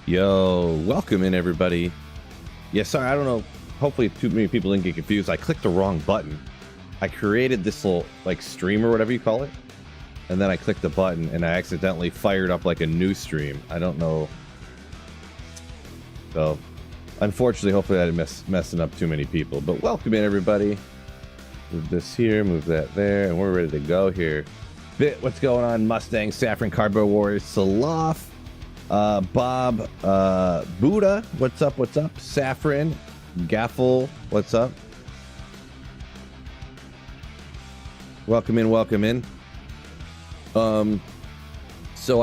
Yo, welcome in everybody. Yeah, sorry, I don't know. Hopefully too many people didn't get confused. I clicked the wrong button. I created this little like stream or whatever you call it. And then I clicked the button and I accidentally fired up like a new stream. I don't know. So unfortunately, hopefully I didn't messing up too many people. But welcome in everybody. Move this here, move that there, and we're ready to go here. Bit, what's going on? Mustang, Saffron, Carbo Warriors, Saloff. Bob, Buddha, what's up, what's up? Saffron, Gaffel, what's up? Welcome in, welcome in. So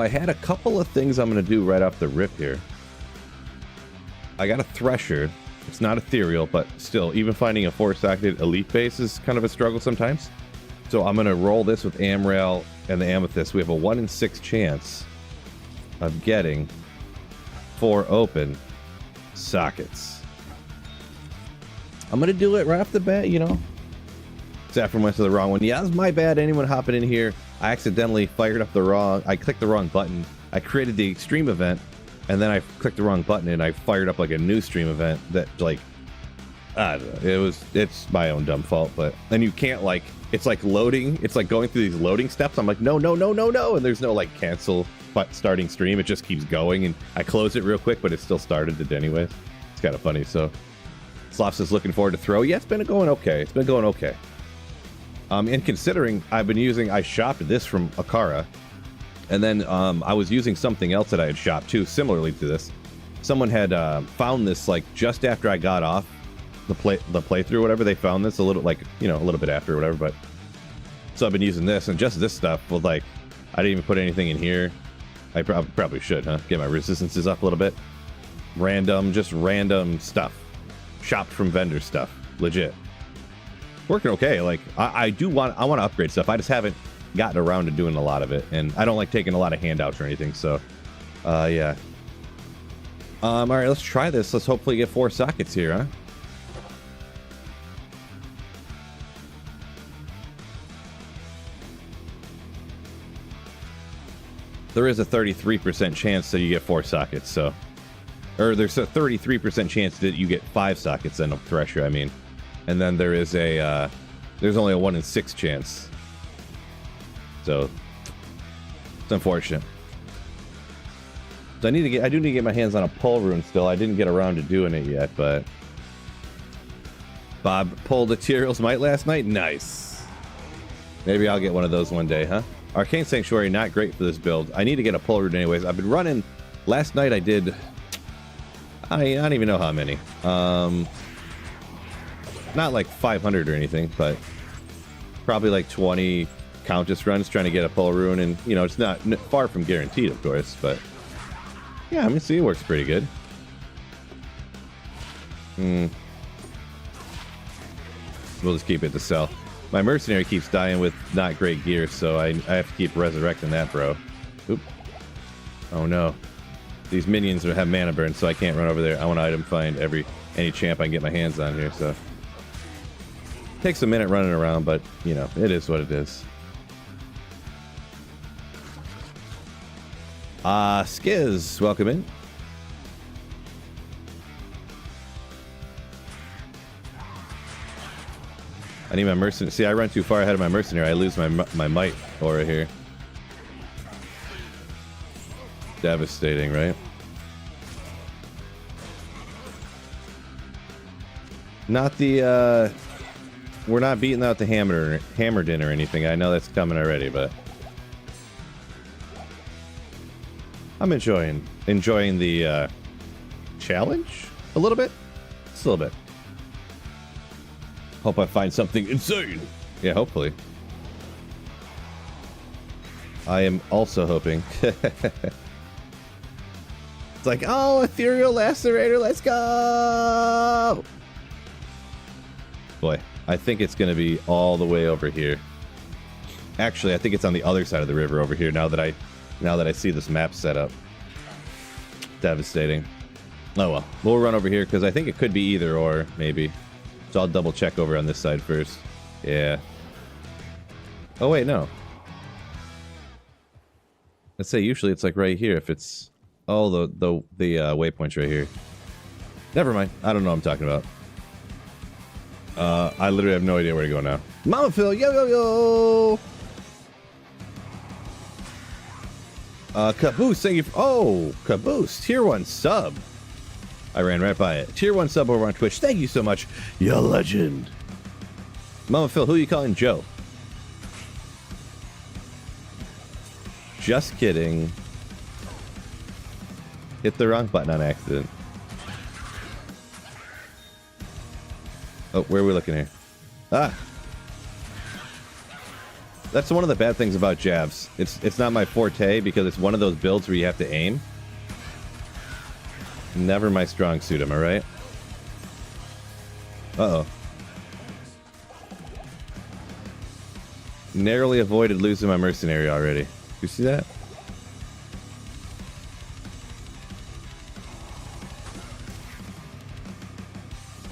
I had a couple of things I'm going to do right off the rip here. I got a Thresher. It's not ethereal, but still, even finding a 4-socketed elite base is kind of a struggle sometimes. So I'm going to roll this with Amrail and the Amethyst. We have a 1 in 6 chance of getting 4 open sockets. I'm gonna do it right off the bat, you know. Saffron went to the wrong one. Yeah, that's my bad. Anyone hopping in here, I accidentally fired up I clicked the wrong button. I created the extreme event, and then I clicked the wrong button, and I fired up like a new stream event that, like, I don't know. It's my own dumb fault, but then you can't, like, it's like loading. It's like going through these loading steps. I'm like, no, and there's no like cancel starting stream. It just keeps going, and I closed it real quick, but it still started it anyways. It's kind of funny. So Slops is looking forward to throw. Yeah, it's been going okay. It's been going okay. And considering I shopped this from Akara, and then I was using something else that I had shopped too, similarly to this. Someone had found this like just after I got off the playthrough or whatever. They found this a little, like, you know, a little bit after or whatever, but so I've been using this, and just this stuff was like, I didn't even put anything in here. I probably should, huh? Get my resistances up a little bit. Just random stuff. Shopped from vendor stuff. Legit. Working okay. Like, I want to upgrade stuff. I just haven't gotten around to doing a lot of it, and I don't like taking a lot of handouts or anything, so, yeah. All right, let's try this. Let's hopefully get 4 sockets here, huh? There is a 33% chance that you get 4 sockets, so... Or there's a 33% chance that you get 5 sockets in a Thresher, I mean. And then there is a, there's only a 1 in 6 chance. So, it's unfortunate. So I do need to get my hands on a pull rune still. I didn't get around to doing it yet, but... Bob pulled Ethereal's Might last night? Nice. Maybe I'll get one of those one day, huh? Arcane Sanctuary, not great for this build. I need to get a pull rune anyways. I've been running... Last night I did... I don't even know how many. Not like 500 or anything, but... Probably like 20 Countess runs trying to get a pull rune. And, you know, it's not far from guaranteed, of course, but... Yeah, I mean, see, it works pretty good. We'll just keep it to sell. My mercenary keeps dying with not great gear, so I have to keep resurrecting that, bro. Oop. Oh no. These minions have mana burn, so I can't run over there. I want to item find any champ I can get my hands on here, so. Takes a minute running around, but, you know, it is what it is. Skiz, welcome in. I need my mercenary. See, I run too far ahead of my mercenary. I lose my might aura here. Devastating, right? Not the, we're not beating out the hammered in or anything. I know that's coming already, but I'm enjoying the challenge a little bit. Just a little bit. Hope I find something insane. Yeah, hopefully. I am also hoping. It's like, oh, Ethereal Lacerator, let's go! Boy, I think it's going to be all the way over here. Actually, I think it's on the other side of the river over here now that I see this map set up. Devastating. Oh well, we'll run over here because I think it could be either or, maybe. So I'll double check over on this side first. Yeah. Oh wait, no. Let's say usually it's like right here if it's Oh, the waypoints right here. Never mind. I don't know what I'm talking about. I literally have no idea where to go now. Mama Phil, yo yo yo. Caboose, thank you. Oh, Caboose, tier 1 sub. I ran right by it. Tier 1 sub over on Twitch. Thank you so much. You legend. Mama Phil, who are you calling Joe? Just kidding. Hit the wrong button on accident. Oh, where are we looking here? Ah. That's one of the bad things about jabs. It's not my forte because it's one of those builds where you have to aim. Never my strong suit, am I right? Uh-oh. Narrowly avoided losing my mercenary already. You see that?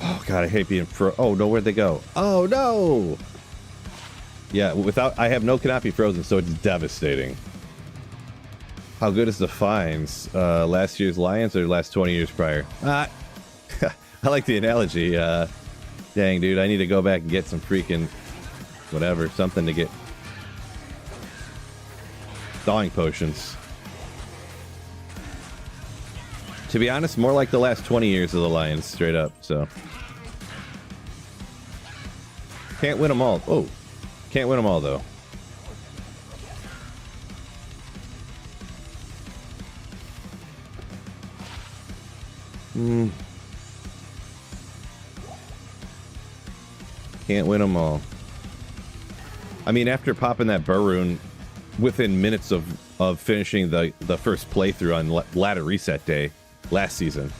Oh god, I hate being oh no, where'd they go? Oh no! Yeah, I have no cannot be frozen, so it's devastating. How good is the fines? Last year's Lions or last 20 years prior? I like the analogy. Dang, dude, I need to go back and get some freaking whatever, something to get thawing potions. To be honest, more like the last 20 years of the Lions, straight up, so. Can't win them all. Oh, can't win them all, though. Can't win them all. I mean, after popping that Burroon within minutes of finishing the first playthrough on ladder reset day last season,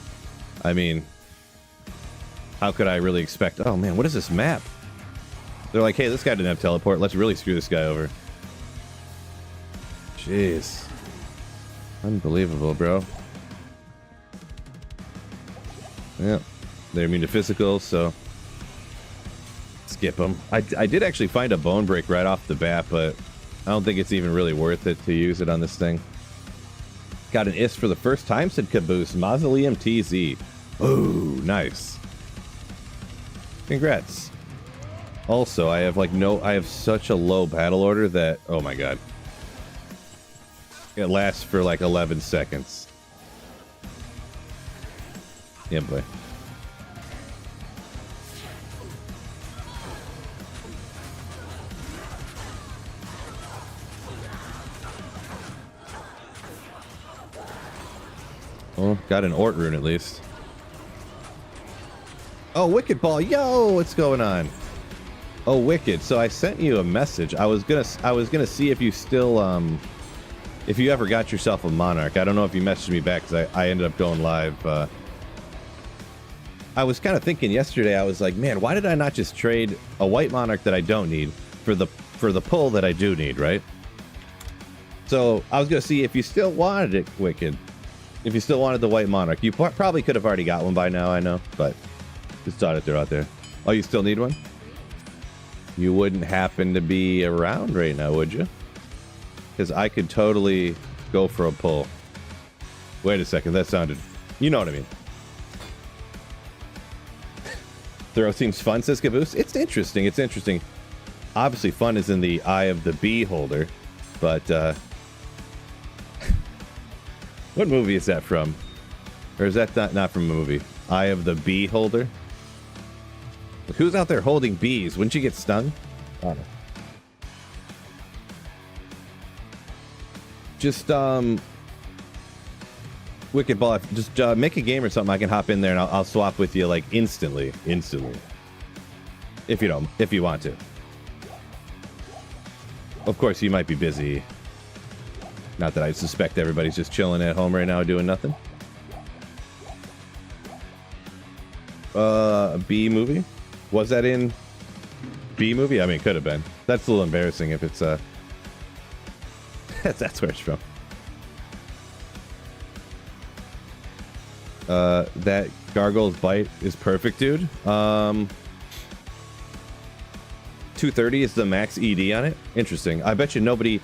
I mean, how could I really expect... Oh man, what is this map? They're like, hey, this guy didn't have teleport. Let's really screw this guy over. Jeez. Unbelievable, bro. Yeah. They're immune to physical, so... skip them. I did actually find a bone break right off the bat, but I don't think it's even really worth it to use it on this thing. Got an IS for the first time, said Caboose. Mausoleum TZ. Ooh, nice. Congrats. Also, I have such a low battle order that, oh my god. It lasts for like 11 seconds. Yeah, boy. Oh, got an Ort rune at least. Oh, Wicked Ball, yo, what's going on? Oh, Wicked. So I sent you a message. I was gonna see if you still if you ever got yourself a Monarch. I don't know if you messaged me back because I ended up going live. I was kind of thinking yesterday. I was like, man, why did I not just trade a white Monarch that I don't need for the pull that I do need, right? So I was gonna see if you still wanted it, Wicked. If you still wanted the white Monarch, you probably could have already got one by now. I know, but just thought it they're out there. Oh, you still need one? You wouldn't happen to be around right now, would you? Because I could totally go for a pull. Wait a second, that sounded... You know what I mean. Throw seems fun, says Caboose. It's interesting, it's interesting. Obviously fun is in the eye of the beholder, but... what movie is that from? Or is that not from a movie? Eye of the beholder? Who's out there holding bees? Wouldn't you get stung? I don't know. Just, Wicked Ball, just make a game or something. I can hop in there and I'll swap with you like instantly. If you want to. Of course, you might be busy. Not that I suspect everybody's just chilling at home right now doing nothing. B movie? Was that in B movie? I mean, it could have been. That's a little embarrassing if it's that's where it's from. That gargoyle's bite is perfect, dude. 230 is the max ED on it. Interesting. I bet you nobody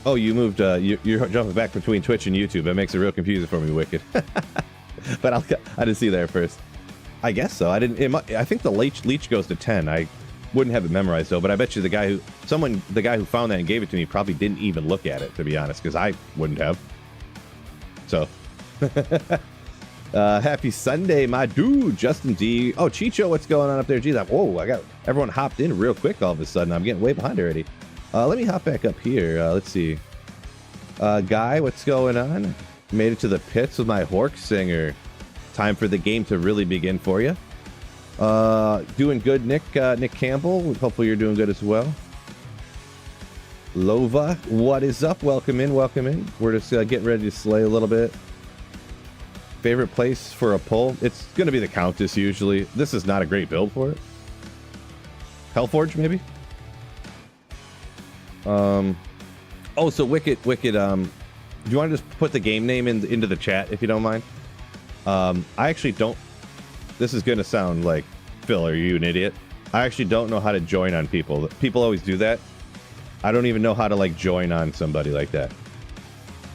Oh, you moved. You're jumping back between Twitch and YouTube. That makes it real confusing for me, Wicked. But I didn't see there first. I guess so. I didn't. I think the leech goes to 10. I wouldn't have it memorized though. But I bet you the guy who found that and gave it to me probably didn't even look at it, to be honest, because I wouldn't have. So, happy Sunday, my dude, Justin D. Oh, Chicho, what's going on up there? Geez, whoa! I got everyone hopped in real quick all of a sudden. I'm getting way behind already. Let me hop back up here. Let's see. Guy, what's going on? Made it to the pits with my Hork Singer. Time for the game to really begin for you. Doing good, Nick. Nick Campbell. Hopefully you're doing good as well. Lova, what is up? Welcome in, welcome in. We're just getting ready to slay a little bit. Favorite place for a pull? It's going to be the Countess usually. This is not a great build for it. Hellforge, maybe? Oh, so Wicked, do you want to just put the game name into the chat if you don't mind? I actually don't. This is going to sound like, Phil, are you an idiot? I actually don't know how to join on people. People always do that. I don't even know how to like join on somebody like that.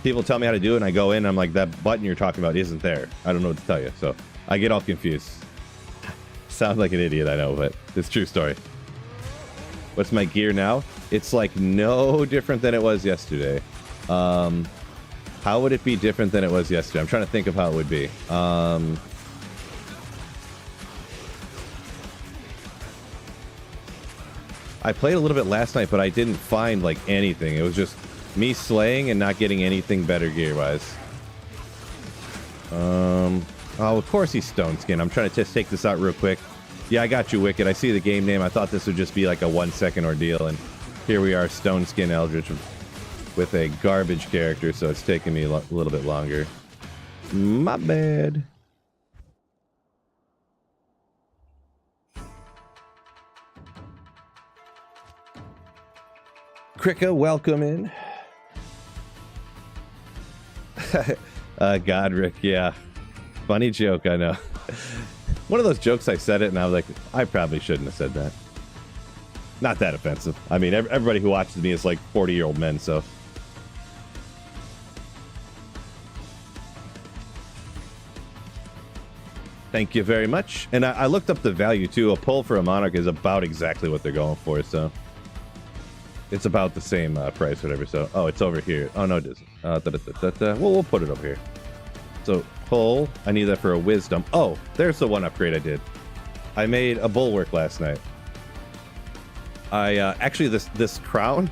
People tell me how to do it and I go in and I'm like, that button you're talking about isn't there. I don't know what to tell you. So I get all confused. Sound like an idiot, I know, but it's a true story. What's my gear now? It's like no different than it was yesterday. How would it be different than it was yesterday? I'm trying to think of how it would be. I played a little bit last night, but I didn't find like anything. It was just me slaying and not getting anything better gear-wise. Oh, of course he's Stone Skin. I'm trying to just take this out real quick. Yeah, I got you, Wicked. I see the game name. I thought this would just be like a 1-second ordeal, and here we are, Stone Skin Eldritch with a garbage character, so it's taking me a little bit longer. My bad. Krika, welcome in. Godric, yeah. Funny joke, I know. One of those jokes I said it and I was like, I probably shouldn't have said that. Not that offensive. I mean, everybody who watches me is like 40-year-old men, so. Thank you very much. And I looked up the value too. A pull for a Monarch is about exactly what they're going for, so. It's about the same price, whatever. So, oh, it's over here. Oh, no, it isn't. Well, we'll put it over here. So, pull. I need that for a Wisdom. Oh, there's the one upgrade I did. I made a Bulwark last night. I actually this crown.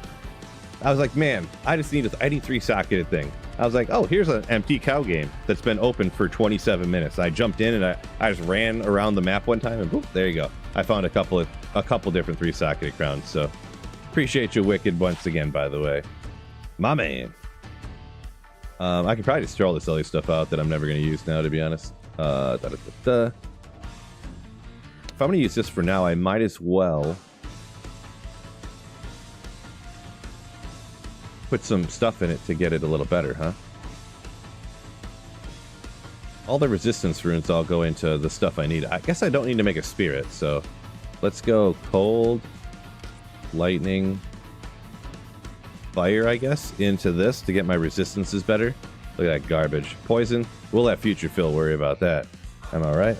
I was like, man, I just need a 3-socketed thing. I was like, oh, here's an empty cow game that's been open for 27 minutes. I jumped in and I just ran around the map one time and boop, there you go. I found a couple different 3-socketed crowns. So. Appreciate you, Wicked, once again, by the way. My man. I could probably just throw all this other stuff out that I'm never going to use now, to be honest. If I'm going to use this for now, I might as well put some stuff in it to get it a little better, huh? All the resistance runes all go into the stuff I need. I guess I don't need to make a spirit, so let's go cold. Lightning, fire, I guess, into this to get my resistances better. Look at that garbage. Poison, we'll let Future Phil worry about that. Am I right?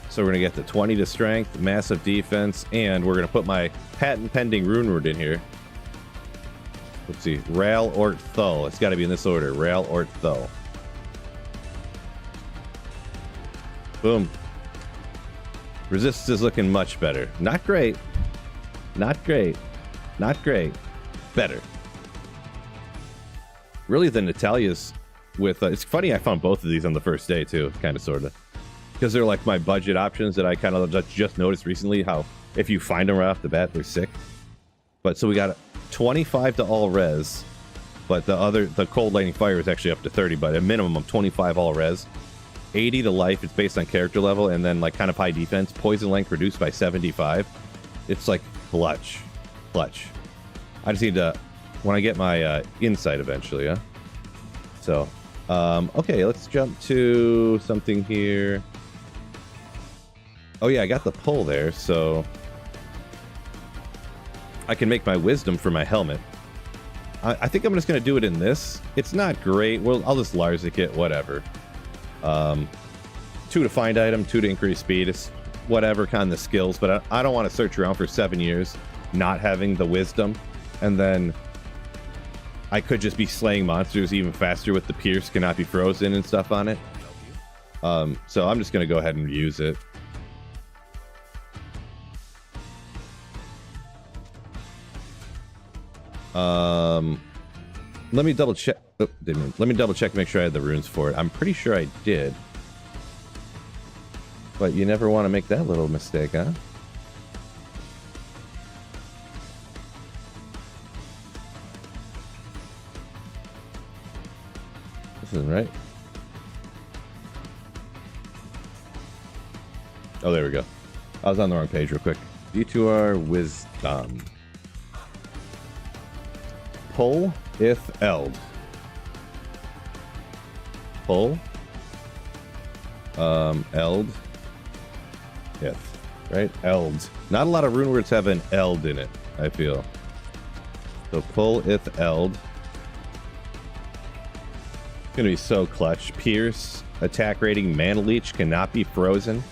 So we're going to get the 20 to strength, massive defense, and we're going to put my patent pending rune word in here. Let's see. Ral, Ort, Thull. It's got to be in this order. Ral, Ort, Thull. Boom. Resistance is looking much better. Not great. Not great. Not great. Better. Really, the Natalia's with... it's funny I found both of these on the first day, too. Kind of, sort of. Because they're like my budget options that I kind of just noticed recently. How if you find them right off the bat, they're sick. But so we got 25 to all res. But the Cold Lightning Fire is actually up to 30. But a minimum of 25 all res. 80 to life, it's based on character level, and then like kind of high defense. Poison length reduced by 75. It's like clutch. Clutch. I just need to, when I get my insight eventually, yeah? So, okay, let's jump to something here. Oh yeah, I got the pull there, so I can make my wisdom for my helmet. I think I'm just going to do it in this. It's not great. Well, I'll just Larzik it, whatever. 2 to find item, 2 to increase speed. It's whatever kind of skills, but I don't want to search around for 7 years not having the wisdom. And then I could just be slaying monsters even faster with the pierce, cannot be frozen and stuff on it. So I'm just going to go ahead and use it. Let me double check. Oh, didn't. Let me double check, make sure I had the runes for it. I'm pretty sure I did. But you never want to make that little mistake, huh? This isn't right. Oh, there we go. I was on the wrong page real quick. D2R Wisdom. Pull if eld. Pull. Eld. If. Right? Eld. Not a lot of rune words have an eld in it, I feel. So pull if eld. It's gonna be so clutch. Pierce. Attack rating. Mana leech cannot be frozen.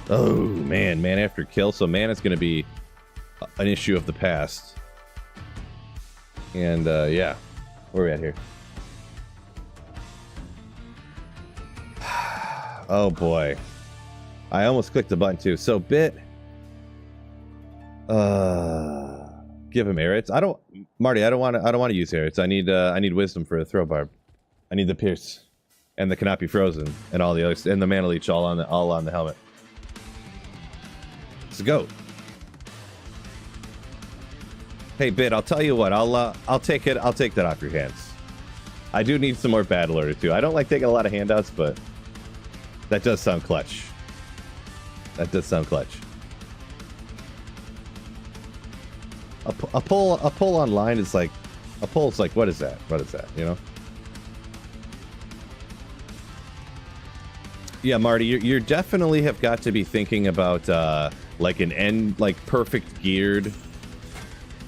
Oh man, mana after kill. So mana's gonna be an issue of the past. And yeah, where are we at here? Oh boy, I almost clicked the button too. So bit, give him Arits. I don't, Marty. I don't want to use Arits. I need wisdom for a throw barb. I need the pierce, and the cannot be frozen, and all the others, and the mana leech all on the helmet. Let's go. Hey, Bit, I'll tell you what, I'll take it. I'll take that off your hands. I do need some more battle order too. I don't like taking a lot of handouts, but that does sound clutch. That does sound clutch. A pull online is like, a pull is like, what is that? What is that? You know? Yeah, Marty, you definitely have got to be thinking about like an end, like perfect geared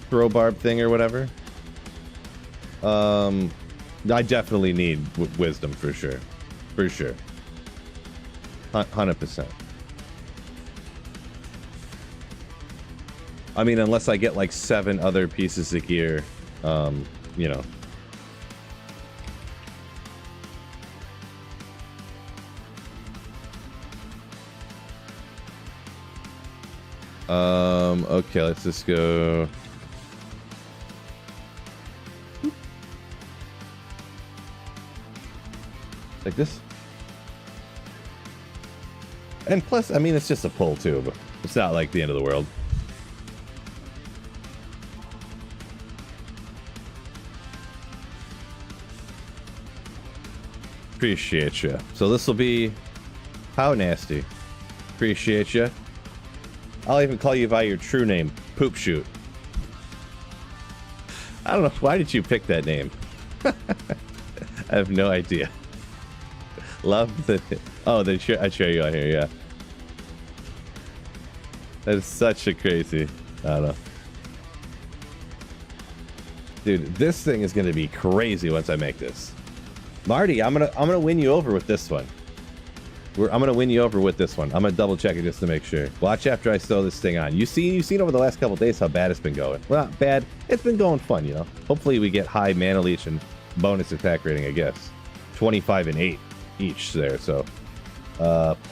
throw barb thing or whatever. I definitely need wisdom for sure. For sure. 100%. I mean, unless I get like 7 other pieces of gear, you know. Okay, let's just go. Like this. And plus, I mean, it's just a pull too, but it's not like the end of the world. Appreciate you. So this will be how nasty. Appreciate you. I'll even call you by your true name, Poop Shoot. I don't know, why did you pick that name? I have no idea. Love the... Oh, I share you on here, yeah. That is such a crazy... I don't know. Dude, this thing is gonna be crazy once I make this. Marty, I'm gonna win you over with this one. I'm gonna win you over with this one. I'm gonna double check it just to make sure. Watch after I throw this thing on. You've seen over the last couple days how bad it's been going. Well, not bad. It's been going fun, you know. Hopefully we get high mana leech and bonus attack rating, I guess. 25 and 8 each there. So,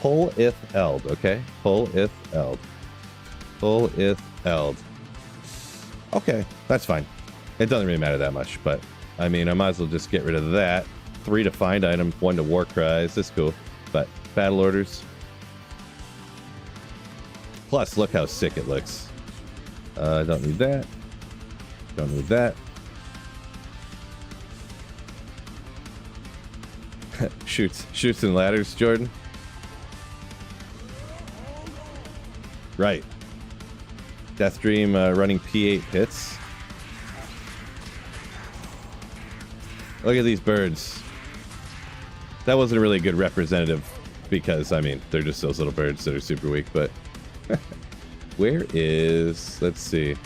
pull if eld. Okay, pull if eld. Pull if eld. Okay, that's fine. It doesn't really matter that much, but I mean, I might as well just get rid of that. 3 to find item, 1 to war cries. That's cool. But battle orders. Plus, look how sick it looks. Don't need that. Don't need that. Shoots and ladders, Jordan. Right. Death Dream running P8 hits. Look at these birds. That wasn't a really good representative because, I mean, they're just those little birds that are super weak, but... Where is... Let's see.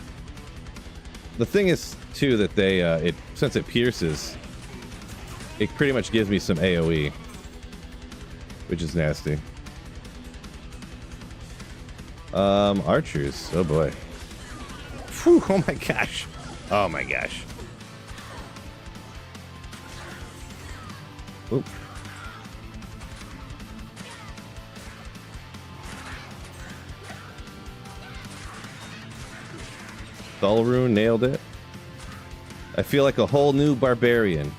The thing is, too, that they, since it pierces, it pretty much gives me some AoE, which is nasty. Archers. Oh boy. Whew, oh my gosh. Oh my gosh. Oop. Soul Rune, nailed it. I feel like a whole new barbarian.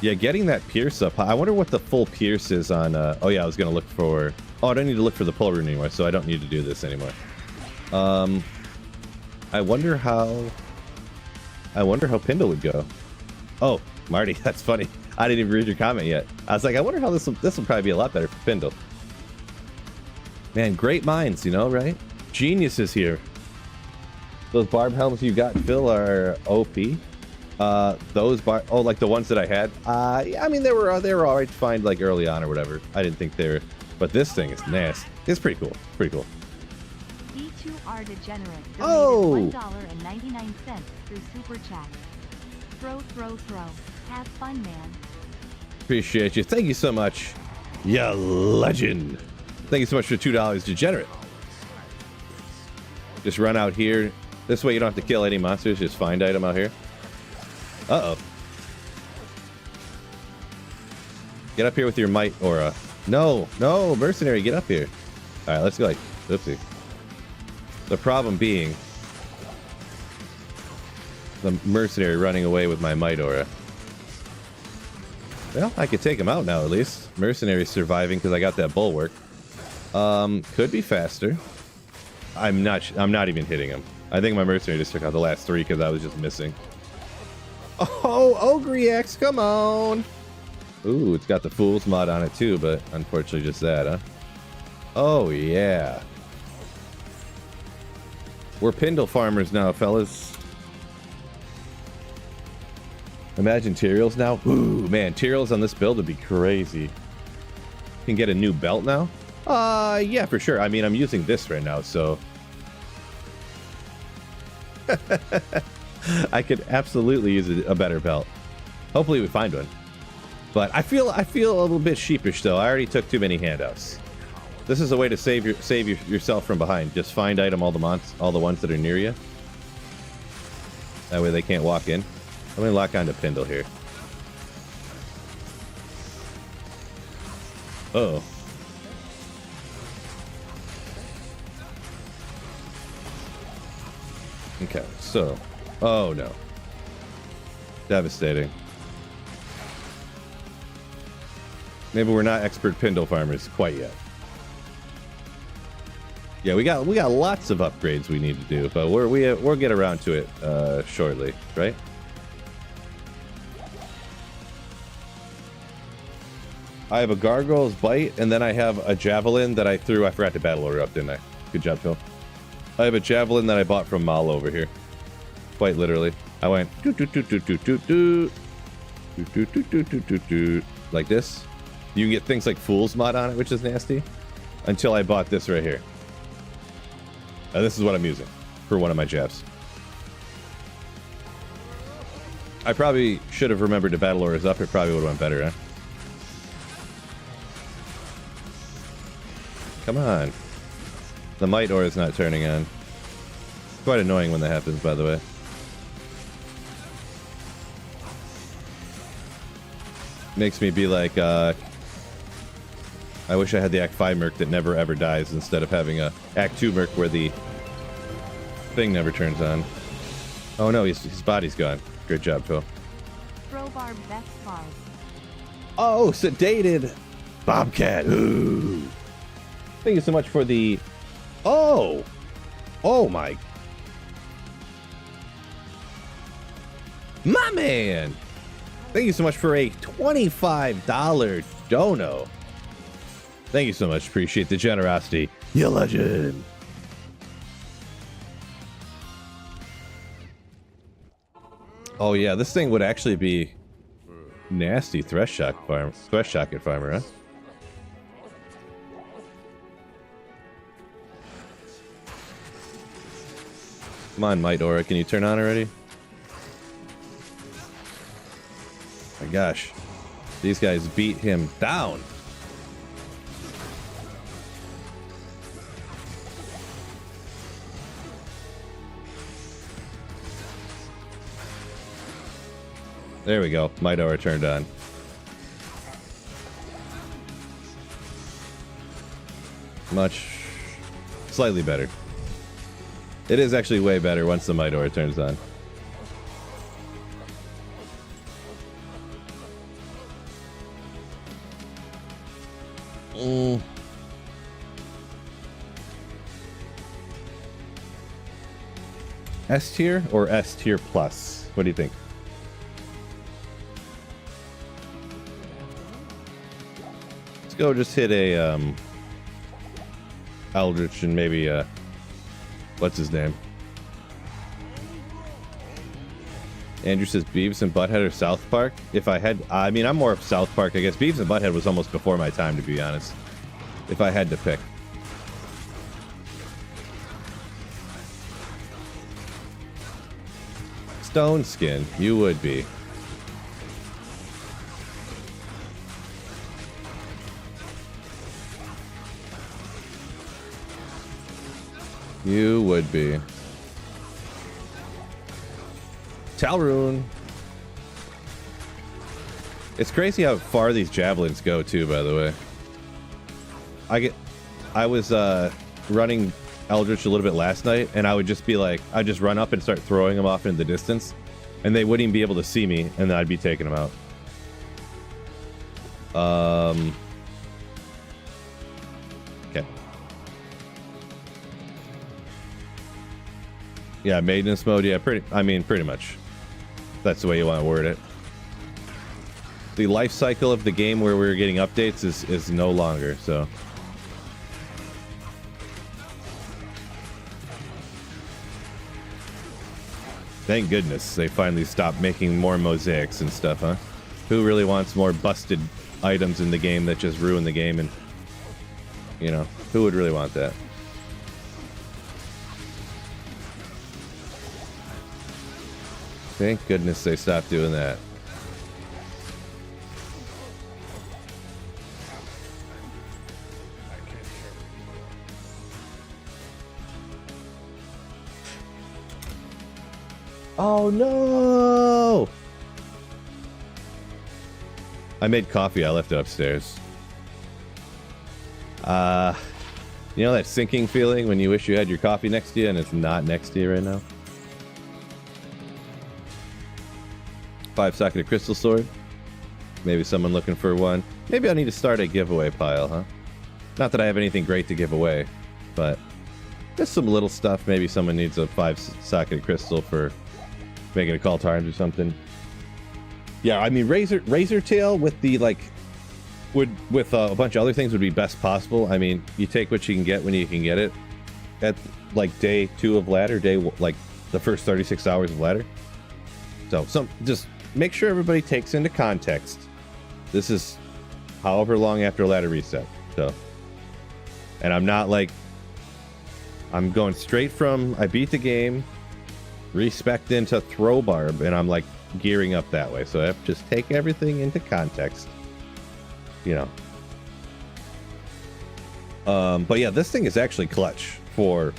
Yeah, getting that Pierce up. I wonder what the full Pierce is on... oh yeah, I was going to look for... Oh, I don't need to look for the pull rune anymore, so I don't need to do this anymore. I wonder how... Pindle would go. Oh, Marty, that's funny. I didn't even read your comment yet. I was like, I wonder how this will probably be a lot better for Pindle. Man, great minds, you know, right? Geniuses here. Those Barb helmets you got, Phil, are OP. Those like the ones that I had. Yeah, I mean they were all right to find like early on or whatever. I didn't think they were, but this thing is nasty. It's pretty cool. Pretty cool. D2R Degenerate donated $1.99 through Super Chat. Throw. Have fun, man. Appreciate you. Thank you so much. Ya legend. Thank you so much for $2, Degenerate. Just run out here. This way you don't have to kill any monsters. Just find item out here. Uh-oh. Get up here with your might aura. No, mercenary, get up here. All right, let's go like, oopsie. The problem being the mercenary running away with my might aura. Well, I could take him out now at least. Mercenary's surviving because I got that bulwark. Could be faster. I'm not even hitting him. I think my mercenary just took out the last 3 because I was just missing. Oh, Ogrex, come on. Ooh, it's got the Fool's mod on it too, but unfortunately just that, huh? Oh, yeah. We're Pindle farmers now, fellas. Imagine Tyraels now. Ooh, man, Tyraels on this build would be crazy. Can get a new belt now? Yeah, for sure. I mean, I'm using this right now, so... I could absolutely use a better belt. Hopefully we find one. But I feel a little bit sheepish though. I already took too many handouts. This is a way to save yourself from behind. Just find item all the ones that are near you. That way they can't walk in. Let me lock onto Pindle here. Uh-oh. Okay, so... Oh, no. Devastating. Maybe we're not expert Pindle farmers quite yet. Yeah, we got lots of upgrades we need to do, but we'll get around to it shortly, right? I have a Gargoyle's Bite, and then I have a Javelin that I threw. I forgot to battle order up, didn't I? Good job, Phil. I have a Javelin that I bought from Mal over here. Quite literally. I went like this. You can get things like Fool's mod on it, which is nasty. Until I bought this right here. And this is what I'm using for one of my jabs. I probably should have remembered to battle orders up. It probably would have went better, huh? Come on. The might aura is not turning on. Quite annoying when that happens, by the way. Makes me be like, I wish I had the Act 5 Merc that never ever dies instead of having a Act 2 Merc where the thing never turns on. Oh no, his body's gone. Great job, Phil. Throw Barb best Barb. Oh, sedated Bobcat. Ooh. Thank you so much for the... Oh! Oh my... My man! Thank you so much for a $25 dono. Thank you so much. Appreciate the generosity. You legend. Oh yeah, this thing would actually be nasty Thresh Shocket farmer, huh? Come on, Might Aura, can you turn on already? My gosh. These guys beat him down. There we go. Might Aura turned on. Slightly better. It is actually way better once the Might Aura turns on. S tier or S tier plus? What do you think? Let's go just hit a Eldritch and maybe what's his name? Andrew says Beavis and Butthead or South Park. If I had, I mean, I'm more of South Park, I guess. Beavis and Butthead was almost before my time, to be honest. If I had to pick. Stone Skin, you would be. You would be. Talrune. It's crazy how far these javelins go too, by the way. I was running Eldritch a little bit last night, and I would just be like, I'd just run up and start throwing them off in the distance, and they wouldn't even be able to see me, and then I'd be taking them out. Okay. Yeah, maintenance mode. Yeah, pretty much. That's the way you want to word it. The life cycle of the game where we're getting updates is no longer, so. Thank goodness they finally stopped making more mosaics and stuff, huh? Who really wants more busted items in the game that just ruin the game? And, you know, who would really want that? Thank goodness they stopped doing that. Oh no! I made coffee, I left it upstairs. You know that sinking feeling when you wish you had your coffee next to you and it's not next to you right now? 5-socketed crystal sword. Maybe someone looking for one. Maybe I need to start a giveaway pile, huh? Not that I have anything great to give away, but just some little stuff. Maybe someone needs a 5-socketed crystal for making a call to arms or something. Yeah, I mean razor tail with the with a bunch of other things would be best possible. I mean, you take what you can get when you can get it. At like day 2 of ladder, like the first 36 hours of ladder. So just make sure everybody takes into context. This is however long after ladder reset. So, and I'm not like, I'm going straight from I beat the game, respect into throw barb, and I'm like gearing up that way. So I have to just take everything into context, you know. But yeah, this thing is actually clutch for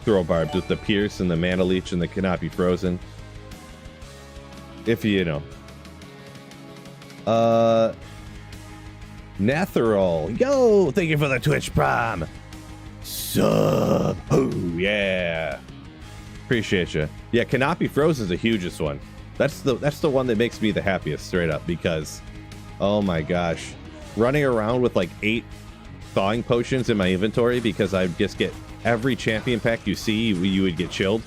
throw barbs with the pierce and the mana leech and the cannot be frozen. If you know. Natherol, yo, thank you for the Twitch Prime. Sub. Oh yeah. Appreciate you. Yeah, cannot be frozen is the hugest one. That's the one that makes me the happiest, straight up, because oh my gosh, running around with like 8 thawing potions in my inventory because I just get every champion pack you see, you would get chilled.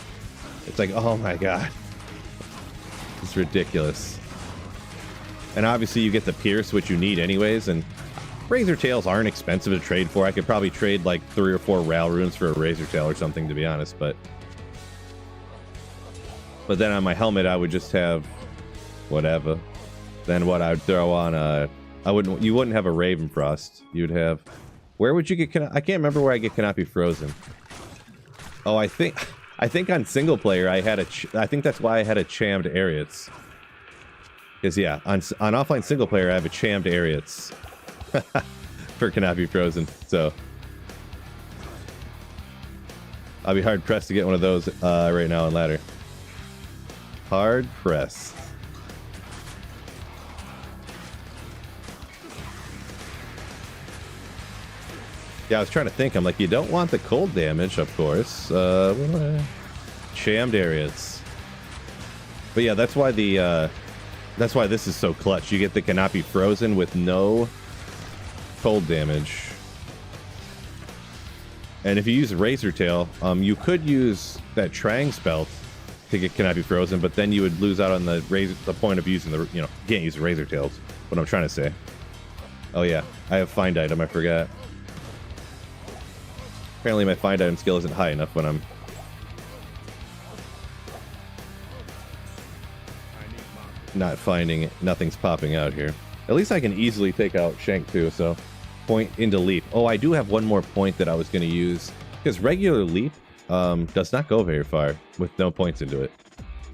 It's like, oh my god, it's ridiculous. And obviously you get the pierce, which you need anyways, and razor tails aren't expensive to trade for. I could probably trade like 3 or 4 Ral runes for a razor tail or something, to be honest, but then on my helmet I would just have whatever. Then what I would throw on you wouldn't have a Raven Frost. You'd have, where would you get, I can't remember where I get cannot be frozen. Oh, I think I think on single player I had I think that's why I had a chammed Ariats. Because yeah, on offline single player I have a chammed Ariats. For cannot be frozen. So I'll be hard pressed to get one of those right now on ladder. Hard pressed. Yeah, I was trying to think. I'm like, you don't want the cold damage, of course. Chammed Ariats. But yeah, that's why that's why this is so clutch. You get the cannot be frozen with no cold damage. And if you use Razor Tail, you could use that Trang spell to get cannot be frozen, but then you would lose out on the point of using the, you can't use Razor Tails. What I'm trying to say. Oh yeah, I have find item. I forgot. Apparently my find item skill isn't high enough when I'm... not finding it. Nothing's popping out here. At least I can easily take out Shank too, so... point into leap. Oh, I do have one more point that I was going to use. Because regular leap does not go very far with no points into it.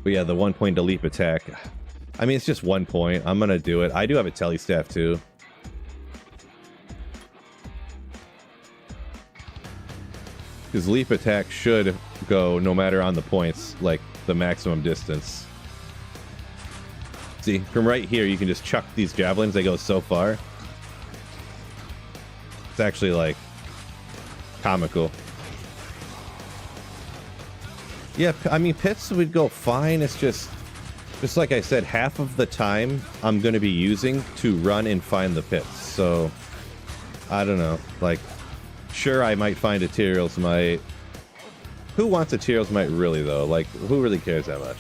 But yeah, the 1 point to leap attack. I mean, it's just 1 point. I'm going to do it. I do have a telly staff too. Because leap attack should go no matter on the points, like the maximum distance. See, from right here, you can just chuck these javelins. They go so far. It's actually, like, comical. Yeah, I mean, pits would go fine. It's just like I said, half of the time I'm going to be using to run and find the pits. So, I don't know. Like, sure, I might find a Tyrael's Might. Who wants a Tyrael's Might really, though? Like, who really cares that much?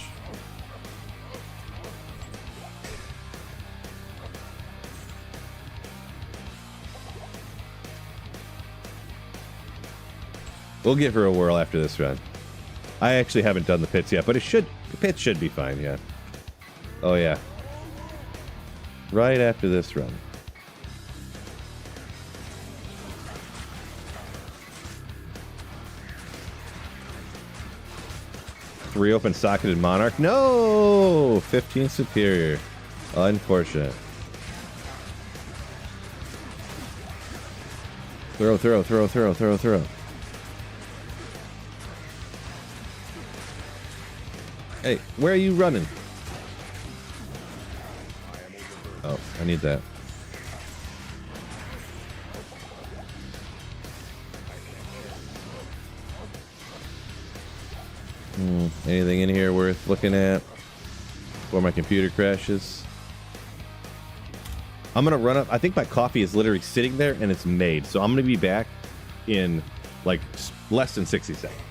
We'll give her a whirl after this run. I actually haven't done the pits yet, but the pits should be fine, yeah. Oh, yeah. Right after this run. Three open socketed Monarch. No! 15 superior. Unfortunate. Throw, throw, throw, throw, throw, throw. Hey, where are you running? Oh, I need that. Anything in here worth looking at before my computer crashes? I'm gonna run up. I think my coffee is literally sitting there and it's made. So I'm gonna be back in like less than 60 seconds.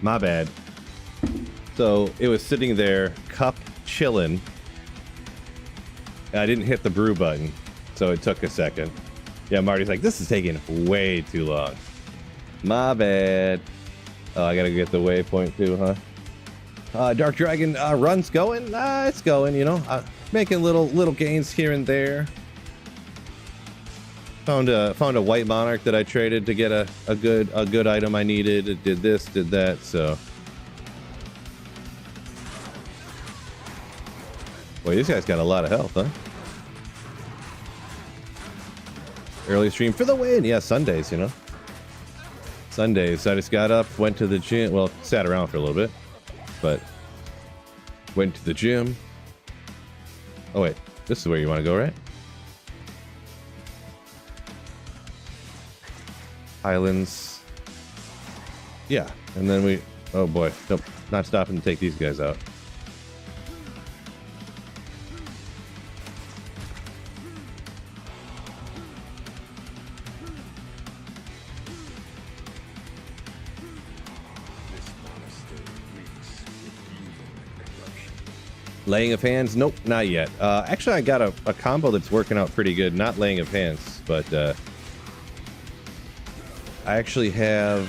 My bad. So it was sitting there, cup chilling. I didn't hit the brew button, so it took a second. Yeah, Marty's like, this is taking way too long. My bad. Oh, I gotta get the waypoint too, huh? Dark Dragon run's going. It's going, you know. Making little gains here and there. Found a white monarch that I traded to get a good item I needed. It did this, did that, so. Boy, this guy's got a lot of health, huh? Early stream for the win. Yeah, Sundays, you know. Sundays. I just got up, went to the gym. Well, sat around for a little bit, but went to the gym. Oh, wait. This is where you want to go, right? Highlands. Yeah. And then we... Oh, boy. Nope. Not stopping to take these guys out. Laying of hands? Nope, not yet. Actually, I got a combo that's working out pretty good. Not laying of hands, but I actually have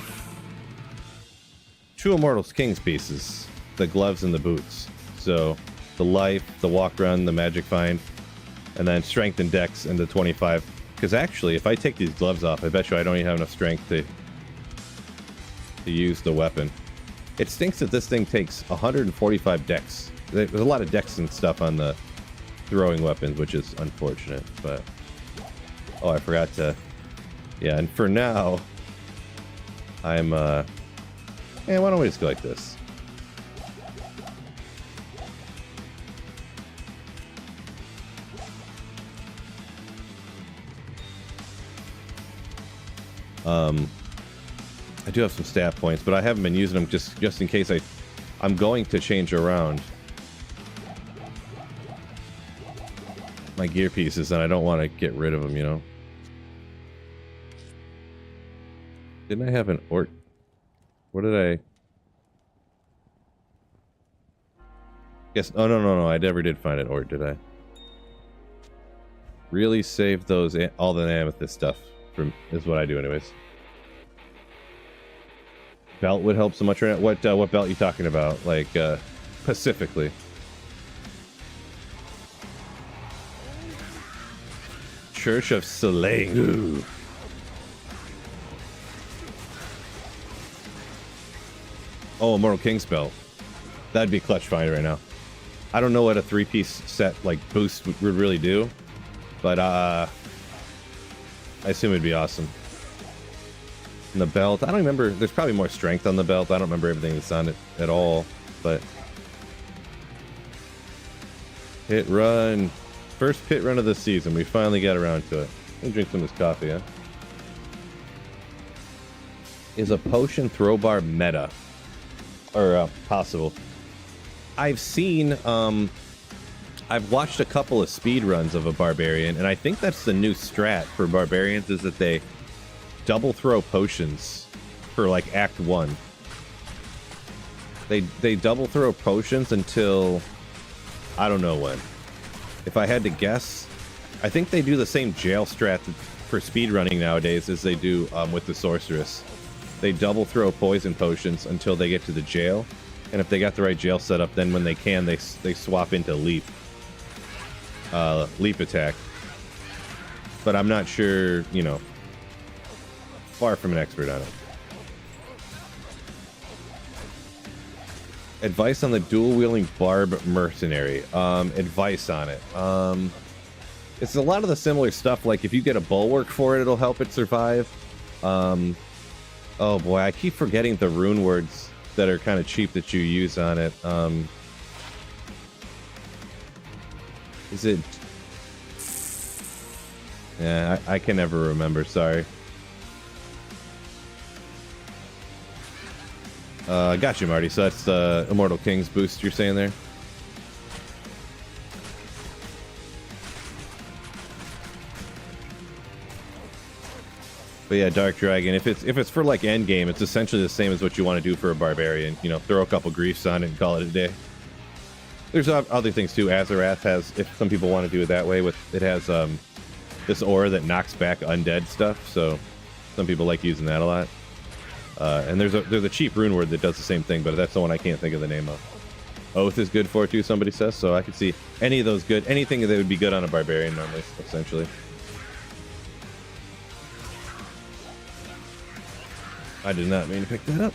2 Immortals Kings pieces. The gloves and the boots. So, the life, the walk run, the magic find, and then strength and dex and the 25. Because actually, if I take these gloves off, I bet you I don't even have enough strength to use the weapon. It stinks that this thing takes 145 dex. There's a lot of dex and stuff on the throwing weapons, which is unfortunate, but... Oh, I forgot to... Yeah, and for now... I'm, why don't we just go like this? I do have some staff points, but I haven't been using them just in case I'm going to change around my gear pieces, and I don't want to get rid of them, you know. Didn't I have an ort? What did I? Yes. Oh no! I never did find an ort, did I? Really save those all the amethyst stuff from is what I do, anyways. Belt would help so much right now. What belt are you talking about? Like specifically? Church of Slaying. Ooh. Oh, Immortal King's belt. That'd be clutch finder right now. I don't know what a 3-piece set like boost would really do, but I assume it'd be awesome. And the belt, I don't remember. There's probably more strength on the belt. I don't remember everything that's on it at all, but hit run. First pit run of the season. We finally got around to it. Let me drink some of this coffee, huh? Is a potion throw bar meta? Or possible? I've seen, I've watched a couple of speed runs of a barbarian, and I think that's the new strat for barbarians, is that they double throw potions for like Act 1. They double throw potions until I don't know when. If I had to guess, I think they do the same jail strat for speedrunning nowadays as they do with the sorceress. They double throw poison potions until they get to the jail, and if they got the right jail setup, then when they can, they swap into leap attack. But I'm not sure, you know, far from an expert on it. Advice on the dual-wielding Barb mercenary. Advice on it. It's a lot of the similar stuff. Like if you get a bulwark for it, it'll help it survive. Oh boy, I keep forgetting the rune words that are kind of cheap that you use on it. Is it? Yeah, I can never remember. Sorry. I got you, Marty. So that's the Immortal King's boost you're saying there? But yeah, Dark Dragon, if it's for like end game, it's essentially the same as what you want to do for a Barbarian. You know, throw a couple griefs on it and call it a day. There's other things too. Azarath has, if some people want to do it that way, it has this aura that knocks back undead stuff. So some people like using that a lot. And there's a cheap rune word that does the same thing, but that's the one I can't think of the name of. Oath is good for it too, somebody says. So I could see any of those good, anything that would be good on a Barbarian normally, essentially. I did not mean to pick that up.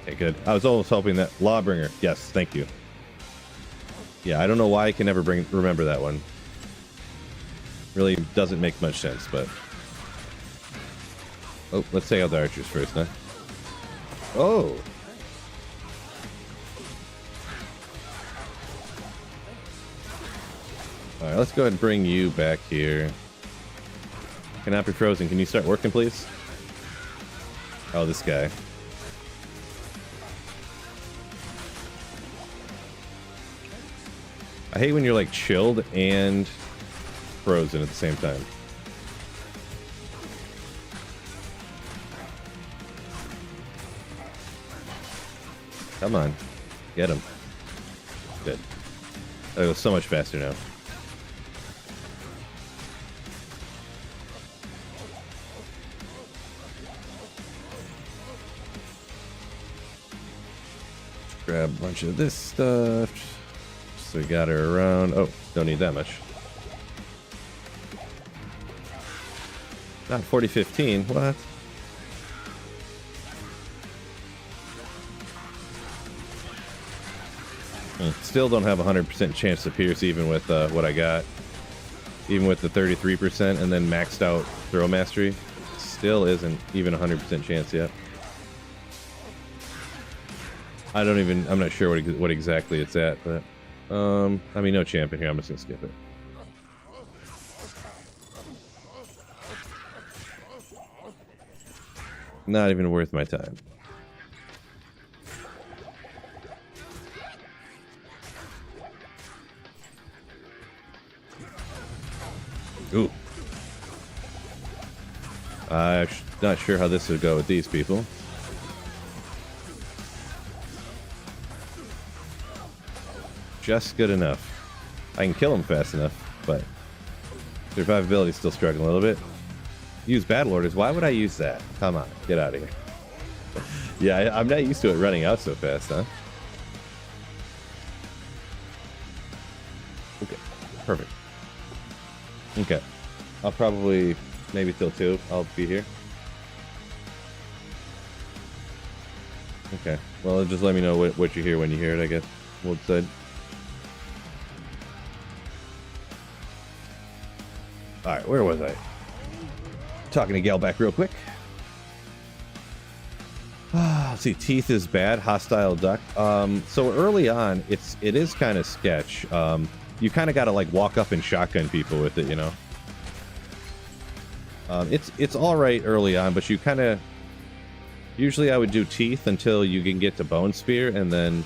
Okay, good. I was almost hoping that Lawbringer. Yes, thank you. Yeah, I don't know why I can never remember that one. Really doesn't make much sense, but... Oh, let's take out the archers first, huh? Oh! Alright, let's go ahead and bring you back here. Cannot be frozen. Can you start working, please? Oh, this guy. I hate when you're like chilled and frozen at the same time. Come on. Get him. Good. That goes so much faster now. Grab a bunch of this stuff. So we got her around. Oh, don't need that much. Not 40-15. What? Still don't have a 100% chance to pierce even with what I got. Even with the 33% and then maxed out throw mastery. Still isn't even a 100% chance yet. I'm not sure what exactly it's at, but I mean, no champion here. I'm just gonna skip it. Not even worth my time. Ooh. I'm not sure how this would go with these people. Just good enough. I can kill him fast enough, but survivability is still struggling a little bit. Use battle orders. Why would I use that? Come on, get out of here. Yeah, I'm not used to it running out so fast, huh? Okay, perfect. Okay, I'll probably maybe till 2. I'll be here. Okay, well, just let me know what you hear when you hear it. I guess we'll decide. All right, where was I? Talking to Gal back real quick. Let's see, teeth is bad. Hostile duck. So early on, it is kind of sketch. You kind of got to like walk up and shotgun people with it, you know. It's all right early on, but you kind of usually I would do teeth until you can get to bone spear, and then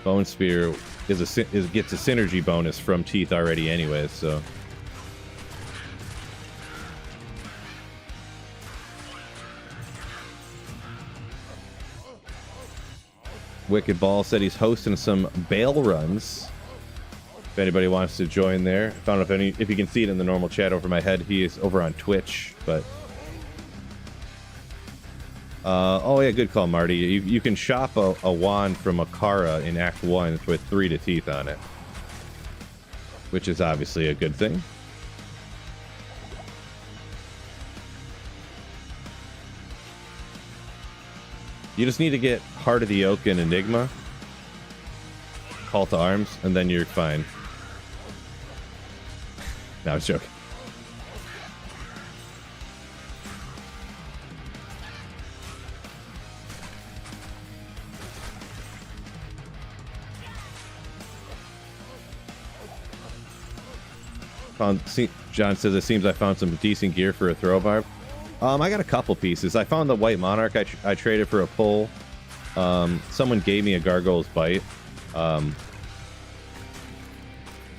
bone spear gets a synergy bonus from teeth already, anyways. So. Wicked Ball said he's hosting some bail runs. If anybody wants to join there, I don't know if you can see it in the normal chat over my head. He is over on Twitch, but oh yeah, good call, Marty. You can shop a wand from Akara in Act 1 with 3 to teeth on it, which is obviously a good thing. You just need to get Heart of the Oak and Enigma, Call to Arms, and then you're fine. No, I was joking. John says it seems I found some decent gear for a throw barb. I got a couple pieces. I found the White Monarch I traded for a pole. Someone gave me a gargoyle's bite.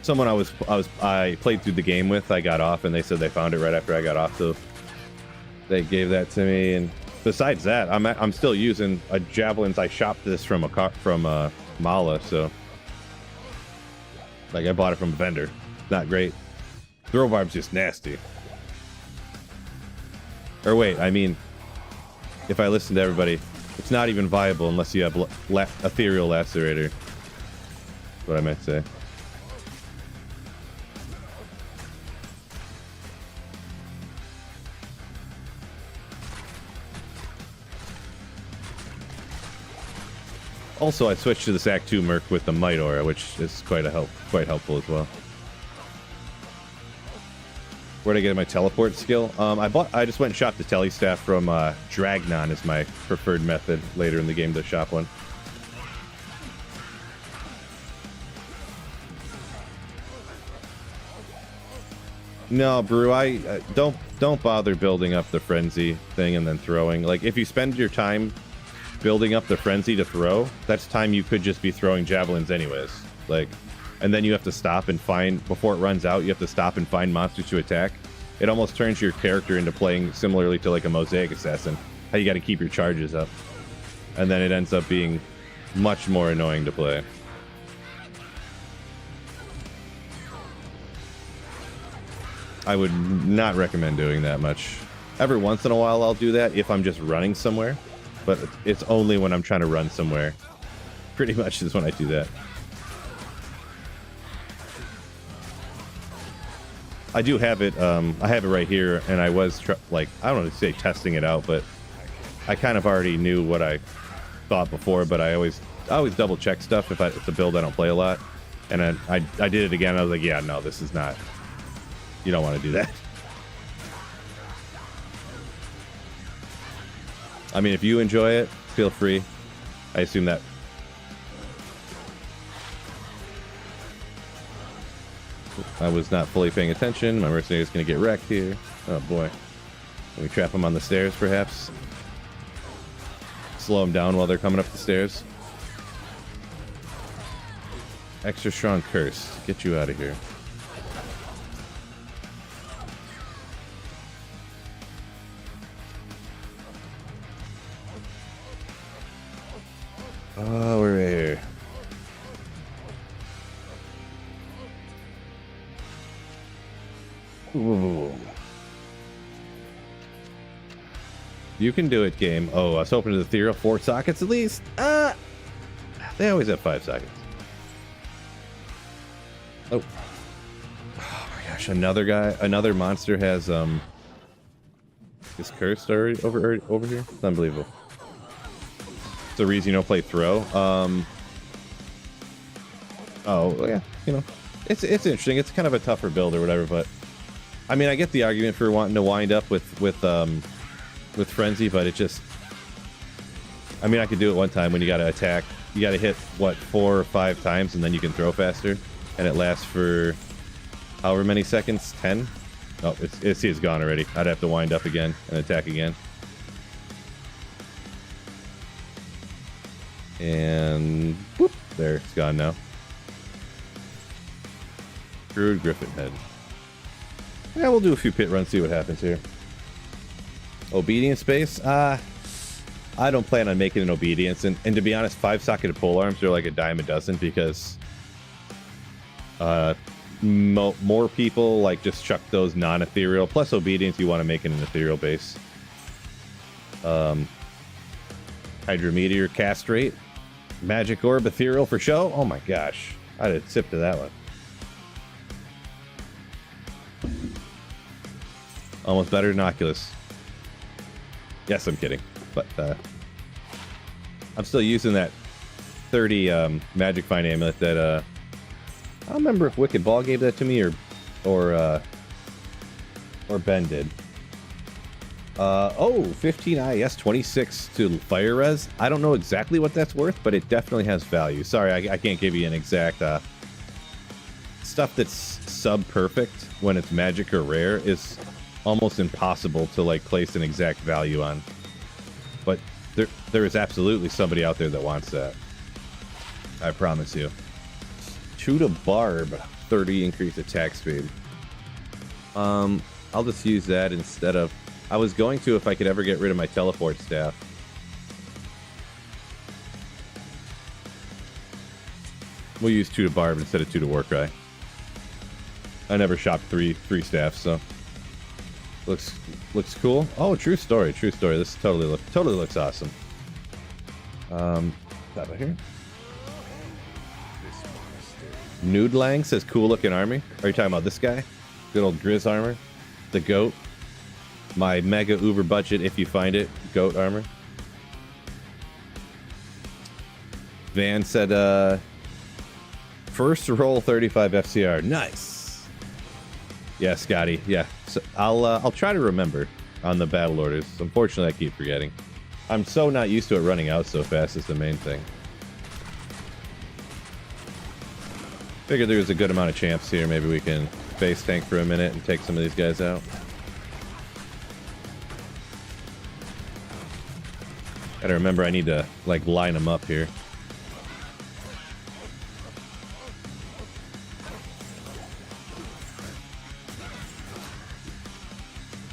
Someone I played through the game with, I got off, and they said they found it right after I got off, so they gave that to me. And besides that, I'm still using a javelins. I shopped this from Mala, so like I bought it from a vendor. Not great. Throw barb's just nasty. Or wait, I mean, if I listen to everybody, it's not even viable unless you have ethereal lacerator. That's what I meant to say. Also, I switched to this Act 2 Merc with the Might Aura, which is quite helpful as well. Where'd I get my teleport skill? I just went and shot the tele staff from Dragnon is my preferred method later in the game to shop one. No, Brew, I don't bother building up the frenzy thing and then throwing. Like, if you spend your time building up the frenzy to throw, that's time you could just be throwing javelins anyways. Like, and then you have to stop and find, before it runs out, you have to stop and find monsters to attack. It almost turns your character into playing similarly to like a Mosaic Assassin, how you got to keep your charges up. And then it ends up being much more annoying to play. I would not recommend doing that much. Every once in a while I'll do that if I'm just running somewhere, but it's only when I'm trying to run somewhere. Pretty much is when I do that. I do have it, I have it right here, and I was, I don't want to say testing it out, but I kind of already knew what I thought before, but I always double check stuff if it's a build I don't play a lot. And I did it again, I was like, yeah, no, this is not, you don't want to do that. I mean, if you enjoy it, feel free. I assume that. I was not fully paying attention. My mercenary is going to get wrecked here. Oh boy. Can we trap them on the stairs, perhaps? Slow them down while they're coming up the stairs. Extra strong curse. Get you out of here. Oh, we're right here. Ooh. You can do it, game. Oh, I was hoping to the ethereal 4 sockets at least. They always have 5 sockets. Oh. Oh my gosh, another monster has is cursed already over here. It's unbelievable. It's the reason you don't play throw. Oh yeah, you know, it's interesting. It's kind of a tougher build or whatever, but I mean, I get the argument for wanting to wind up with frenzy, but it just, I mean, I could do it one time when you got to attack. You got to hit what 4 or 5 times, and then you can throw faster, and it lasts for however many seconds. 10. Oh, it's gone already. I'd have to wind up again and attack again. And whoop, there, it's gone now. Screwed Griffin head. Yeah, we'll do a few pit runs, see what happens here. Obedience space? I don't plan on making an obedience, and to be honest, 5-socketed polearms are like a dime a dozen because more people like just chuck those non-ethereal. Plus obedience, you want to make it an ethereal base. Hydrometeor, castrate, magic orb, ethereal for show. Oh my gosh, I had a sip to that one. Almost better than Oculus. Yes, I'm kidding, but I'm still using that 30 Magic Find Amulet that I don't remember if Wicked Ball gave that to me or Ben did. 15 IS, 26 to fire res. I don't know exactly what that's worth, but it definitely has value. Sorry, I can't give you an exact stuff that's sub perfect when it's magic or rare is almost impossible to like place an exact value on. But There is absolutely somebody out there that wants that. I promise you. Shoot a Barb, 30 increased attack speed. I'll just use that instead of... I was going to if I could ever get rid of my teleport staff. We'll use 2 to Barb instead of 2 to Warcry. I never shopped three staffs, so looks cool. Oh, true story, true story. This totally looks awesome. Top of here. Nude Lang says cool looking army. Are you talking about this guy? Good old Grizz armor, the goat. My mega uber budget, if you find it, goat armor. Van said, first roll 35 FCR. Nice. Yeah, Scotty. Yeah, so I'll try to remember on the battle orders. Unfortunately, I keep forgetting. I'm so not used to it running out so fast. Is the main thing. Figured there was a good amount of champs here. Maybe we can base tank for a minute and take some of these guys out. Gotta remember, I need to like line them up here.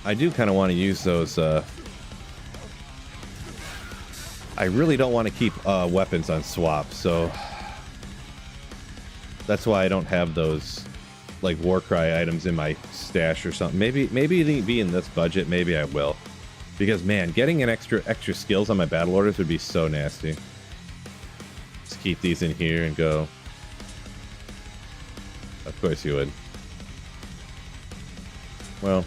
I do kind of want to use those. I really don't want to keep weapons on swap, so that's why I don't have those like Warcry items in my stash or something. Maybe it'll be in this budget. Maybe I will, because man, getting an extra skills on my battle orders would be so nasty. Just keep these in here and go. Of course you would. Well,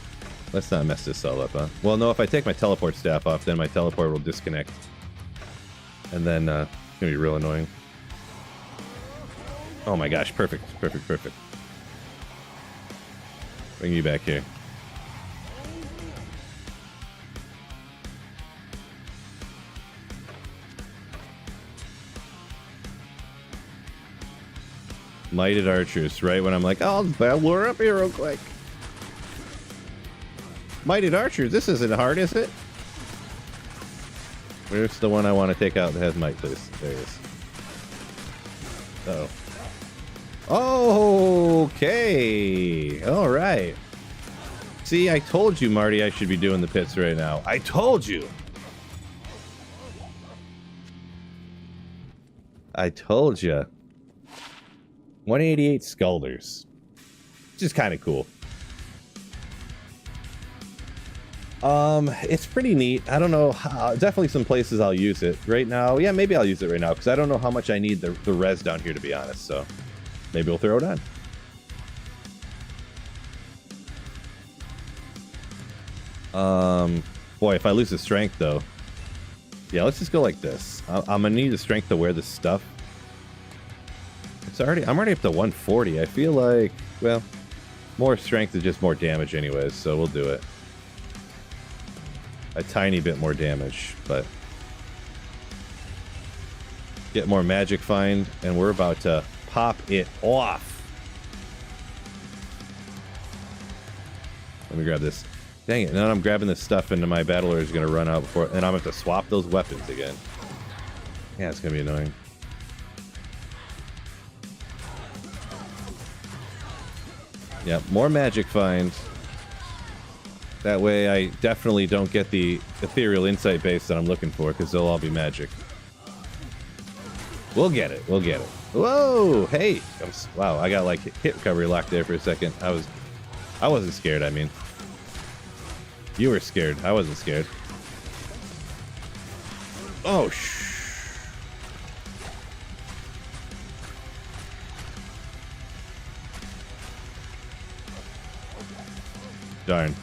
let's not mess this all up, huh? Well, no, if I take my teleport staff off, then my teleport will disconnect. And then it's gonna be real annoying. Oh my gosh, perfect, perfect, perfect. Bring you back here. Lighted archers, right when I'm like, oh, I'll battle her up here real quick. Mighted archers, this isn't hard, is it? Where's the one I want to take out that has might, please? There it is. Uh-oh. Okay. All right. See, I told you, Marty, I should be doing the pits right now. I told you. I told you. 188 Skulders. Which is kind of cool. It's pretty neat. I don't know how, definitely some places I'll use it right now. Yeah, maybe I'll use it right now because I don't know how much I need the res down here, to be honest. So maybe we'll throw it on. Boy, if I lose the strength though, yeah, let's just go like this. I'm gonna need the strength to wear this stuff. I'm already up to 140. I feel like, well, more strength is just more damage anyways, so we'll do it. A tiny bit more damage, but get more magic find, and we're about to pop it off. Let me grab this. Dang it, now I'm grabbing this stuff into my battle order is going to run out before, and I'm going to have to swap those weapons again. Yeah, it's going to be annoying. Yep, more magic find. That way I definitely don't get the ethereal insight base that I'm looking for, because they'll all be magic. We'll get it. We'll get it. Whoa! Hey! Wow, I got like hit recovery locked there for a second. I wasn't scared, I mean. You were scared. I wasn't scared. Oh, darn.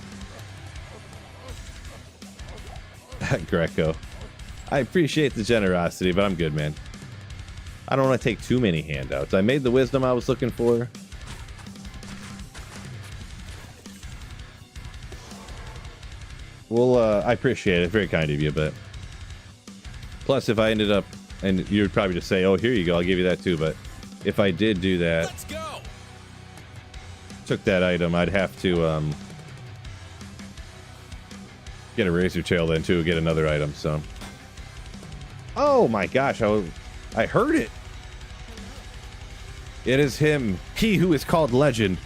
Greco. I appreciate the generosity, but I'm good, man. I don't want to take too many handouts. I made the wisdom I was looking for. Well, I appreciate it. Very kind of you, but... Plus, if I ended up... And you would probably just say, oh, here you go, I'll give you that too, but... If I did do that... Let's go! Took that item, I'd have to, get a razor tail then too, get another item, so Oh my gosh, I heard it. It is him, he who is called Legend,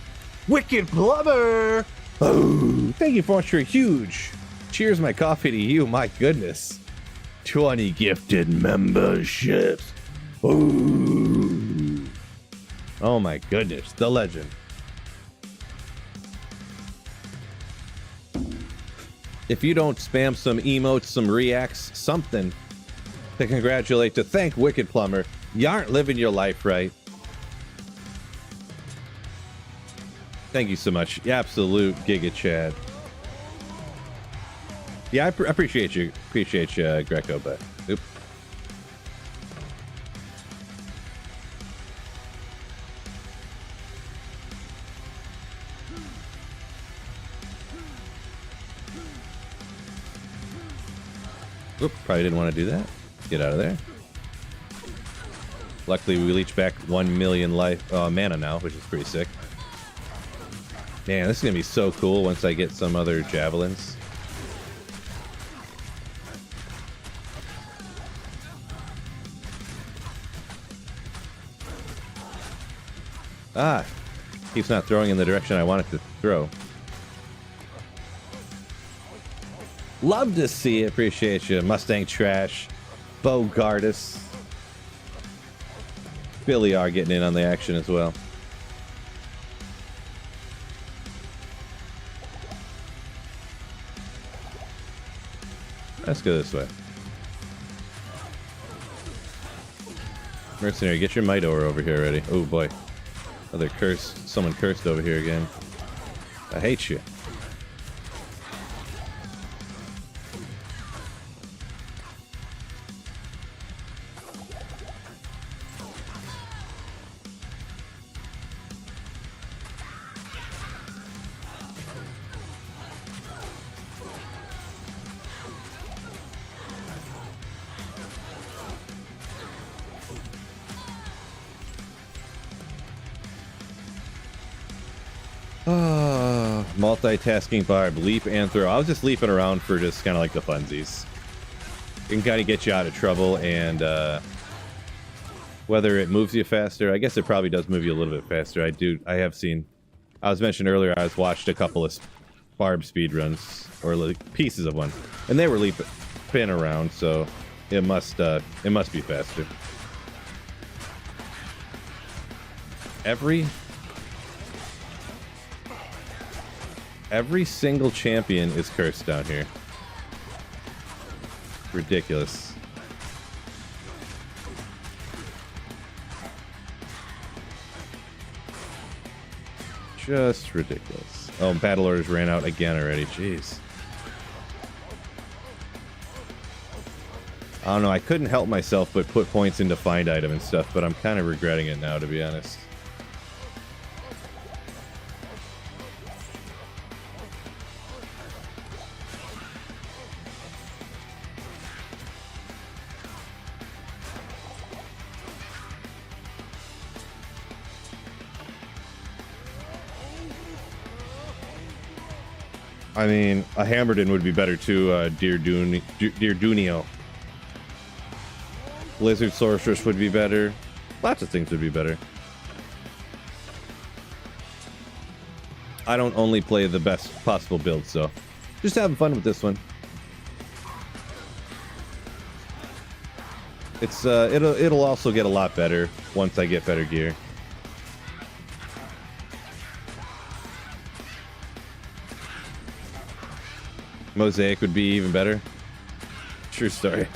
Wicked Plumber. Oh, thank you for much for a huge. Cheers my coffee to you, my goodness. 20 gifted memberships. Ooh. Oh my goodness, the Legend. If you don't spam some emotes, some reacts, something to congratulate, to thank Wicked Plumber, you aren't living your life right. Thank you so much. Absolute Giga Chad. Yeah, I appreciate you. Appreciate you, Greco, but oop. Oop, probably didn't want to do that. Get out of there. Luckily, we leech back 1 million life mana now, which is pretty sick. Man, this is gonna be so cool once I get some other javelins. Ah, keeps not throwing in the direction I want it to throw. Love to see it. Appreciate you. Mustang Trash. Bogardus. Billy R getting in on the action as well. Let's go this way. Mercenary, get your might over here already. Oh boy. Another curse. Someone cursed over here again. I hate you. Multitasking Barb, leap and throw. I was just leaping around for just kind of like the funsies. It can kind of get you out of trouble, and whether it moves you faster, I guess it probably does move you a little bit faster. I have seen, I was mentioned earlier, I was watched a couple of Barb speedruns, or like pieces of one, and they were leaping around, so it must be faster. Every single champion is cursed down here. Ridiculous. Just ridiculous. Oh, battle orders ran out again already. Jeez. I don't know. I couldn't help myself but put points into find item and stuff, but I'm kind of regretting it now, to be honest. I mean, a Hammerden would be better too, Dear Dunio. Lizard Sorceress would be better. Lots of things would be better. I don't only play the best possible build, so just having fun with this one. It's it'll also get a lot better once I get better gear. Mosaic would be even better. True story.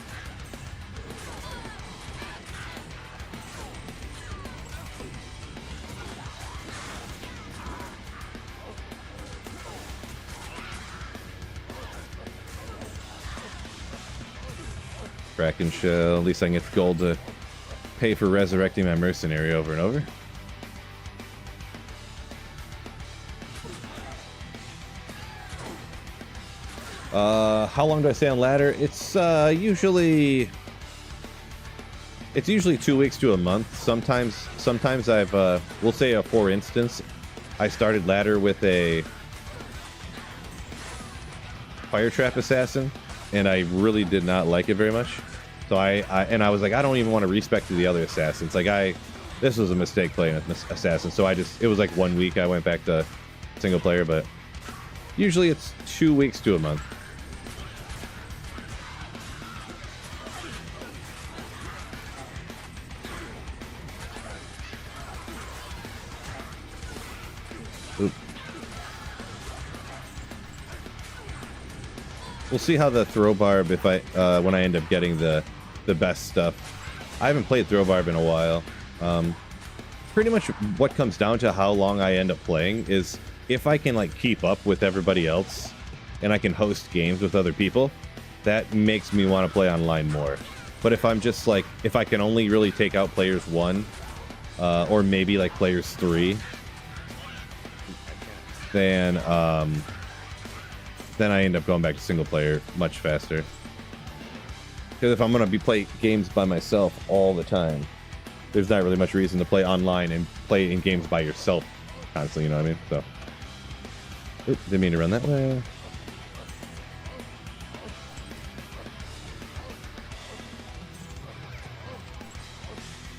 Kraken shell. At least I can get the gold to pay for resurrecting my mercenary over and over. How long do I stay on ladder? It's usually 2 weeks to a month. Sometimes I've we'll say for instance, I started ladder with a fire trap assassin, and I really did not like it very much. So I was like, I don't even want to respec to the other assassins. Like this was a mistake playing with assassin. So it was like 1 week I went back to single player, but usually it's 2 weeks to a month. Oop. We'll see how the throw barb if when I end up getting the best stuff. I haven't played throw barb in a while. Pretty much what comes down to how long I end up playing is if I can like keep up with everybody else and I can host games with other people, that makes me want to play online more. But if I'm just like, if I can only really take out players 1 or maybe like players 3, then I end up going back to single player much faster. Because if I'm going to be playing games by myself all the time, there's not really much reason to play online and play in games by yourself constantly, you know what I mean? So, oops, didn't mean to run that way.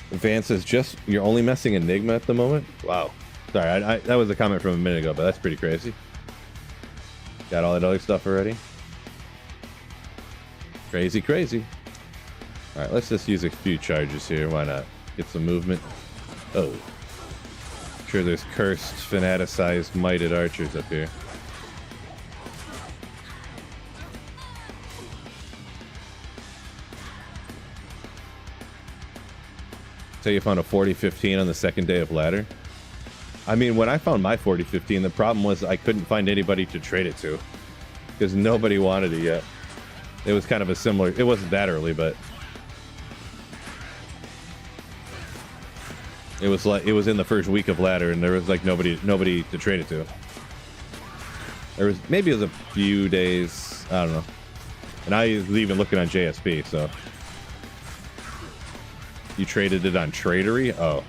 Vance is just, you're only messing Enigma at the moment? Wow. Sorry, that was a comment from a minute ago, but that's pretty crazy. Got all that other stuff already? Crazy, crazy. Alright, let's just use a few charges here. Why not? Get some movement. Oh. I'm sure there's cursed, fanaticized, mighted archers up here. So you found a 40-15 on the second day of ladder? I mean, when I found my 40-15, the problem was I couldn't find anybody to trade it to. Because nobody wanted it yet. It was kind of a similar... It wasn't that early, but... It was like it was in the first week of ladder, and there was like nobody to trade it to. There was maybe it was a few days, I don't know. And I was even looking on JSP, so you traded it on Tradery. Oh,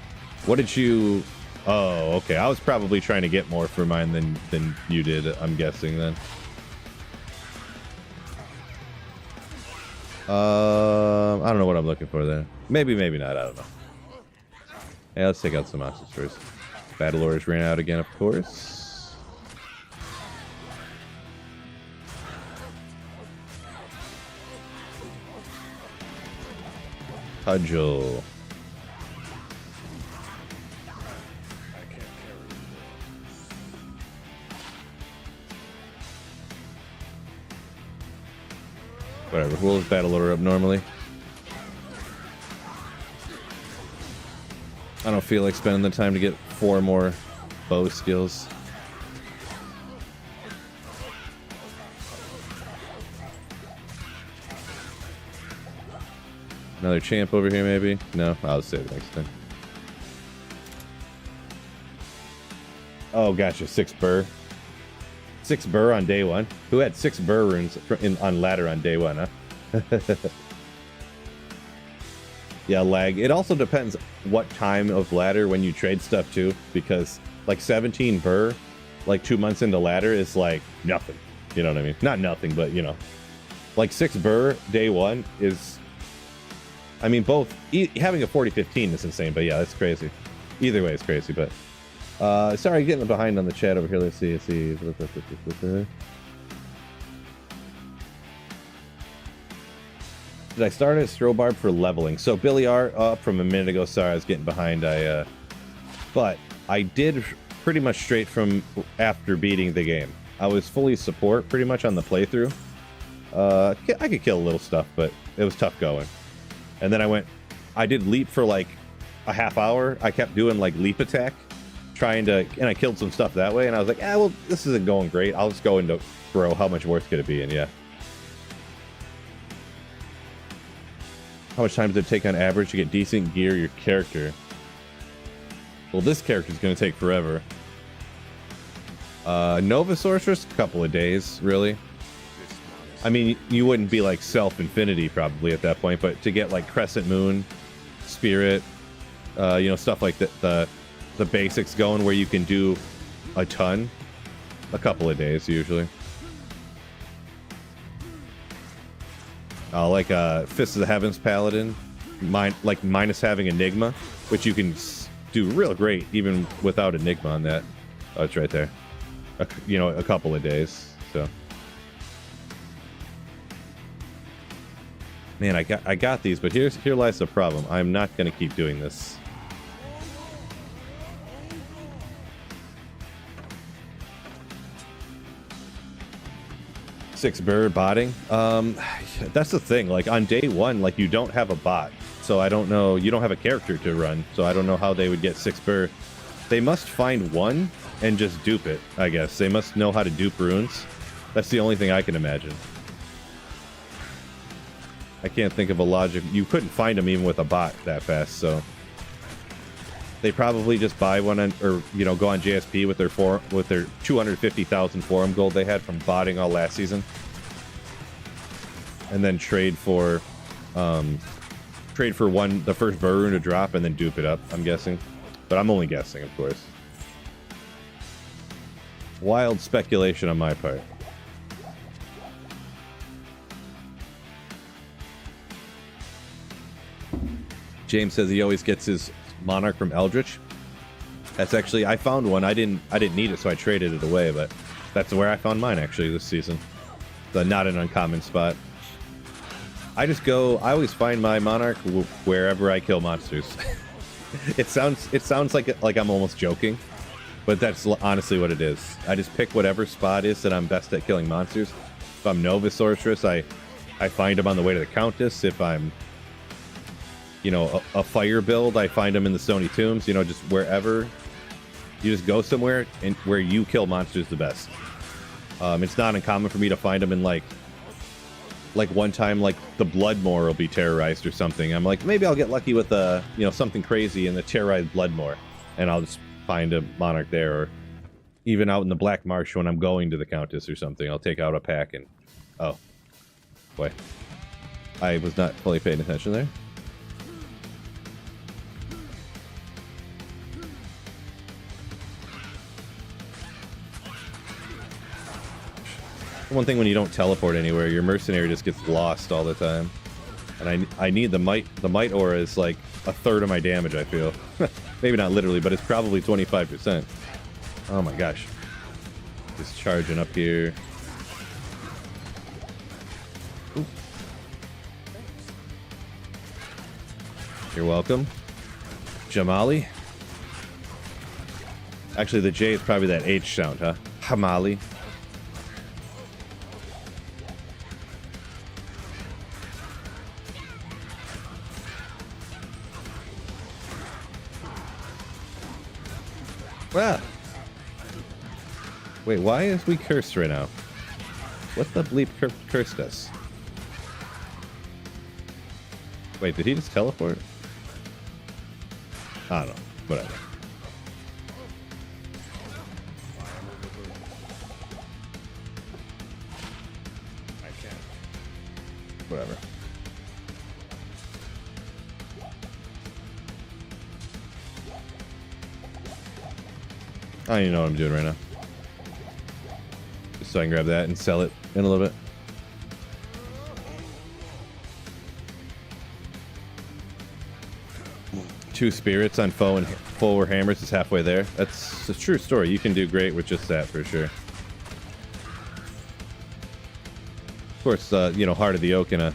what did you? Oh, okay. I was probably trying to get more for mine than you did. I'm guessing then. I don't know what I'm looking for there. Maybe not. I don't know. Yeah, let's take out some monsters first. Battle orders ran out again, of course. Cudgel. Whatever, we'll just battle order up normally. I don't feel like spending the time to get 4 more bow skills. Another champ over here, maybe? No, I'll save it next time. Oh, gotcha. 6 burr. 6 burr on day 1. Who had 6 burr runes on ladder on day 1, huh? Yeah, lag. It also depends what time of ladder when you trade stuff too, because like 17 burr, like 2 months into ladder is like nothing. You know what I mean? Not nothing, but you know, like 6 burr day 1 is, I mean, both having a 40-15 is insane, but yeah, that's crazy. Either way, it's crazy. But sorry, getting behind on the chat over here. Let's see. Did I start as throw barb for leveling? So Billy R up from a minute ago. Sorry, I was getting behind. But I did pretty much straight from after beating the game. I was fully support pretty much on the playthrough. I could kill a little stuff, but it was tough going. And then I did leap for like a half hour. I kept doing like leap attack, and I killed some stuff that way. And I was like, well, this isn't going great. I'll just go into throw. How much worse could it be? And yeah. How much time does it take on average to get decent gear your character? Well, this character is going to take forever. Nova Sorceress, a couple of days, really. I mean, you wouldn't be like self-infinity probably at that point, but to get like Crescent Moon, Spirit, you know, stuff like the basics going where you can do a ton, a couple of days usually. Like Fist of the Heavens Paladin, minus having Enigma, which you can do real great even without Enigma on that. Oh, it's right there. You know, a couple of days. So, man, I got these, but here lies the problem. I'm not gonna keep doing this. Six bird botting. That's the thing. Like on day one, like you don't have a bot, so I don't know. You don't have a character to run, so I don't know how they would get six bird. They must find one and just dupe it. I guess they must know how to dupe runes. That's the only thing I can imagine. I can't think of a logic. You couldn't find them even with a bot that fast, so they probably just buy one or you know, go on JSP with their 250,000 forum gold they had from botting all last season, and then trade for the first bird rune to drop and then dupe it up. I'm guessing, but I'm only guessing, of course. Wild speculation on my part. James says he always gets his Monarch from Eldritch. That's actually, I found one. I didn't need it, so I traded it away, but that's where I found mine actually this season. So not an uncommon spot. I always find my Monarch wherever I kill monsters. It sounds like I'm almost joking, but that's honestly what it is. I just pick whatever spot is that I'm best at killing monsters. If I'm Nova Sorceress, I find them on the way to the Countess. If I'm, you know, a fire build, I find them in the Stony Tombs. You know, just wherever. You just go somewhere and where you kill monsters the best. It's not uncommon for me to find them in like one time, like the Bloodmoor will be terrorized or something. I'm like, maybe I'll get lucky with something crazy in the terrorized Bloodmoor, and I'll just find a Monarch there. Or even out in the Black Marsh when I'm going to the Countess or something, I'll take out a pack and oh boy, I was not fully paying attention there. One thing when you don't teleport anywhere, your mercenary just gets lost all the time. And I need the might. The might aura is like a third of my damage, I feel. Maybe not literally, but it's probably 25%. Oh my gosh. Just charging up here. Ooh. You're welcome. Jamali. Actually, the J is probably that H sound, huh? Hamali. Ah. Wait, why is we cursed right now? What the bleep cursed us? Wait, did he just teleport? I don't know. Whatever. I can't. Whatever. I don't even know what I'm doing right now. Just so I can grab that and sell it in a little bit. Two spirits on foe and full hammers is halfway there. That's a true story. You can do great with just that for sure. Of course, Heart of the Oak and a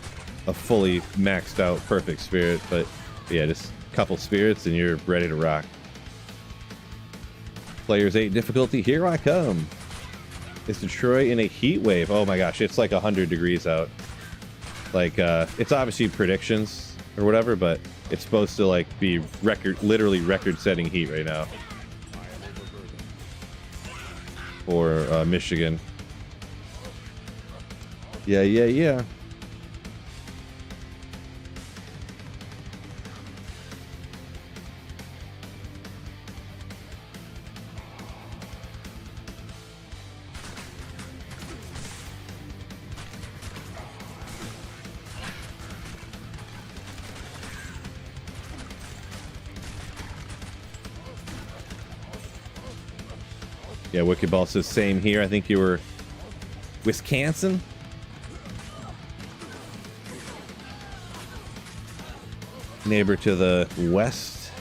fully maxed out perfect spirit, but yeah, just a couple spirits and you're ready to rock. Players 8 difficulty, here I come. Is Detroit in a heat wave? Oh my gosh, it's like 100 degrees out. Like, it's obviously predictions or whatever, but it's supposed to like be literally record-setting heat right now. For Michigan. Yeah. Yeah, Wicked Ball says same here. I think you were Wisconsin. Neighbor to the west.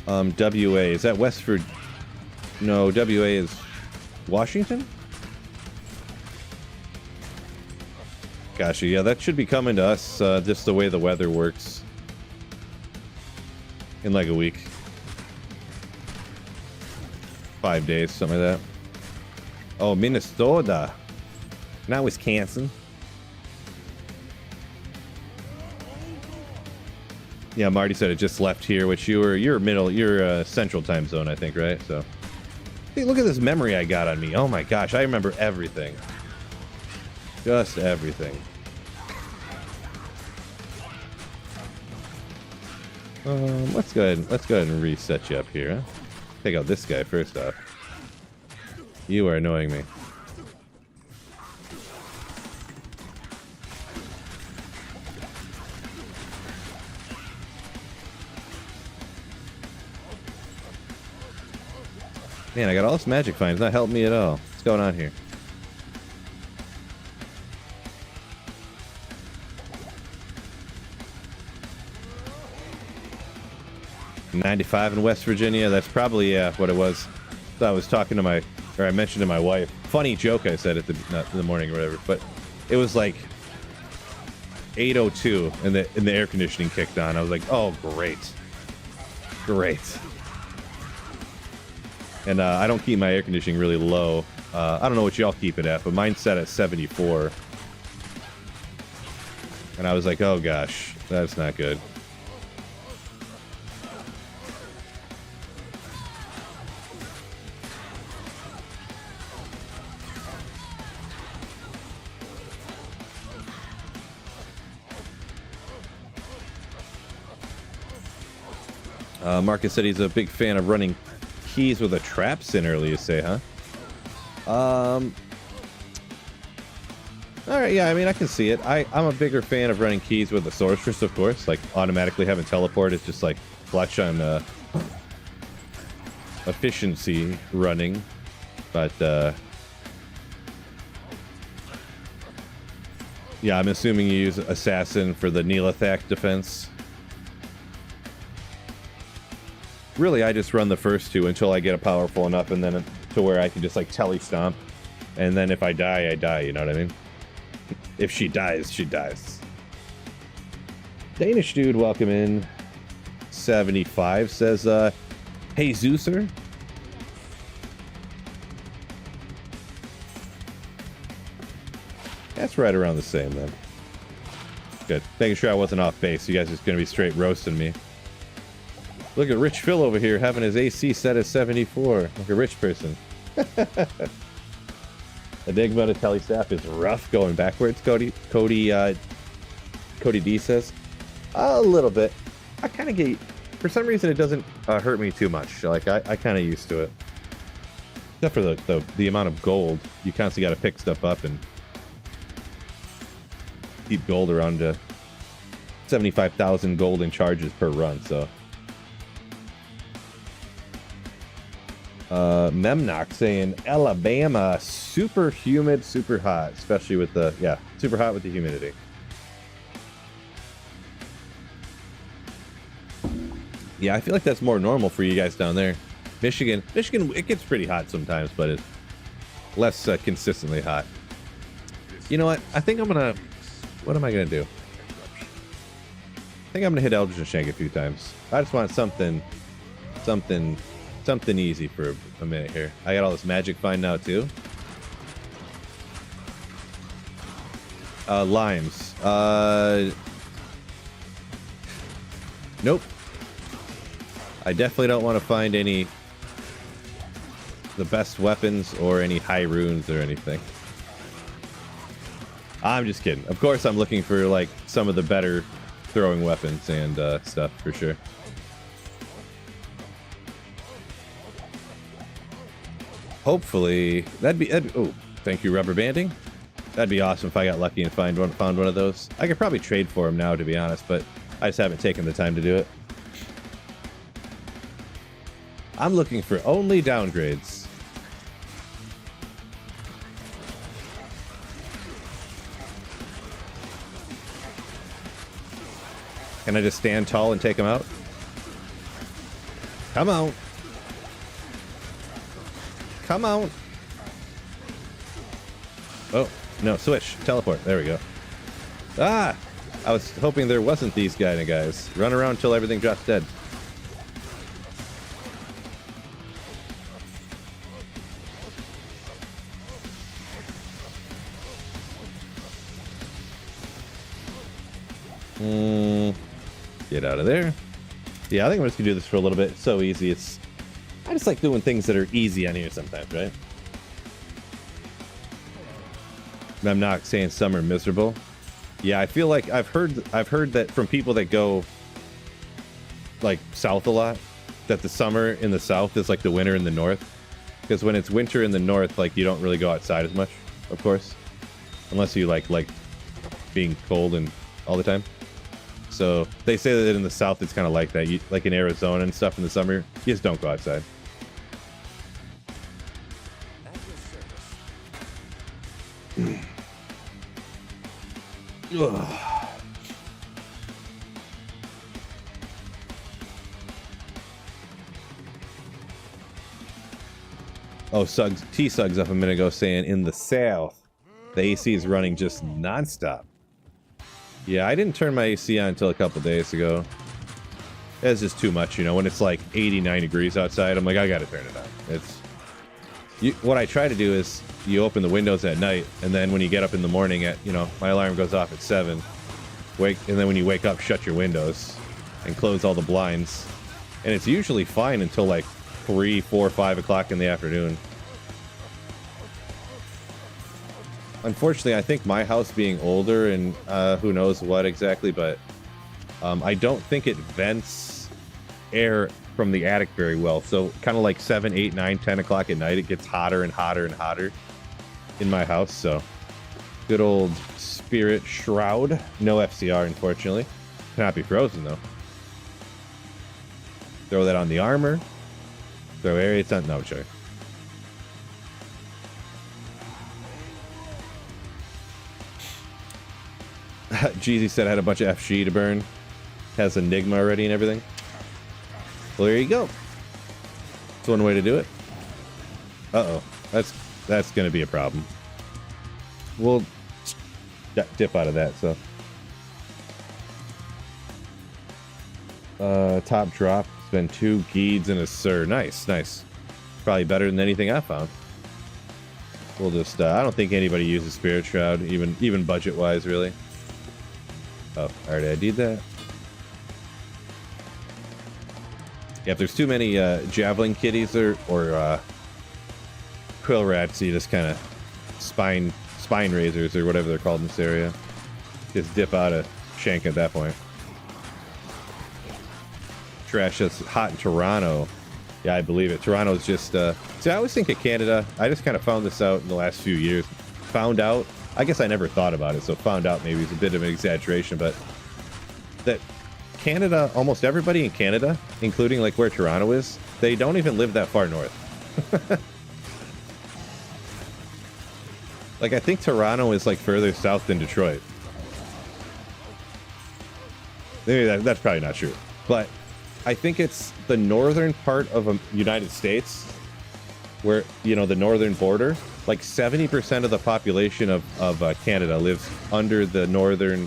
WA, is that Westford? No, WA is Washington? Gotcha, yeah, that should be coming to us, just the way the weather works. In like a week. 5 days, something like that. Oh, Minnesota. Not Wisconsin. Yeah, Marty said it just left here, which you're central time zone, I think, right? So, hey, look at this memory I got on me. Oh my gosh, I remember everything. Just everything. Let's go ahead and reset you up here. Huh? Take out this guy first off. You are annoying me. Man, I got all this magic find. It's not helping me at all. What's going on here? .95 in West Virginia. That's probably what it was. So I was talking to I mentioned to my wife. Funny joke I said in the morning or whatever. But it was like 8:02 and the air conditioning kicked on. I was like, oh great, great. And I don't keep my air conditioning really low. I don't know what y'all keep it at, but mine's set at 74. And I was like, oh gosh, that's not good. Marcus said he's a big fan of running keys with a trap center, you say, huh? All right, yeah, I mean, I can see it. I'm a bigger fan of running keys with the sorceress, of course. Like, automatically having teleport is just, like, clutch on efficiency running. But, yeah, I'm assuming you use Assassin for the Neelathak defense. Really, I just run the first two until I get a powerful enough, and then to where I can just, like, tele-stomp. And then if I die, I die, you know what I mean? If she dies, she dies. Danish dude, welcome in. 75 says, hey, Zeuser. That's right around the same, then. Good. Making sure I wasn't off base. You guys are just going to be straight roasting me. Look at Rich Phil over here having his AC set at 74. Like a rich person. Enigma to Telestaff is rough going backwards, Cody D says. A little bit. I kind of get... For some reason, it doesn't hurt me too much. Like, I kind of used to it. Except for the amount of gold. You constantly got to pick stuff up and keep gold around 75,000 gold in charges per run, so... Memnock saying Alabama, super humid, super hot, especially with the, yeah, super hot with the humidity. Yeah, I feel like that's more normal for you guys down there. Michigan, it gets pretty hot sometimes, but it's less consistently hot. You know what? I think I'm gonna, what am I gonna do? I think I'm gonna hit Eldritch Shank a few times. I just want something easy for a minute here. I got all this magic find now too. Limes. Nope. I definitely don't want to find the best weapons or any high runes or anything. I'm just kidding. Of course I'm looking for like some of the better throwing weapons and stuff for sure. Hopefully, oh, thank you, rubber banding. That'd be awesome if I got lucky and found one of those. I could probably trade for them now, to be honest, but I just haven't taken the time to do it. I'm looking for only downgrades. Can I just stand tall and take him out? Come on. Come on. Oh, no, switch. Teleport. There we go. Ah! I was hoping there wasn't these kind of guys. Run around until everything drops dead. Get out of there. Yeah, I think I'm just gonna do this for a little bit. It's so easy. I just like doing things that are easy on here sometimes, right? I'm not saying some are miserable. Yeah, I feel like I've heard that from people that go like south a lot, that the summer in the south is like the winter in the north. Because when it's winter in the north, like you don't really go outside as much, of course, unless you like being cold and all the time. So they say that in the south it's kind of like that. Like in Arizona and stuff in the summer, you just don't go outside. Oh, T-Suggs up a minute ago saying in the south, the AC is running just nonstop. Yeah, I didn't turn my AC on until a couple days ago. It's just too much, you know, when it's like 89 degrees outside, I'm like, I gotta turn it on. What I try to do is you open the windows at night, and then when you get up in the morning at, you know, my alarm goes off at 7, and then when you wake up, shut your windows and close all the blinds. And it's usually fine until like 3, 4, 5 o'clock in the afternoon. Unfortunately, I think my house being older and who knows what exactly, but I don't think it vents air from the attic very well. So kind of like 7, 8, 9, 10 o'clock at night, it gets hotter and hotter and hotter in my house. So good old Spirit Shroud. No FCR, unfortunately. Cannot be frozen, though. Throw that on the armor. Throw area. It's not. No, sure. Jeezy said I had a bunch of FG to burn. Has Enigma already and everything. Well, there you go. That's one way to do it. Uh-oh. That's going to be a problem. We'll dip out of that, so. Top drop. Spend 2 Geeds and a Sir. Nice, nice. Probably better than anything I found. We'll just, I don't think anybody uses Spirit Shroud, even budget-wise, really. Oh, already I did that. Yeah, if there's too many Javelin Kitties or Quill Rats, you just kind of spine razors or whatever they're called in this area. Just dip out of shank at that point. Trash that's hot in Toronto. Yeah, I believe it. Toronto's just... See, I always think of Canada. I just kind of found this out in the last few years. Found out. I guess I never thought about it, so found out maybe is a bit of an exaggeration, but that Canada, almost everybody in Canada, including like where Toronto is, they don't even live that far north. Like, I think Toronto is like further south than Detroit. Maybe that's probably not true, but I think it's the northern part of the United States where, you know, the northern border, like 70% of the population of Canada lives under the northern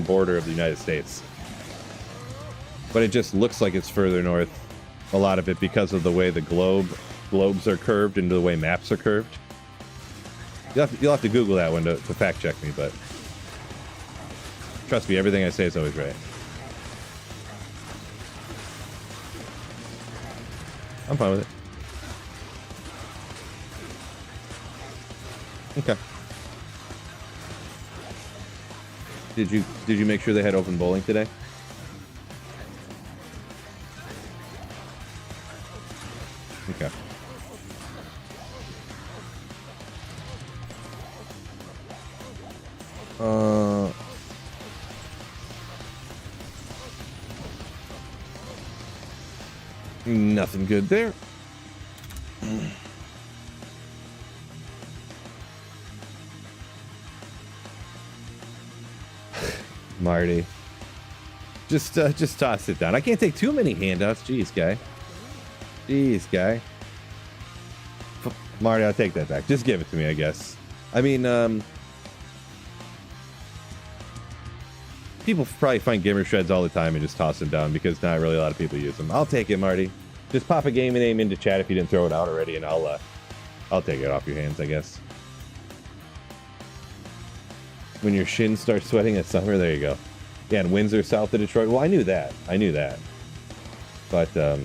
border of the United States. But it just looks like it's further north, a lot of it, because of the way the globes are curved and the way maps are curved. You'll have to Google that one to fact check me, but trust me, everything I say is always right. I'm fine with it. Okay. Did you make sure they had open bowling today? Okay. Nothing good there. Marty. Just toss it down. I can't take too many handouts. Jeez, guy. Jeez, guy. Marty, I'll take that back. Just give it to me, I guess. I mean, people probably find gamer shreds all the time and just toss them down because not really a lot of people use them. I'll take it, Marty. Just pop a gaming name into chat if you didn't throw it out already, and I'll take it off your hands, I guess. When your shins start sweating in summer, there you go. Yeah, and Windsor, south of Detroit. Well, I knew that. But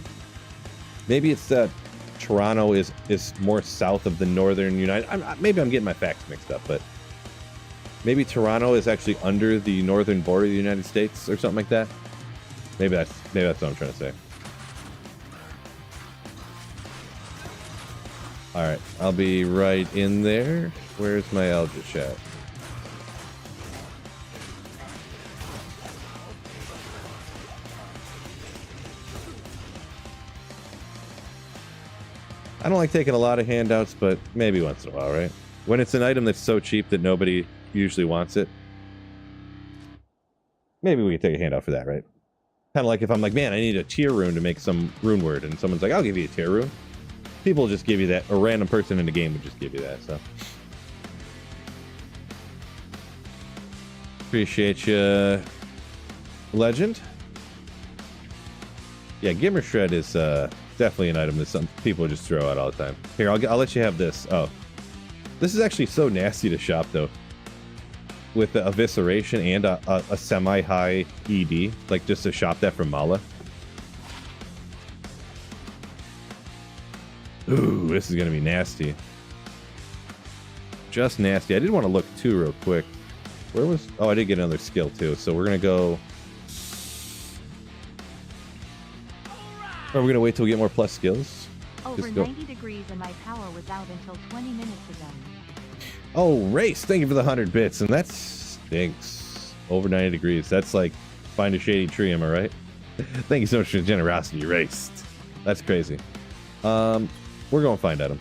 maybe it's that Toronto is more south of the northern United. Maybe I'm getting my facts mixed up, but maybe Toronto is actually under the northern border of the United States or something like that. Maybe that's what I'm trying to say. All right, I'll be right in there. Where's my Eldritch at? I don't like taking a lot of handouts, but maybe once in a while, right? When it's an item that's so cheap that nobody usually wants it, maybe we can take a handout for that, right? Kind of like if I'm like, man, I need a tier rune to make some rune word, and someone's like, I'll give you a tier rune. People will just give you that. A random person in the game would just give you that, so. Appreciate you, Legend. Yeah, Gimmer Shred is definitely an item that some people just throw out all the time. Here, I'll let you have this. Oh, this is actually so nasty to shop though. With the evisceration and a semi-high ED, like just to shop that from Mala. Ooh, this is gonna be nasty. Just nasty. I did want to look too real quick. Where was? Oh, I did get another skill too. So we're gonna go. Or we're gonna wait till we get more plus skills. Over 90 degrees and my power was out until 20 minutes ago. Oh, Race, thank you for the 100 bits, and that stinks. Over 90 degrees. That's like find a shady tree, am I right? Thank you so much for your generosity, Race. That's crazy. We're gonna find Adam.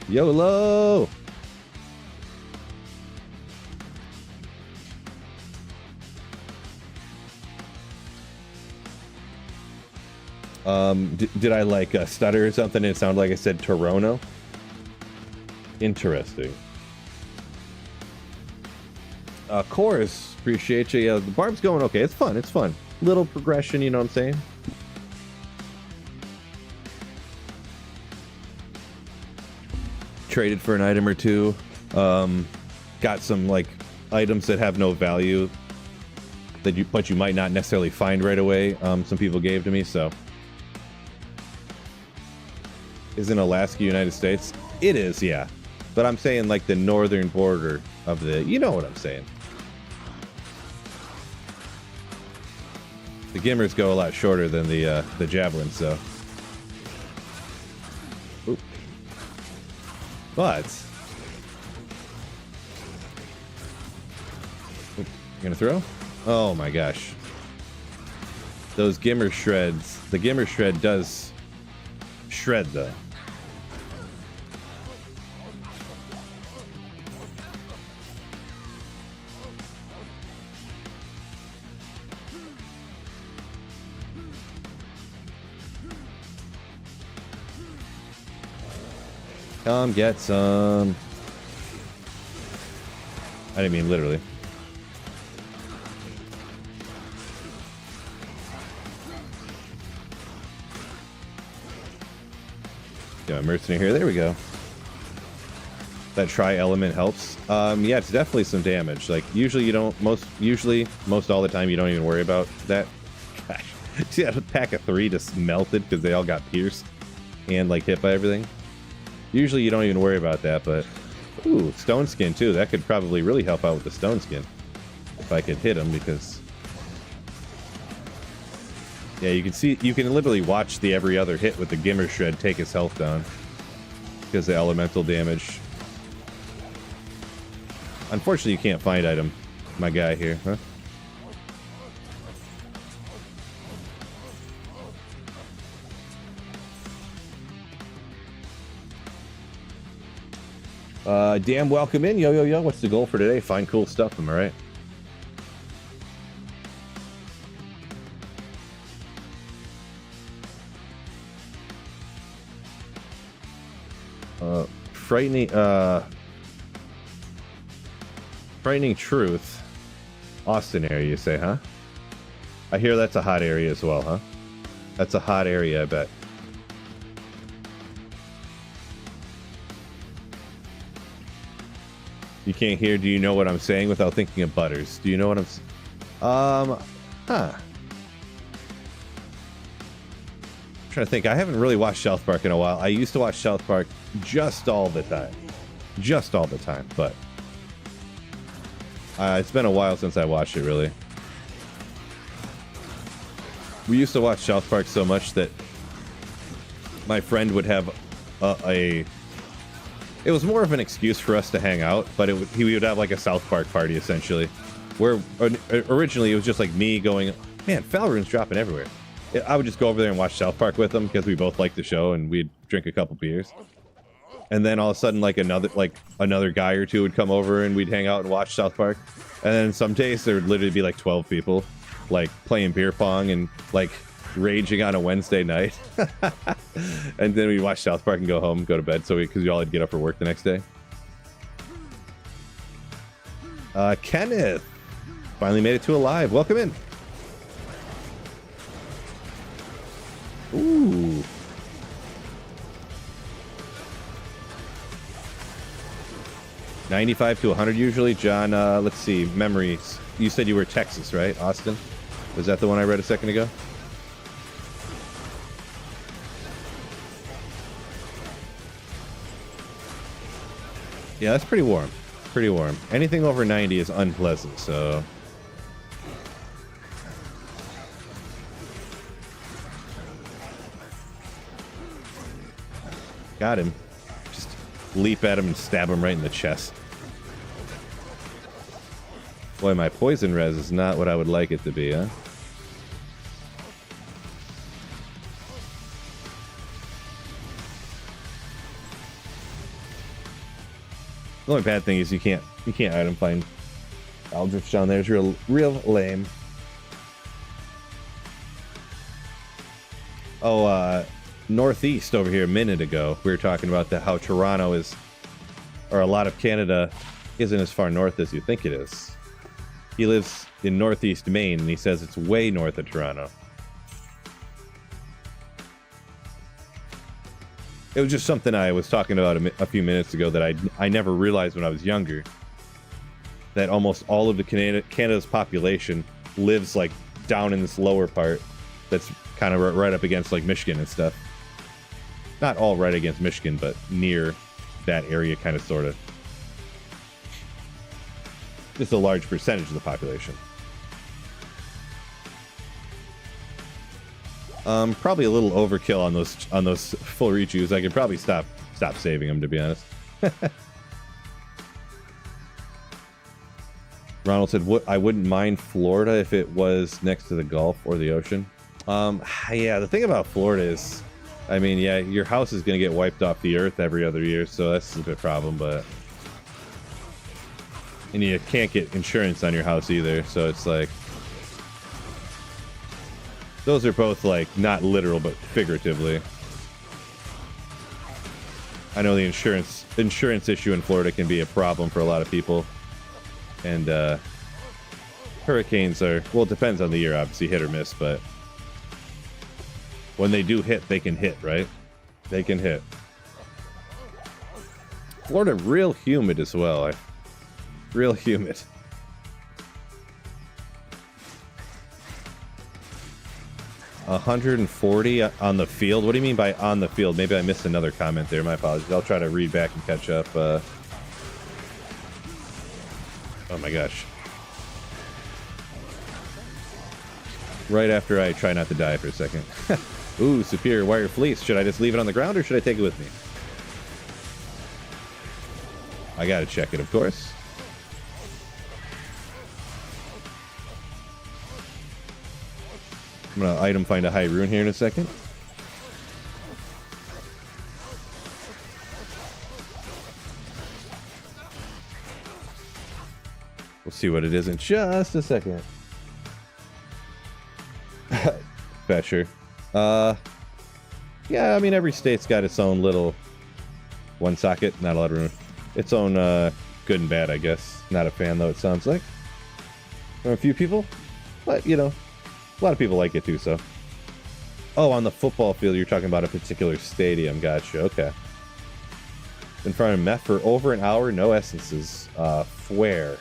YOLO! Did I like stutter or something and it sounded like I said Toronto? Interesting. Chorus, appreciate you. Yeah, the Barb's going okay. It's fun. It's fun. Little progression, you know what I'm saying? Traded for an item or two. Got some like items that have no value but you might not necessarily find right away. Some people gave to me, so. Is in Alaska, United States? It is, yeah. But I'm saying like the northern border of the, you know what I'm saying. The Gimmers go a lot shorter than the Javelins, so. Oop. But. Oop. You gonna throw? Oh my gosh. Those Gimmer shreds. The Gimmer shred does shred though. Come get some. I didn't mean literally. Yeah, mercenary here. There we go. That tri-element helps. Yeah, it's definitely some damage. Like usually you don't. Most all the time you don't even worry about that. Gosh, see that pack of 3 just melted because they all got pierced and like hit by everything. Usually you don't even worry about that, but ooh, stone skin too. That could probably really help out with the stone skin if I could hit him, because yeah, you can see, you can literally watch the every other hit with the Gimmer Shred take his health down because of the elemental damage. Unfortunately, you can't find item, my guy here, huh? Damn, welcome in. Yo. What's the goal for today? Find cool stuff, am I right? Frightening Truth. Austin area, you say, huh? I hear that's a hot area as well, huh? That's a hot area, I bet. You can't hear, do you know what I'm saying without thinking of Butters? Do you know what I'm huh. I'm trying to think. I haven't really watched South Park in a while. I used to watch South Park just all the time. Just all the time, but it's been a while since I watched it, really. We used to watch South Park so much that my friend would have it was more of an excuse for us to hang out, but he would have like a South Park party, essentially. Where originally it was just like me going, man, Falrune's dropping everywhere. I would just go over there and watch South Park with him because we both liked the show and we'd drink a couple beers. And then all of a sudden, like another guy or two would come over and we'd hang out and watch South Park. And then some days there would literally be like 12 people, like playing beer pong and like raging on a Wednesday night. And then we'd watch South Park and go home, go to bed, because we all had to get up for work the next day. Kenneth finally made it to alive. Welcome in. Ooh. $95 to $100 usually. John, let's see, memories. You said you were Texas, right? Austin? Was that the one I read a second ago? Yeah, that's pretty warm. Pretty warm. Anything over 90 is unpleasant, so... Got him. Just leap at him and stab him right in the chest. Boy, my poison res is not what I would like it to be, huh? The only bad thing is you can't item find Aldrich down there. It's real lame. Oh, northeast over here a minute ago we were talking about how Toronto is, or a lot of Canada isn't as far north as you think it is. He lives in northeast Maine and he says it's way north of Toronto. It was just something I was talking about a few minutes ago that I never realized when I was younger, that almost all of the Canada's population lives like down in this lower part that's kind of right up against like Michigan and stuff. Not all right against Michigan, but near that area, kind of, sort of. Just a large percentage of the population. Probably a little overkill on those full rechus. I could probably stop saving them, to be honest. Ronald said, "What? I wouldn't mind Florida if it was next to the Gulf or the ocean." Yeah, the thing about Florida is, I mean, yeah, your house is going to get wiped off the earth every other year, so that's a bit problem, but... And you can't get insurance on your house either, so it's like... Those are both, like, not literal, but figuratively. I know the insurance issue in Florida can be a problem for a lot of people. And, hurricanes are... Well, it depends on the year, obviously, hit or miss, but... When they do hit, they can hit, right? They can hit. Florida, real humid as well. Real humid. $140 on the field? What do you mean by on the field? Maybe I missed another comment there. My apologies. I'll try to read back and catch up. Oh my gosh. Right after I try not to die for a second. Ooh, superior wire fleece. Should I just leave it on the ground or should I take it with me? I gotta check it, of course. I'm gonna item find a high rune here in a second. We'll see what it is in just a second. Fetcher. Yeah, I mean, every state's got its own little One socket, not a lot of room. Its own good and bad, I guess. Not a fan, though, it sounds like. From a few people, but, you know, a lot of people like it, too, so. Oh, on the football field, you're talking about a particular stadium. Gotcha, okay. In front of meth for over an hour, no essences. Fware.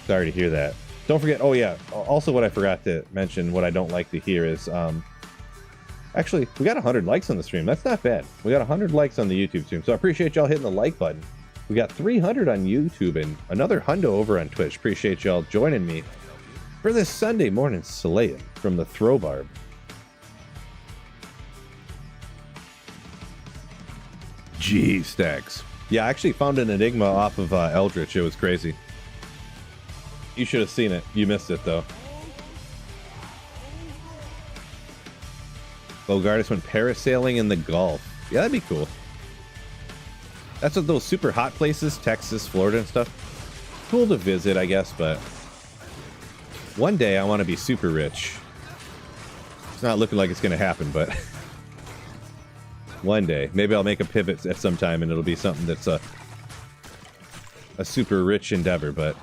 Sorry to hear that. Don't forget, oh yeah, also what I forgot to mention, what I don't like to hear is, actually, we got 100 likes on the stream. That's not bad. We got 100 likes on the YouTube stream, so I appreciate y'all hitting the like button. We got 300 on YouTube and another hundo over on Twitch. Appreciate y'all joining me for this Sunday morning slaying from the Throw Barb. Gee, stacks. Yeah, I actually found an Enigma off of Eldritch. It was crazy. You should have seen it. You missed it, though. Bogartis went parasailing in the Gulf. Yeah, that'd be cool. That's what those super hot places, Texas, Florida and stuff. Cool to visit, I guess, but one day I want to be super rich. It's not looking like it's going to happen, but one day. Maybe I'll make a pivot at some time and it'll be something that's a super rich endeavor, but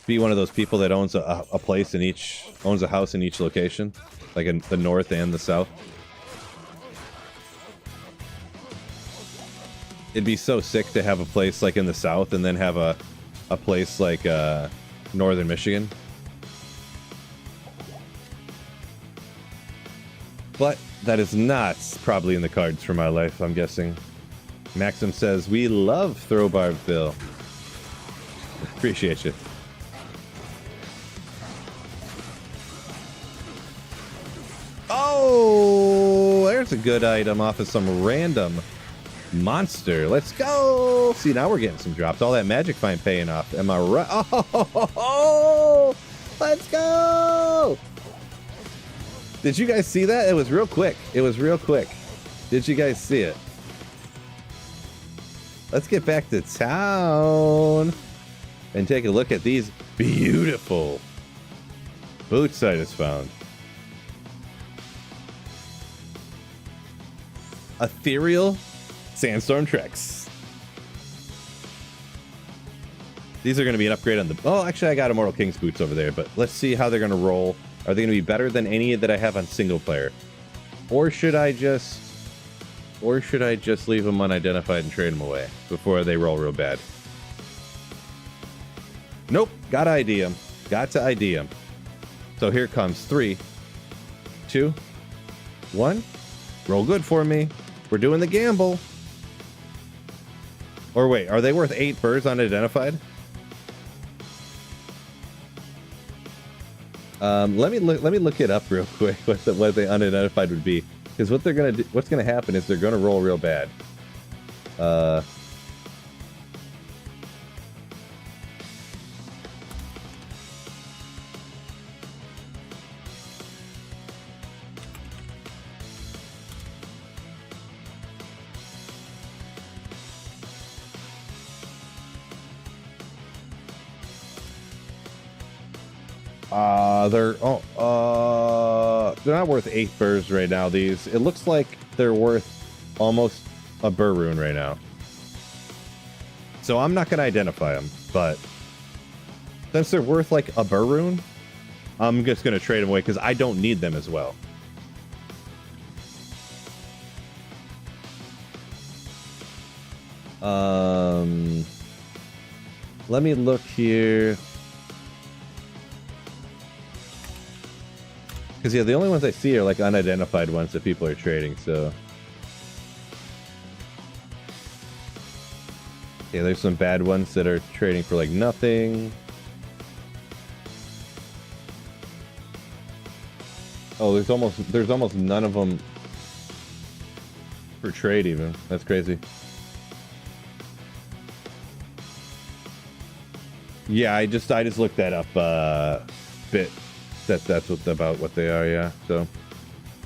be one of those people that owns a place in each, owns a house in each location, like in the north and the south. It'd be so sick to have a place like in the south and then have a place like northern Michigan. But that is not probably in the cards for my life, I'm guessing. Maxim says, we love Throw Barb, Bill. Appreciate you. Oh, there's a good item off of some random monster. Let's go. See, now we're getting some drops. All that magic find paying off. Am I right? Oh, let's go. Did you guys see that? It was real quick. It was real quick. Did you guys see it? Let's get back to town and take a look at these beautiful boots I just found. Ethereal Sandstorm Treks. These are going to be an upgrade on the... Oh, actually, I got Immortal King's boots over there, but let's see how they're going to roll. Are they going to be better than any that I have on single player? Or should I just leave them unidentified and trade them away before they roll real bad? Nope. Got to ID them. Got to ID them. So here comes 3, 2, 1. Roll good for me. We're doing the gamble. Or wait, are they worth 8 birds unidentified? Let me look it up real quick. What the unidentified would be, because what they're gonna do, what's gonna happen is they're gonna roll real bad. They're not worth 8 burrs right now. These, it looks like they're worth almost a burr rune right now. So I'm not gonna identify them, but since they're worth like a burr rune, I'm just gonna trade them away because I don't need them as well. Let me look here. Because, yeah, the only ones I see are, like, unidentified ones that people are trading, so... Yeah, there's some bad ones that are trading for, like, nothing. Oh, there's almost none of them for trade, even. That's crazy. Yeah, I just looked that up, bit. That's about what they are, yeah. So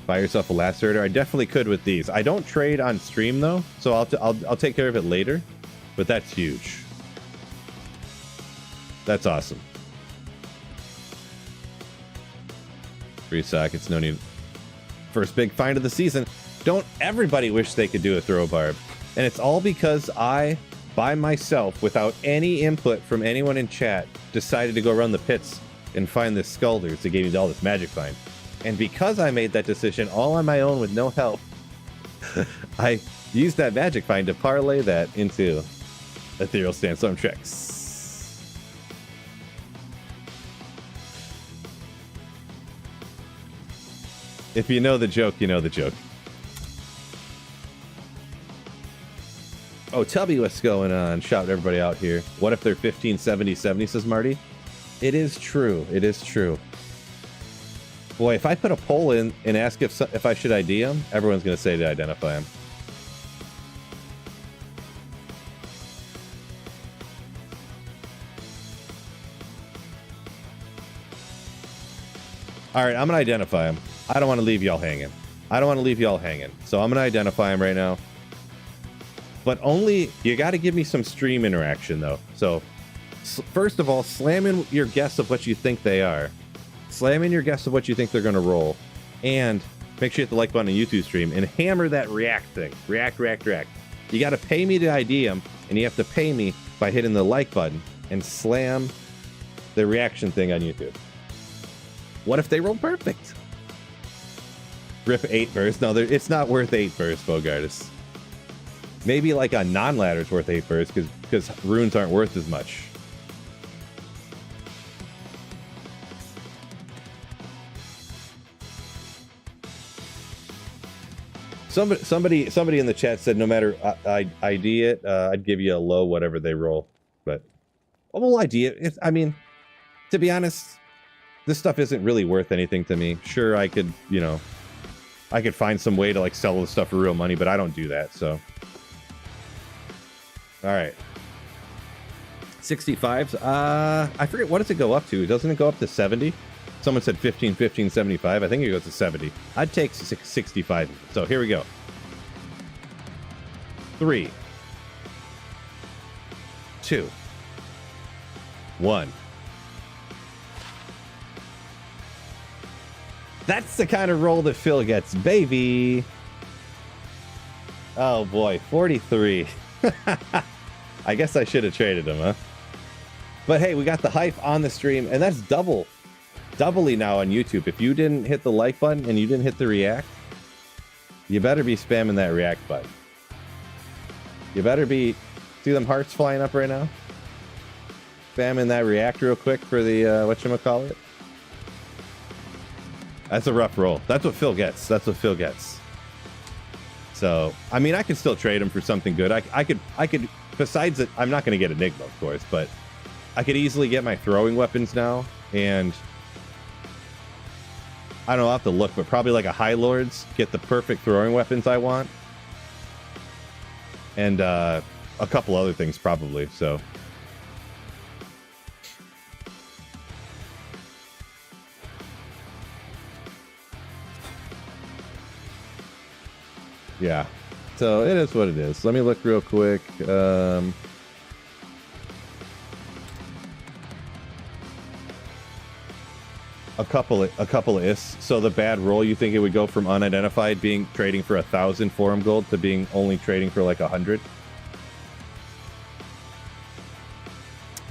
buy yourself a lacerator. I definitely could with these. I don't trade on stream though, so I'll take care of it later. But that's huge. That's awesome. 3 sockets, no need. First big find of the season. Don't everybody wish they could do a throw barb? And it's all because I, by myself, without any input from anyone in chat, decided to go around the pits and find this Skulders that gave me all this magic find. And because I made that decision all on my own with no help, I used that magic find to parlay that into Ethereal Sandstorm tricks. If you know the joke, you know the joke. Oh, tell me what's going on. Shout everybody out here. What if they're 15, 70, 70, says Marty? It is true. It is true. Boy, if I put a poll in and ask if I should ID them, everyone's going to say to identify them. All right, I'm going to identify them. I don't want to leave y'all hanging. So I'm going to identify them right now. But only, you got to give me some stream interaction, though. So, first of all, slam in your guess of what you think they are. Slam in your guess of what you think they're going to roll. And make sure you hit the like button on YouTube stream and hammer that react thing. React. You got to pay me to ID them, and you have to pay me by hitting the like button and slam the reaction thing on YouTube. What if they roll perfect? Rip 8 bursts. No, it's not worth 8 bursts, Bogartis. Maybe like a non-ladder's worth 8 bursts because runes aren't worth as much. Somebody in the chat said no matter I ID it, I'd give you a low whatever they roll. But we'll ID it. I mean, to be honest, this stuff isn't really worth anything to me. Sure, I could, I could find some way to like sell this stuff for real money, but I don't do that, so. All right. 65s. I forget, what does it go up to? Doesn't it go up to 70? Someone said 15, 75. I think it goes to 70. I'd take 65. So here we go. 3, 2, 1. That's the kind of roll that Phil gets, baby. Oh boy, 43. I guess I should have traded him, huh? But hey, we got the hype on the stream, and that's doubly now on YouTube. If you didn't hit the like button and you didn't hit the react, you better be spamming that react button. You better be... See them hearts flying up right now? Spamming that react real quick for the, whatchamacallit? That's a rough roll. That's what Phil gets. So, I mean, I could still trade him for something good. I could, besides it, I'm not going to get Enigma, of course, but I could easily get my throwing weapons now, and I don't know, I'll have to look, but probably like a High Lords, get the perfect throwing weapons I want, and a couple other things probably, so. Yeah, so it is what it is. Let me look real quick. A couple of ists. So the bad roll, you think it would go from unidentified being trading for 1,000 forum gold to being only trading for like 100?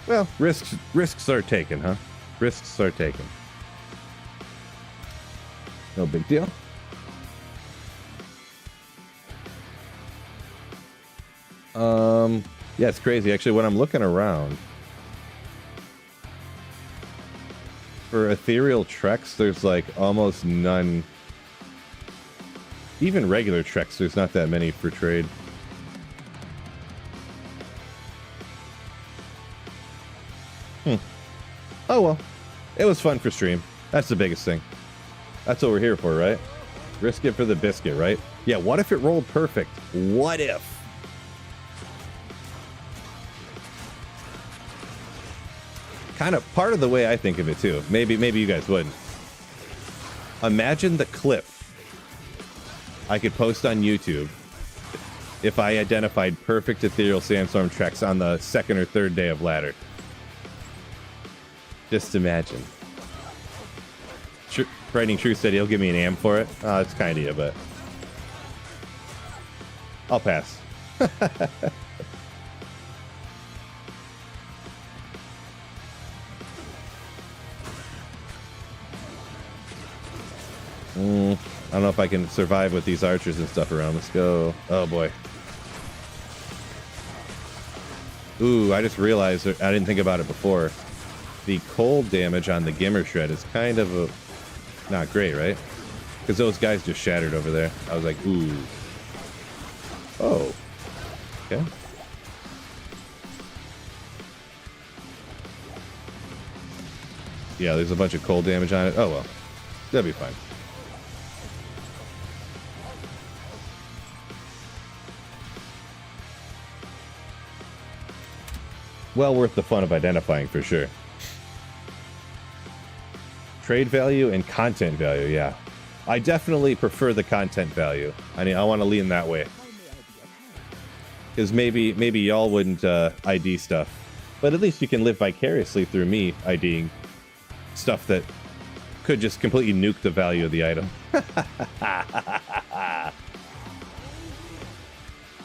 Well, risks are taken, huh? Risks are taken. No big deal. Yeah, it's crazy. Actually, when I'm looking around for ethereal treks, there's like almost none. Even regular treks, there's not that many for trade. Oh well, it was fun for stream. That's the biggest thing. That's what we're here for, right? Risk it for the biscuit, right? Yeah, what if it rolled perfect? What if? Kind of part of the way I think of it too. Maybe you guys wouldn't. Imagine the clip I could post on YouTube if I identified perfect ethereal sandstorm treks on the 2nd or 3rd day of ladder. Just imagine. Frightening Truth said he'll give me an AM for it. Oh, that's kind of you, but I'll pass. I don't know if I can survive with these archers and stuff around. Let's go. Oh boy. Ooh, I just realized that I didn't think about it before. The cold damage on the Gimmer Shred is kind of not great, right? Because those guys just shattered over there. I was like, ooh. Oh. Okay. Yeah, there's a bunch of cold damage on it. Oh well. That'll be fine. Well worth the fun of identifying for sure. Trade value and content value, yeah. I definitely prefer the content value. I mean, I want to lean that way. Because maybe y'all wouldn't ID stuff. But at least you can live vicariously through me IDing stuff that could just completely nuke the value of the item.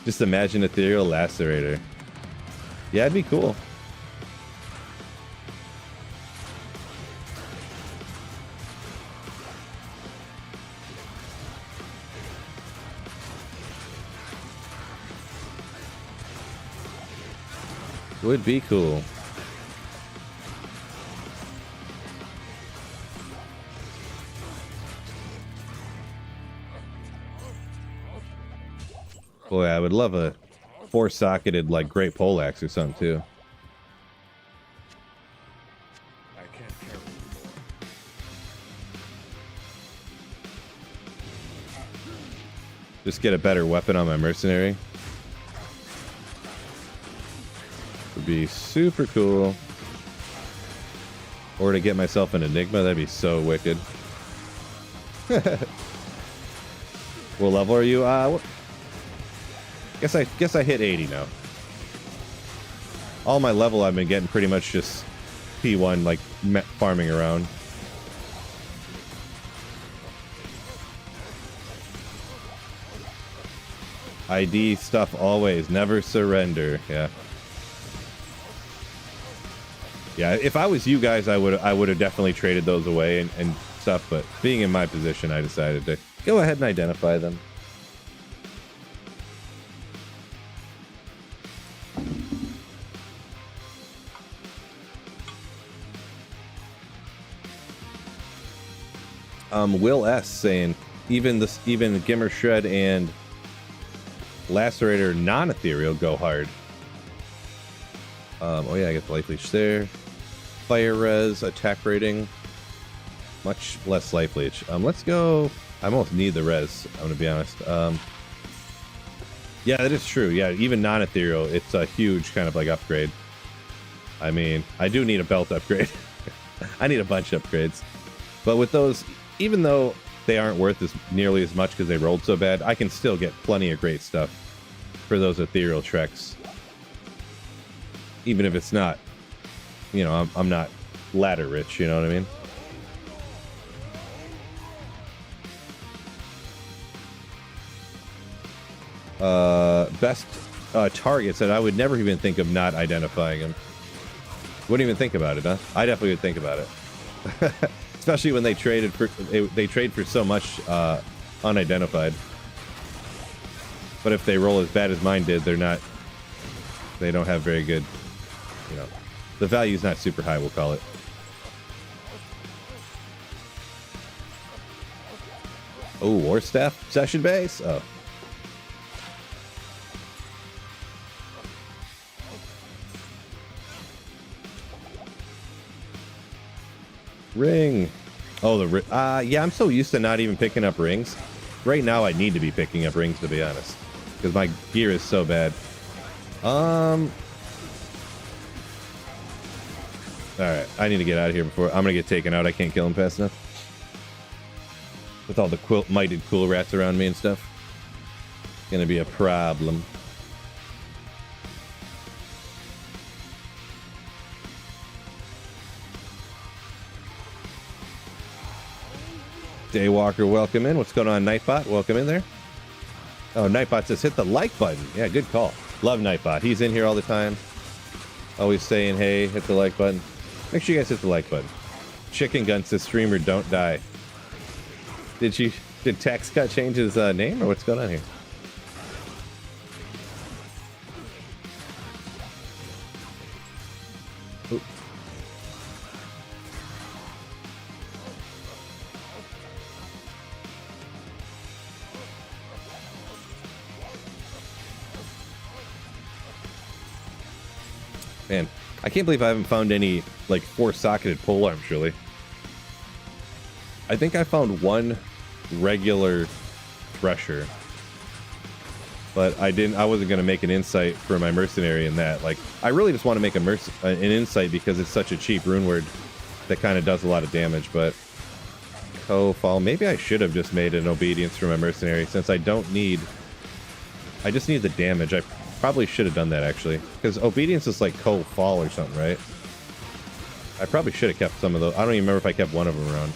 Just imagine Ethereal Lacerator. Yeah, it'd be cool. Would be cool. Boy, I would love a four-socketed, like, great poleaxe or something, too. Just get a better weapon on my mercenary. Would be super cool. Or to get myself an Enigma, that'd be so wicked. What level are you? Guess I hit 80 now. All my level I've been getting pretty much just P1, like farming around. ID stuff always, never surrender. Yeah. Yeah, if I was you guys, I would have definitely traded those away and stuff, but being in my position, I decided to go ahead and identify them. Will S saying even Gimmer Shred and Lacerator non-ethereal go hard. Oh yeah, I get the life leech there. Fire res, attack rating, much less life leech. Let's go. I almost need the res, I'm gonna be honest. Yeah, that is true. Yeah, even non-ethereal, it's a huge kind of like upgrade. I mean, I do need a belt upgrade. I need a bunch of upgrades. But with those, even though they aren't worth nearly as much because they rolled so bad, I can still get plenty of great stuff for those ethereal treks. Even if it's not, you know, I'm not ladder rich, you know what I mean? Best targets that I would never even think of not identifying them. Wouldn't even think about it, huh? I definitely would think about it. Especially when they trade for so much unidentified. But if they roll as bad as mine did, they don't have very good, you know, the value's not super high, we'll call it. Oh, War Staff session base. Oh. Ring. Oh, yeah, I'm so used to not even picking up rings. Right now, I need to be picking up rings, to be honest, because my gear is so bad. All right, I need to get out of here before I'm gonna get taken out. I can't kill him fast enough with all the mighted cool rats around me and stuff. Gonna be a problem. Daywalker, welcome in. What's going on, Nightbot? Welcome in there. Oh, Nightbot says hit the like button. Yeah, good call. Love Nightbot. He's in here all the time. Always saying, hey, hit the like button. Make sure you guys hit the like button. Chicken Gun says streamer don't die. Did Tax Cut change his name or what's going on here? Ooh. Man, I can't believe I haven't found any, like, 4-socketed pole arms, really. I think I found one regular thresher. But I wasn't going to make an insight for my mercenary in that. Like, I really just want to make an insight because it's such a cheap rune word that kind of does a lot of damage, but... Co-fall. Maybe I should have just made an obedience for my mercenary, since I don't need... I just need the damage. I probably should have done that, actually. Because obedience is like co-fall or something, right? I probably should have kept some of those. I don't even remember if I kept one of them around.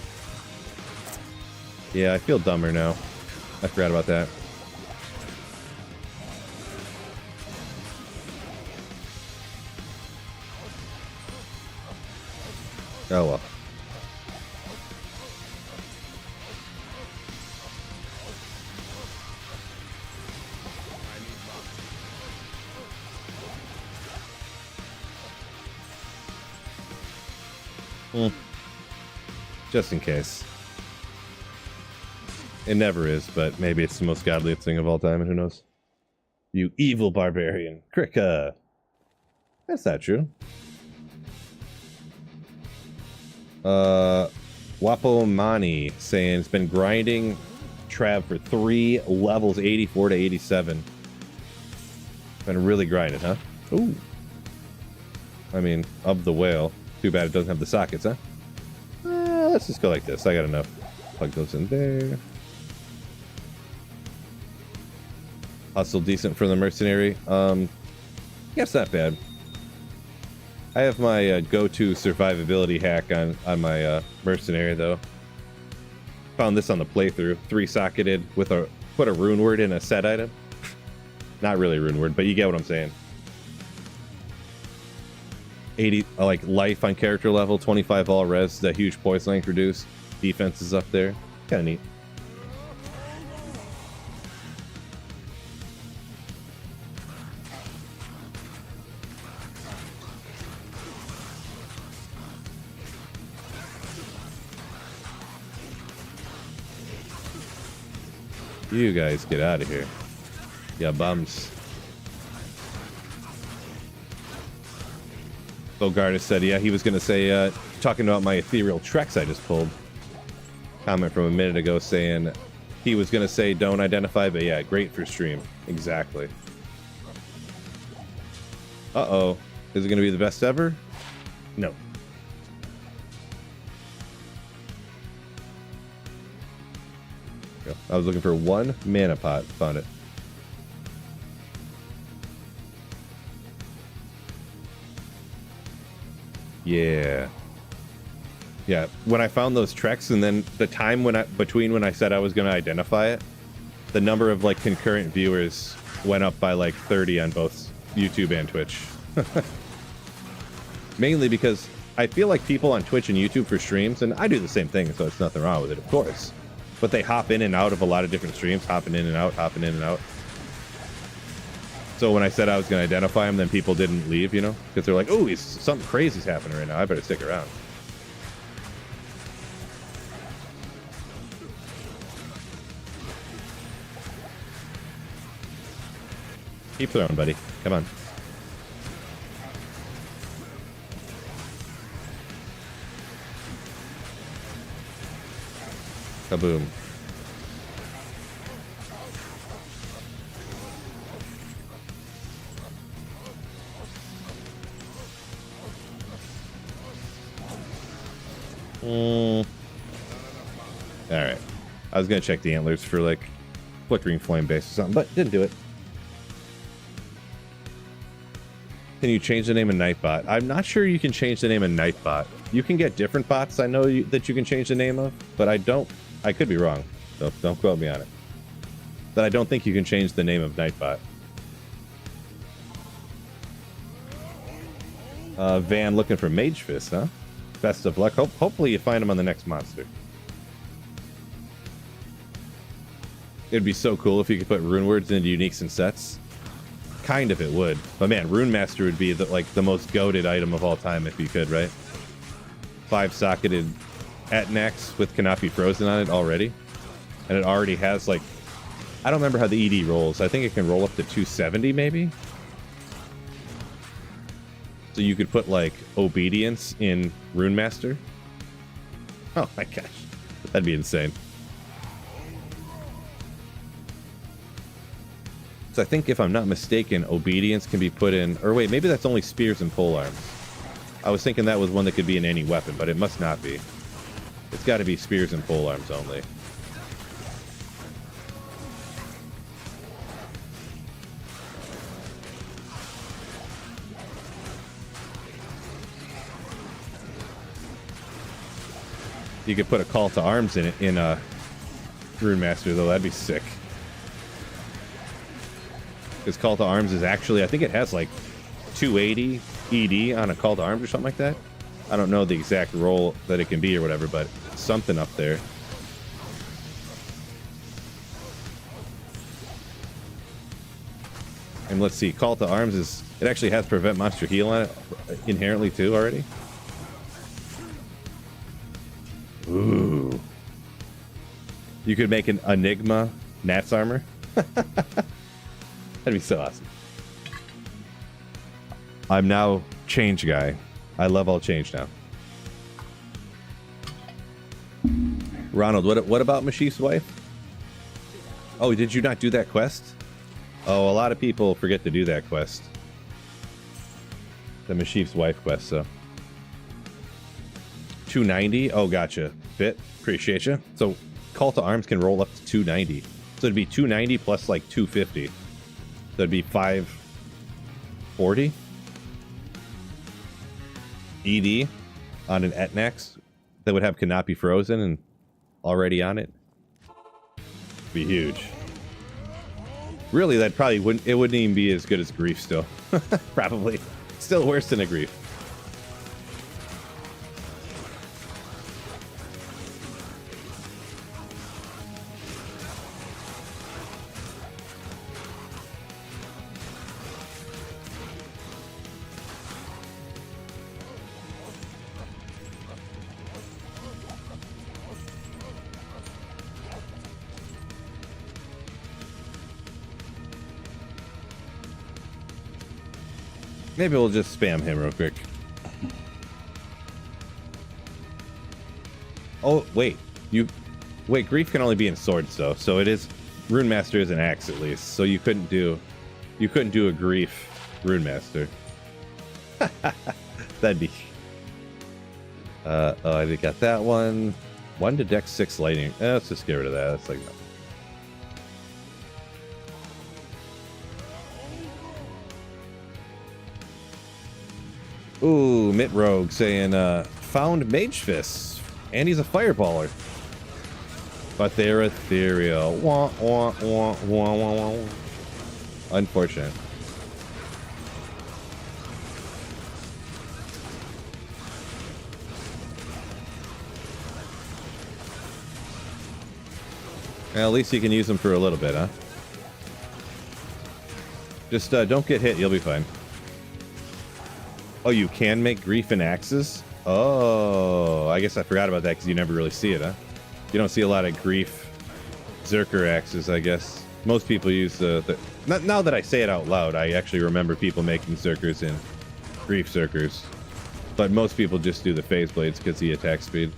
Yeah, I feel dumber now. I forgot about that. Oh well. Just in case. It never is, but maybe it's the most godliest thing of all time, and who knows? You evil barbarian. Krika. That's not true. Wapomani saying it's been grinding Trav for 3 levels, 84 to 87. Been really grinding, huh? Ooh. I mean, of the whale. Too bad it doesn't have the sockets, huh? Let's just go like this. I got enough. Plug those in there. Hustle decent for the mercenary. Yeah, it's not bad. I have my go-to survivability hack on my mercenary, though. Found this on the playthrough. 3-socketed with put a rune word in a set item. Not really a rune word, but you get what I'm saying. 80 like life on character level, 25 all res, the huge poison length reduced. Defense is up there. Kind of neat. You guys get out of here. Yeah, bums. Bogardus said, yeah, he was going to say, talking about my ethereal treks I just pulled. Comment from a minute ago saying he was going to say don't identify, but yeah, great for stream. Exactly. Uh-oh. Is it going to be the best ever? No. I was looking for 1 mana pot. Found it. Yeah. Yeah, when I found those treks and then the time between when I said I was going to identify it, the number of like concurrent viewers went up by like 30 on both YouTube and Twitch. Mainly because I feel like people on Twitch and YouTube for streams, and I do the same thing, so it's nothing wrong with it, of course. But they hop in and out of a lot of different streams, hopping in and out, hopping in and out. So when I said I was going to identify him, then people didn't leave, you know? Because they're like, oh, something crazy's happening right now. I better stick around. Keep throwing, buddy. Come on. Kaboom. Alright. I was going to check the antlers for, like, flickering flame base or something, but didn't do it. Can you change the name of Nightbot? I'm not sure you can change the name of Nightbot. You can get different bots I know that you can change the name of, but I could be wrong, so don't quote me on it. but I don't think you can change the name of Nightbot. Van looking for Mage Fist, huh? Best of luck. Hopefully you find him on the next monster. It'd be so cool if you could put rune words into uniques and sets. Kind of it would. But man, Rune Master would be the most goated item of all time if you could, right? 5-socketed Atnax with Canopy Frozen on it already. And it already has like... I don't remember how the ED rolls. I think it can roll up to 270 maybe? So you could put like Obedience in Rune Master. Oh my gosh. That'd be insane. So I think if I'm not mistaken, Obedience can be put in... Or wait, maybe that's only Spears and Polearms. I was thinking that was one that could be in any weapon, but it must not be. It's got to be Spears and Polearms only. You could put a Call to Arms in it in a Rune Master, though. That'd be sick. Because Call to Arms is actually, I think it has like 280 ED on a Call to Arms or something like that. I don't know the exact roll that it can be or whatever, but it's something up there. And let's see, Call to Arms is, it actually has Prevent Monster Heal on it inherently too already. Ooh. You could make an Enigma Nats armor. That'd be so awesome. I'm now change guy. I love all change now. Ronald, what about Mashif's wife? Oh, did you not do that quest? Oh, a lot of people forget to do that quest. The Mashif's wife quest, so. 290? Oh, gotcha. Fit. Appreciate you. So, Call to Arms can roll up to 290. So it'd be 290 plus like 250. So it'd be 540. ED on an Etnax that would have Canopy Frozen and already on it. It'd be huge. Really, that probably wouldn't, it wouldn't even be as good as Grief still. Probably. Still worse than a Grief. Maybe we'll just spam him real quick. Oh, wait. Wait, Grief can only be in swords, though. So it is... Rune Master is an axe, at least. So you couldn't do a Grief Rune Master. That'd be... I got that one. 1 to Dex 6 Lightning. Let's just get rid of that. That's like... Ooh, Mitt Rogue saying, found Mage Fists, and he's a fireballer. But they're ethereal. Wah, wah, wah, wah, wah, wah. Unfortunate. Well, at least you can use them for a little bit, huh? Just don't get hit, you'll be fine. Oh, you can make Grief and axes? Oh, I guess I forgot about that because you never really see it, huh? You don't see a lot of Grief Zerker axes, I guess. Most people use the now that I say it out loud, I actually remember people making Zerkers in Grief Zerkers. But most people just do the phase blades because of the attack speed.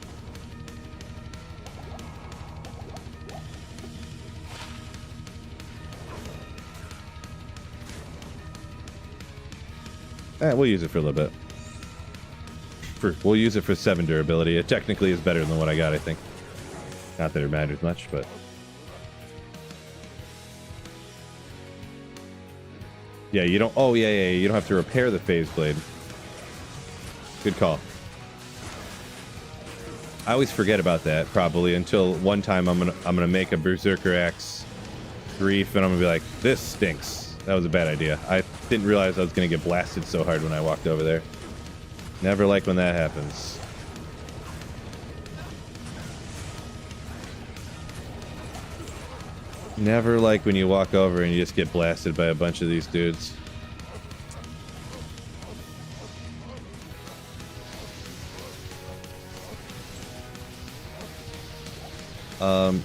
We'll use it for a little bit. We'll use it for 7 durability. It technically is better than what I got, I think. Not that it matters much, but... Yeah, you don't... Oh, yeah, you don't have to repair the phase blade. Good call. I always forget about that, probably, until one time I'm gonna make a Berserker Axe grief, and I'm gonna be like, this stinks. That was a bad idea. I didn't realize I was gonna get blasted so hard when I walked over there. Never like when that happens. Never like when you walk over and you just get blasted by a bunch of these dudes.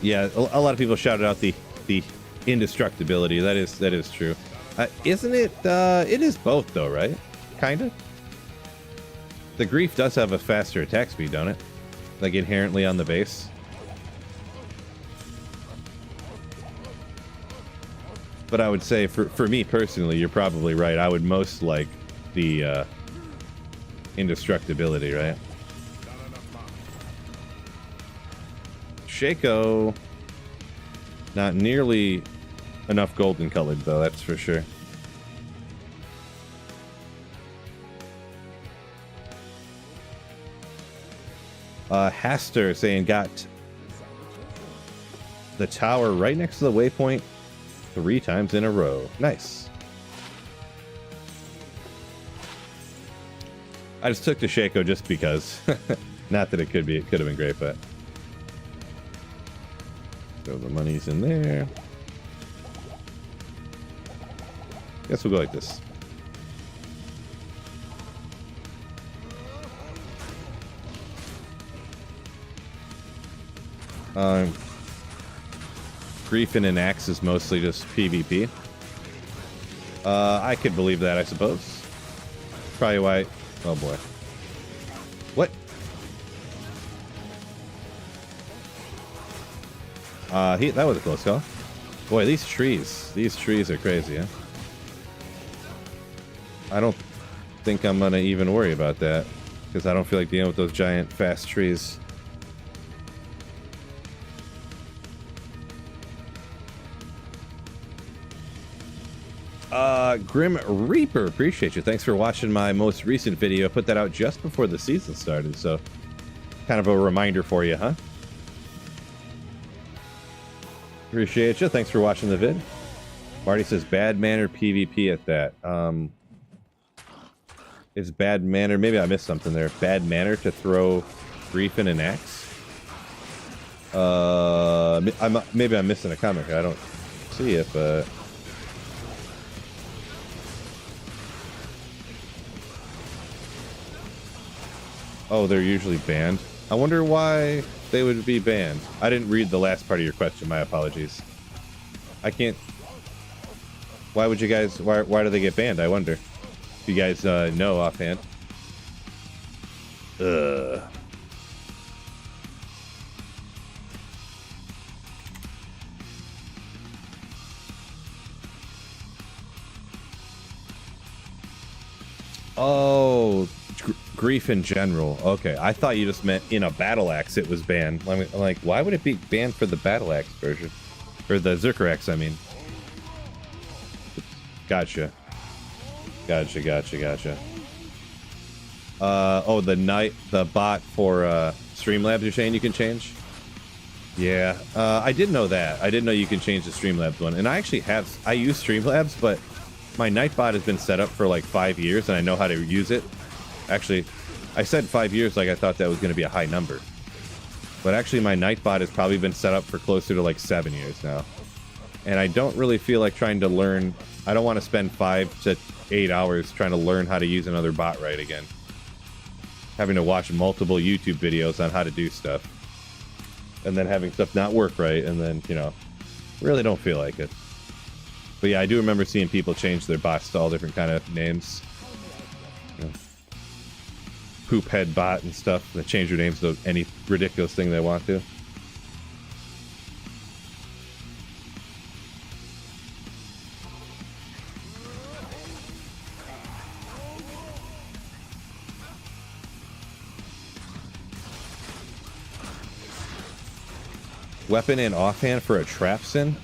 Yeah, a lot of people shouted out the indestructibility. That is true. Isn't it? It is both, though, right? Kinda. The grief does have a faster attack speed, don't it? Like inherently on the base. But I would say, for me personally, you're probably right. I would most like the indestructibility, right? Shaco, not nearly enough golden colored though, that's for sure. Haster saying got the tower right next to the waypoint 3 times in a row. Nice. I just took the Shaco just because. Not that it could have been great, but. So the money's in there. Guess we'll go like this. Grief and an axe is mostly just PvP. I could believe that, I suppose. Probably why. Oh boy. What? That was a close call. Boy, these trees are crazy, huh? I don't think I'm gonna even worry about that because I don't feel like dealing with those giant fast trees. Grim Reaper, appreciate you. Thanks for watching my most recent video. Put that out just before the season started, so kind of a reminder for you, huh? Appreciate you. Thanks for watching the vid. Marty says bad manner PvP at that. Is bad manner, maybe I missed something there. Bad manner to throw grief in an axe? Maybe I'm missing a comment here. I don't see if oh, they're usually banned. I wonder why they would be banned. I didn't read the last part of your question. My apologies. I can't. Why would you guys? Why do they get banned? I wonder. If you guys know offhand. Oh, grief in general. Okay, I thought you just meant in a battle axe it was banned. I'm like, why would it be banned for the battle axe version? Or the Zerker axe, I mean. Gotcha. Gotcha. Oh, the bot for Streamlabs you're saying you can change? Yeah, I did know that. I didn't know you can change the Streamlabs one. And I actually I use Streamlabs, but my Nightbot has been set up for like 5 years and I know how to use it. Actually, I said 5 years like I thought that was going to be a high number. But actually my Nightbot has probably been set up for closer to like 7 years now. And I don't really feel like trying to learn. I don't want to spend 5 to 8 hours trying to learn how to use another bot right again. Having to watch multiple YouTube videos on how to do stuff. And then having stuff not work right, and then, you know, really don't feel like it. But yeah, I do remember seeing people change their bots to all different kind of names. You know, poop head bot and stuff. They change their names to any ridiculous thing they want to. Weapon and offhand for a Trapsin?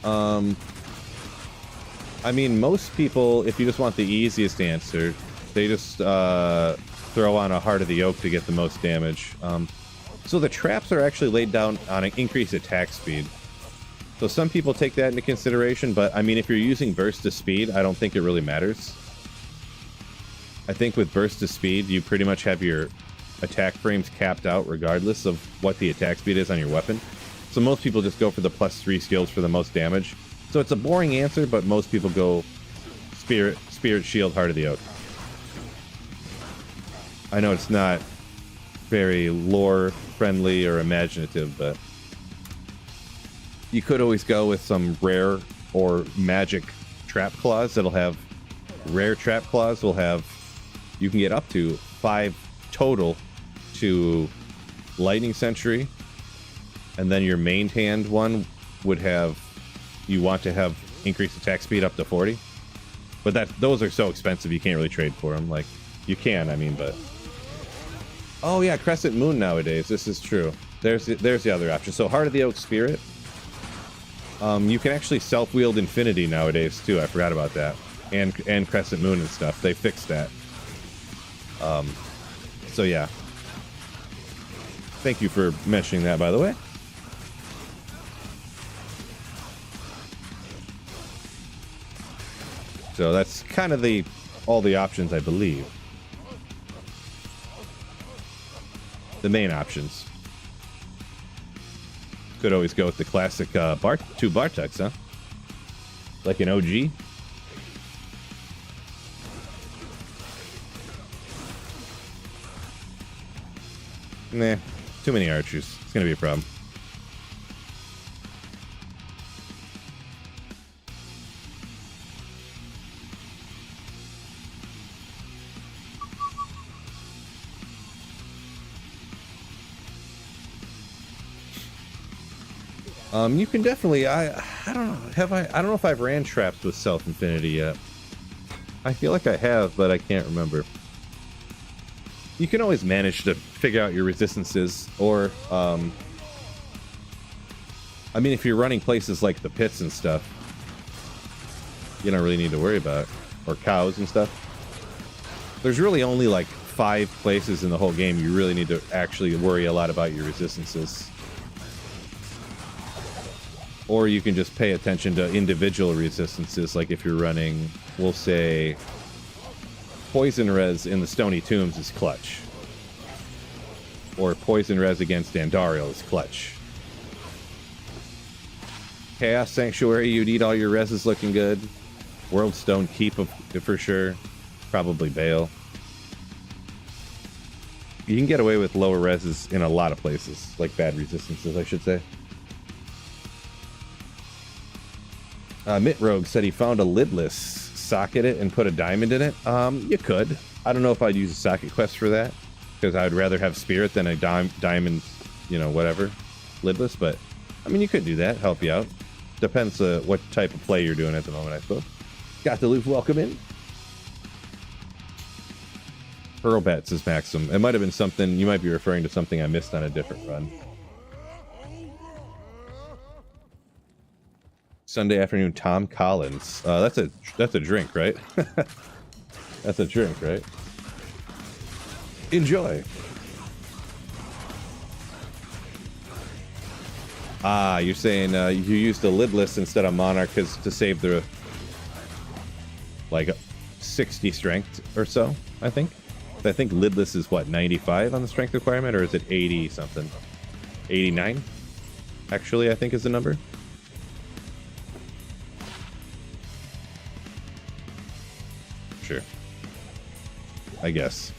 I mean, most people, if you just want the easiest answer, they just throw on a Heart of the Oak to get the most damage. So the traps are actually laid down on an increased attack speed. So some people take that into consideration, but I mean, if you're using burst to speed, I don't think it really matters. I think with burst to speed, you pretty much have your attack frames capped out regardless of what the attack speed is on your weapon. So most people just go for the +3 skills for the most damage. So it's a boring answer, but most people go Spirit, Shield, Heart of the Oak. I know it's not very lore-friendly or imaginative, but you could always go with some rare or magic trap claws that'll have... Rare trap claws will have... You can get up to 5 total to Lightning Sentry, and then your main hand one would have... You want to have increased attack speed up to 40. But those are so expensive you can't really trade for them. Like, you can, I mean, but... Oh yeah, Crescent Moon nowadays. This is true. There's the other option. So Heart of the Oak Spirit. You can actually self-wield Infinity nowadays too. I forgot about that. And Crescent Moon and stuff. They fixed that. So yeah. Thank you for mentioning that, by the way. So that's kind of all the options, I believe. The main options. Could always go with the classic two Bartuks, huh? Like an OG. Nah, too many archers. It's gonna be a problem. You can definitely, I don't know, I don't know if I've ran traps with self-infinity yet. I feel like I have, but I can't remember. You can always manage to figure out your resistances, or, I mean, if you're running places like the pits and stuff, you don't really need to worry about it. Or cows and stuff. There's really only like 5 places in the whole game you really need to actually worry a lot about your resistances. Or you can just pay attention to individual resistances, like if you're running, we'll say, Poison Res in the Stony Tombs is clutch. Or Poison Res against Andariel is clutch. Chaos Sanctuary, you need all your reses looking good. World Stone Keep for sure. Probably Bale. You can get away with lower reses in a lot of places, like bad resistances, I should say. Mitt Rogue said he found a lidless, socket it, and put a diamond in it. You could. I don't know if I'd use a socket quest for that, because I'd rather have Spirit than a diamond, you know, whatever, lidless. But, I mean, you could do that, help you out. Depends what type of play you're doing at the moment, I suppose. Got the loop, welcome in. Pearl Bet says Maxim. It might have been something, you might be referring to something I missed on a different run. Sunday afternoon, Tom Collins. That's a drink, right? That's a drink, right? Enjoy. Ah, you're saying you used the lidless instead of Monarch to save the like 60 strength or so, I think. I think lidless is what, 95 on the strength requirement, or is it 80 something? 89? Actually, I think is the number. Sure. I guess.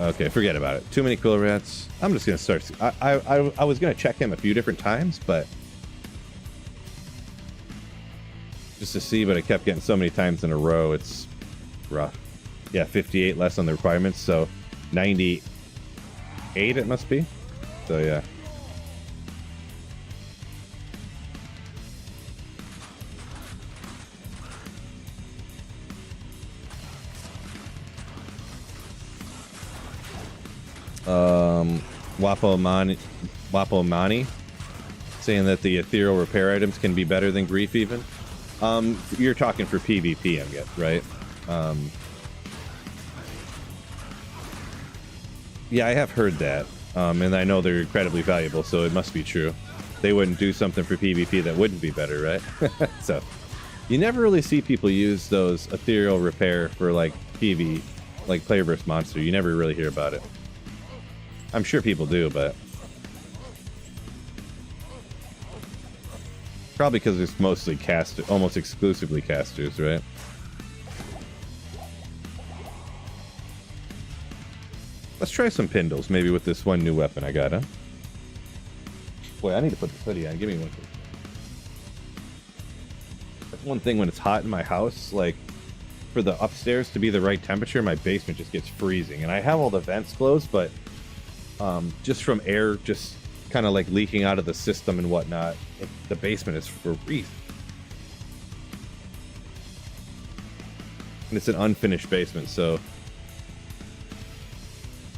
Okay, forget about it. Too many quill rats. I'm just gonna start. I was gonna check him a few different times, but just to see, but I kept getting so many times in a row. It's rough. Yeah, 58 less on the requirements, so 98 it must be. So yeah. Wapomani saying that the ethereal repair items can be better than grief even. You're talking for PvP, I guess, right? Yeah, I have heard that, and I know they're incredibly valuable, so it must be true. They wouldn't do something for PvP that wouldn't be better, right? So, you never really see people use those ethereal repair for like PV, like player versus monster. You never really hear about it. I'm sure people do, but probably because it's mostly cast, almost exclusively casters, right? Let's try some Pindles, maybe with this one new weapon I got, huh? Boy, I need to put the hoodie on. Give me one. That's one thing when it's hot in my house, like, for the upstairs to be the right temperature, my basement just gets freezing. And I have all the vents closed, but just from air just kind of like leaking out of the system and whatnot, the basement is freezing. And it's an unfinished basement, so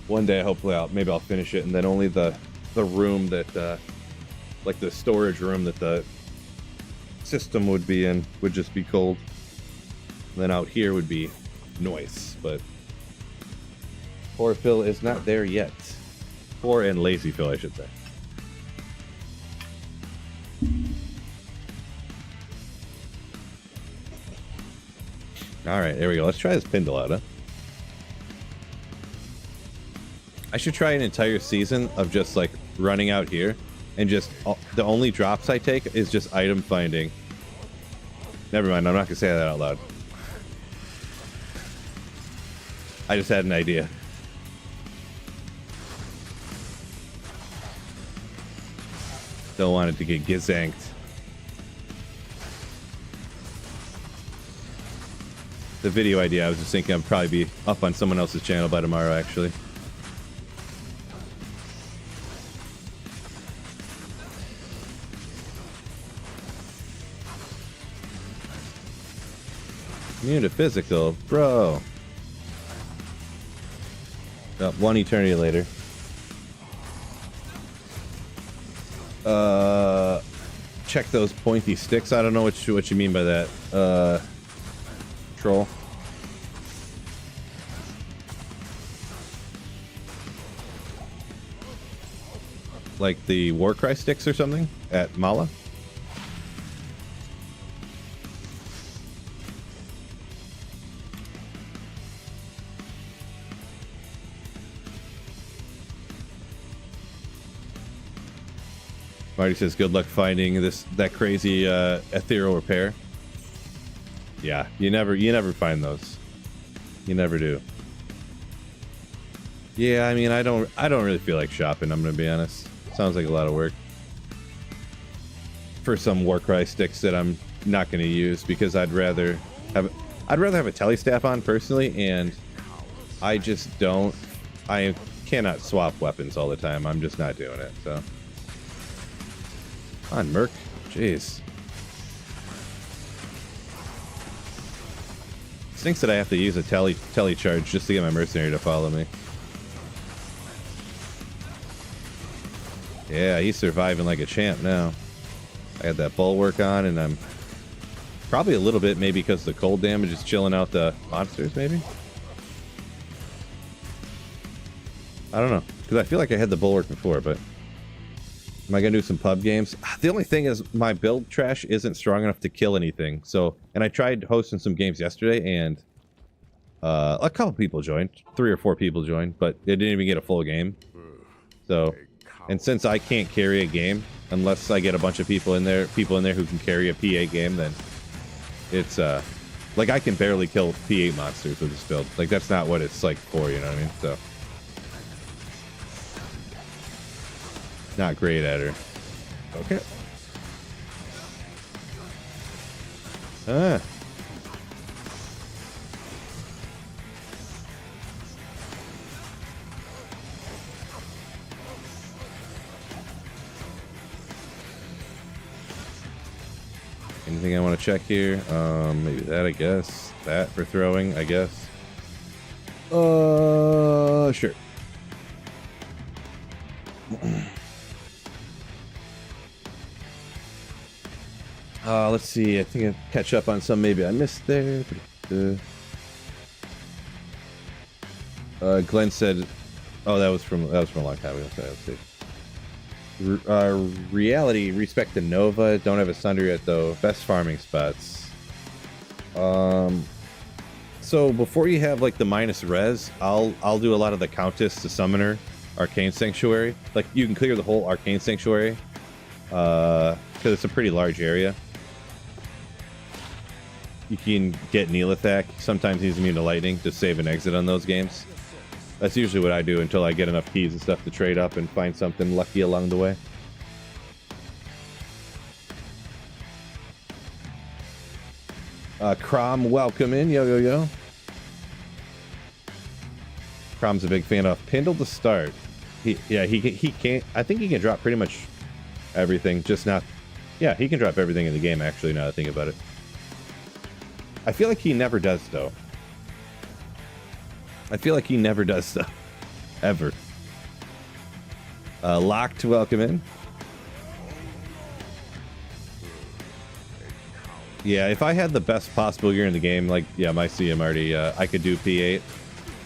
one day, hopefully, maybe I'll finish it, and then only the room that, like the storage room that the system would be in, would just be cold. And then out here would be noise, but poor Phil is not there yet. Poor and lazy Phil, I should say. All right, there we go. Let's try this Pindle out, huh? I should try an entire season of just like running out here and just the only drops I take is just item finding. Never mind, I'm not gonna say that out loud. I just had an idea. Don't want it to get gizanked. The video idea, I was just thinking I'd probably be up on someone else's channel by tomorrow, actually. Immune to physical, bro. Oh, one eternity later. Check those pointy sticks. I don't know what you mean by that. Troll. Like the Warcry sticks or something at Mala? Marty says, "Good luck finding that crazy ethereal repair." Yeah, you never find those. You never do. Yeah, I mean, I don't really feel like shopping. I'm gonna be honest. Sounds like a lot of work for some Warcry sticks that I'm not gonna use because I'd rather have a tele staff on personally, and I just don't. I cannot swap weapons all the time. I'm just not doing it. So. Come on, Merc. Jeez. Stinks that I have to use a tele charge just to get my mercenary to follow me. Yeah, he's surviving like a champ now. I had that bulwark on, and I'm probably a little bit maybe because the cold damage is chilling out the monsters, maybe? I don't know. Because I feel like I had the bulwark before, but... Am I gonna do some pub games? The only thing is my build trash isn't strong enough to kill anything. So, and I tried hosting some games yesterday, and a couple people joined, 3 or 4 people joined, but they didn't even get a full game. So, and since I can't carry a game unless I get a bunch of people in there who can carry a P8 game, then it's like I can barely kill P8 monsters with this build. Like that's not what it's like for, you know what I mean? So. Not great at her. Okay. Anything I want to check here? Maybe that, I guess. That for throwing, I guess. Sure. Let's see. I think I'll catch up on some maybe I missed there. Glenn said, "Oh, that was from a long time ago." So let's see. Reality, respect to Nova. Don't have a Sunder yet though. Best farming spots. So before you have like the minus res, I'll do a lot of the Countess to Summoner Arcane Sanctuary. Like you can clear the whole Arcane Sanctuary because it's a pretty large area. You can get Neelathak. Sometimes he's immune to lightning to save an exit on those games. That's usually what I do until I get enough keys and stuff to trade up and find something lucky along the way. Crom, welcome in. Yo, yo, yo. Crom's a big fan of Pindle to start. He can't. I think he can drop pretty much everything, just not. Yeah, he can drop everything in the game, actually, now that I think about it. I feel like he never does, though. I feel like he never does stuff. Ever. Locked, welcome in. Yeah, if I had the best possible gear in the game, like, yeah, my CM already, I could do P8.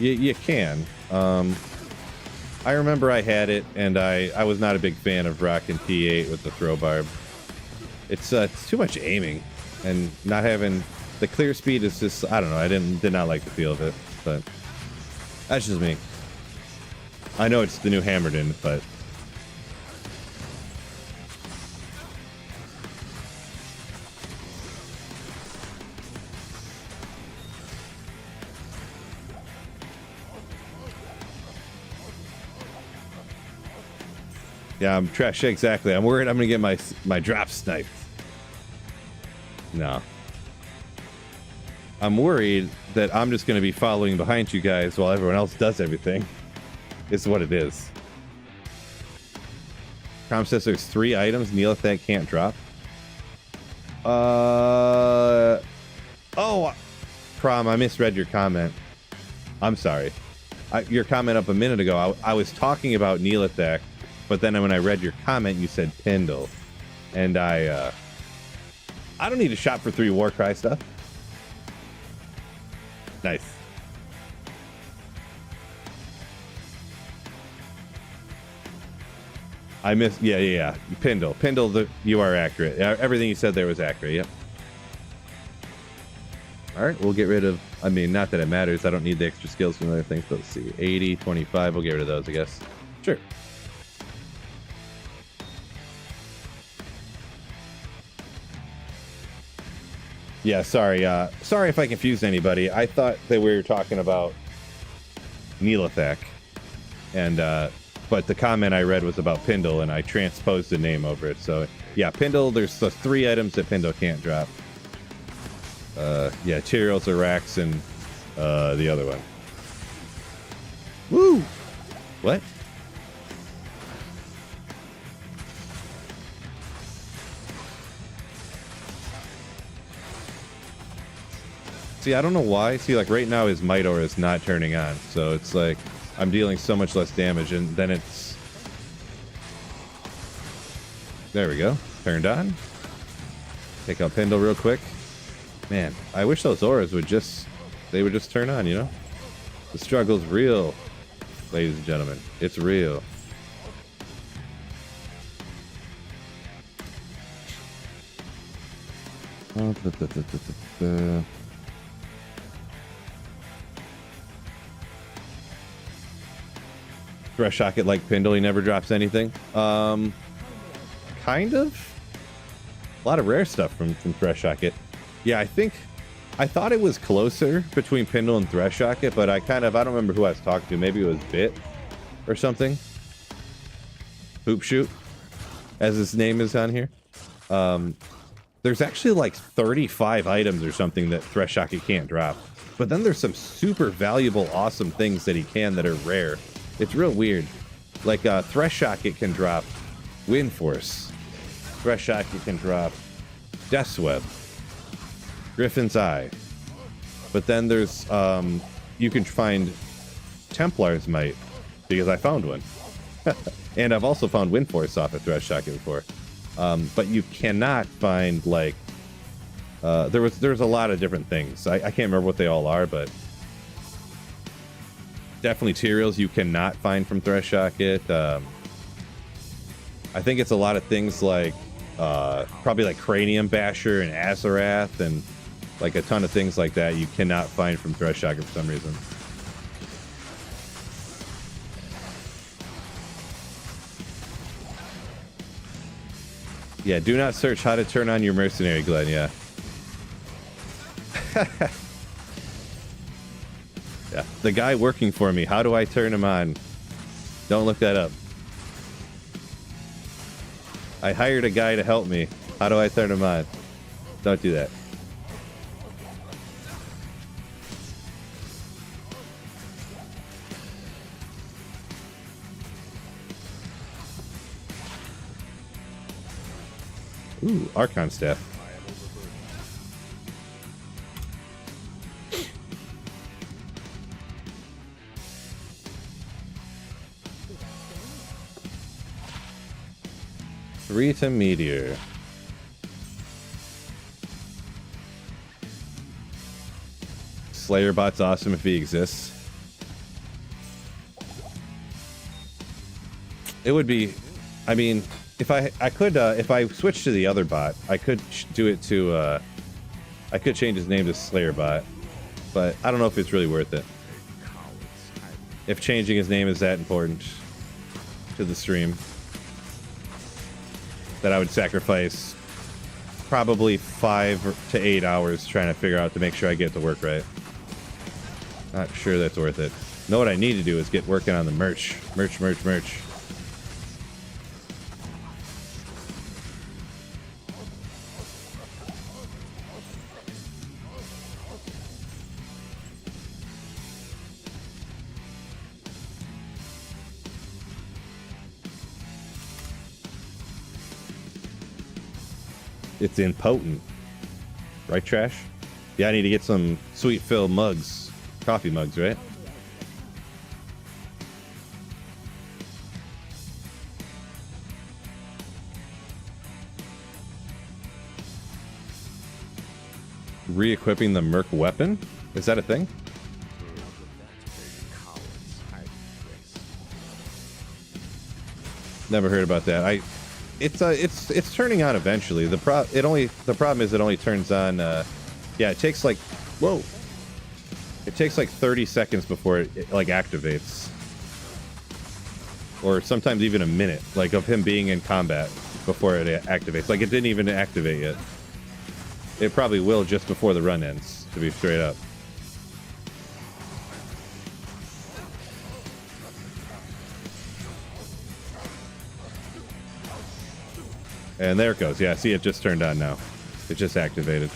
You can. I remember I had it, and I was not a big fan of rocking P8 with the throw barb. It's too much aiming, and not having the clear speed is just, I don't know, I did not like the feel of it, but that's just me. I know it's the new Hammerden, but yeah, I'm trash. Exactly. I'm worried I'm gonna get my drop sniped. No. I'm worried that I'm just gonna be following behind you guys while everyone else does everything. It's what it is. Crom says there's 3 items Neelathak can't drop. Oh, Crom, I misread your comment. I'm sorry. Your comment up a minute ago, I was talking about Neelathak. But then when I read your comment, you said Pindle. And I don't need to shop for 3 Warcry stuff. Nice. I missed, yeah. Pindle. Pindle, you are accurate. Everything you said there was accurate, yep. All right, we'll get rid of, I mean, not that it matters. I don't need the extra skills from other things, but let's see. 80, 25, we'll get rid of those, I guess. Sure. Yeah, sorry. Sorry if I confused anybody. I thought that we were talking about Neelathak, and but the comment I read was about Pindle, and I transposed the name over it. So yeah, Pindle. There's the 3 items that Pindle can't drop. Yeah, Tyrael's, Arax, and the other one. Woo! What? See, I don't know why. See, like right now his Might Aura is not turning on. So it's like I'm dealing so much less damage, and then it's... There we go. Turned on. Take out Pindle real quick. Man, I wish those auras would just... They would just turn on, you know? The struggle's real, ladies and gentlemen. It's real. Thresh Rocket like Pindle, he never drops anything. Kind of. A lot of rare stuff from Thresh Rocket. Yeah, I thought it was closer between Pindle and Thresh Rocket, but I don't remember who I was talking to. Maybe it was Bit or something. Hoop Shoot, as his name is on here. There's actually like 35 items or something that Thresh Rocket can't drop. But then there's some super valuable, awesome things that he can that are rare. It's real weird. Like Thresh Rocket can drop Wind Force. Thresh Rocket can drop Death's Web. Griffin's Eye. But then there's you can find Templar's Might, because I found one. And I've also found Wind Force off of Thresh Rocket before. But you cannot find like There's a lot of different things. I can't remember what they all are, but definitely Tyraels you cannot find from Thresh Socket. I think it's a lot of things like probably like Cranium Basher and Azarath and like a ton of things like that you cannot find from Thresh Socket for some reason. Yeah, do not search how to turn on your mercenary, Glenn. Yeah. Yeah, the guy working for me, how do I turn him on? Don't look that up. I hired a guy to help me. How do I turn him on? Don't do that. Ooh, Archon Staff. Rita Meteor. Slayer bot's awesome if he exists. It would be, I mean, if I could, if I switched to the other bot, I could do it to, I could change his name to Slayer bot, but I don't know if it's really worth it. If changing his name is that important to the stream, that I would sacrifice probably 5 to 8 hours trying to figure out to make sure I get it to work right. Not sure that's worth it. Know what I need to do is get working on the merch. Merch. It's impotent. Right, Trash? Yeah, I need to get some Sweet Fill mugs. Coffee mugs, right? Re-equipping the Merc weapon? Is that a thing? Never heard about that. It's turning on eventually. The problem is it only turns on. Yeah, it takes like, whoa. It takes like 30 seconds before it like activates, or sometimes even a minute, like of him being in combat before it activates. Like it didn't even activate yet. It probably will just before the run ends, to be straight up. And there it goes. Yeah, see, it just turned on now. It just activated.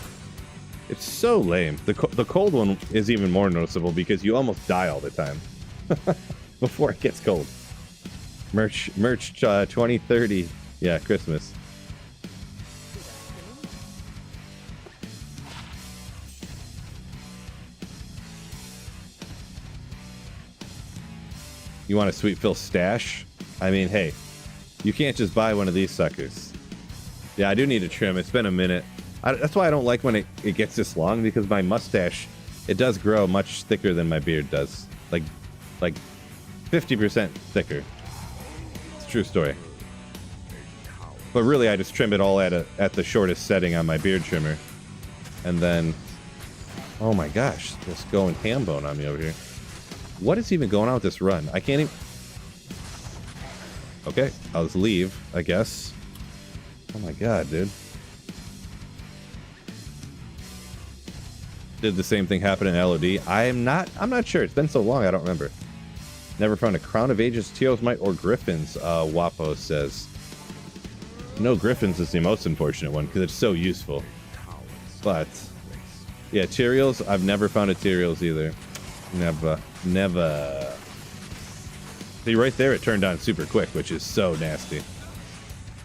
It's so lame. The cold one is even more noticeable because you almost die all the time before it gets cold. Merch 2030. Yeah, Christmas. You want a Sweet Fill stash? I mean, hey, you can't just buy one of these suckers. Yeah, I do need to trim. It's been a minute. That's why I don't like when it gets this long, because my mustache, it does grow much thicker than my beard does. Like 50% thicker. It's a true story. But really, I just trim it all at the shortest setting on my beard trimmer. And then, oh my gosh, it's going ham bone on me over here. What is even going on with this run? I can't even... Okay, I'll just leave, I guess. Oh my god, dude. Did the same thing happen in LOD? I'm not sure. It's been so long, I don't remember. Never found a Crown of Ages, Teos Might, or Griffins, Wapo says. No, Griffins is the most unfortunate one, because it's so useful. But, yeah, Tyraels, I've never found a Tyraels either. Never. See, right there, it turned on super quick, which is so nasty.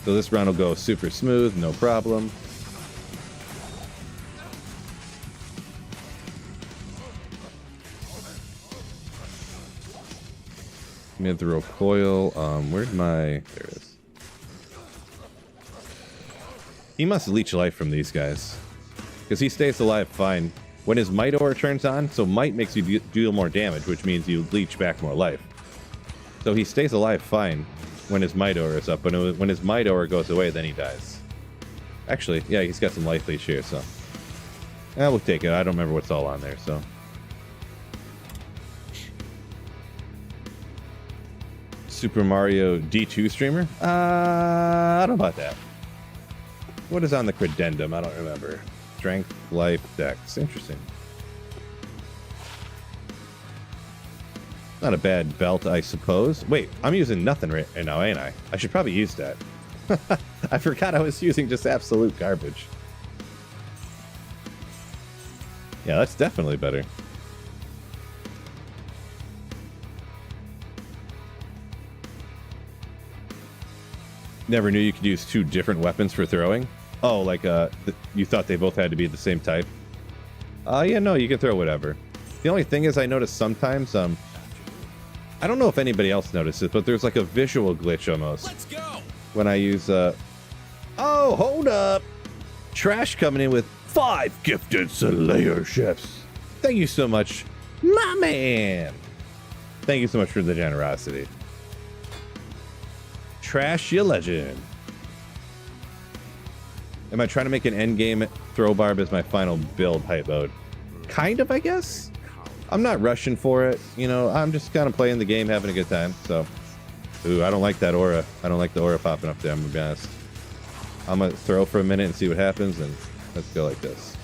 So this round will go super smooth, no problem. Mithril coil. Where'd my... There it is. He must leech life from these guys. Because he stays alive fine. When his Might Aura turns on, so Might makes you deal more damage, which means you leech back more life. So he stays alive fine when his Might Aura is up, but when his Might Aura goes away, then he dies. Actually, yeah, he's got some life leech here, so... yeah, we'll take it. I don't remember what's all on there, so... Super Mario D2 streamer? I don't know about that. What is on the credendum? I don't remember. Strength, life, dex. Interesting. Not a bad belt, I suppose. Wait, I'm using nothing right now, ain't I? I should probably use that. I forgot I was using just absolute garbage. Yeah, that's definitely better. Never knew you could use 2 different weapons for throwing. Oh, like you thought they both had to be the same type. Yeah, no, you can throw whatever. The only thing is, I notice sometimes I don't know if anybody else notices, but there's like a visual glitch almost. Let's go. When I use oh, hold up. Trash coming in with 5 gifted Slayer ships. Thank you so much, my man. Thank you so much for the generosity. Trash, you legend. Am I trying to make an endgame throw barb as my final build hype mode? Kind of, I guess. I'm not rushing for it. You know, I'm just kind of playing the game, having a good time. So, ooh, I don't like that aura. I don't like the aura popping up there, I'm gonna be honest. I'm gonna throw for a minute and see what happens, and let's go like this.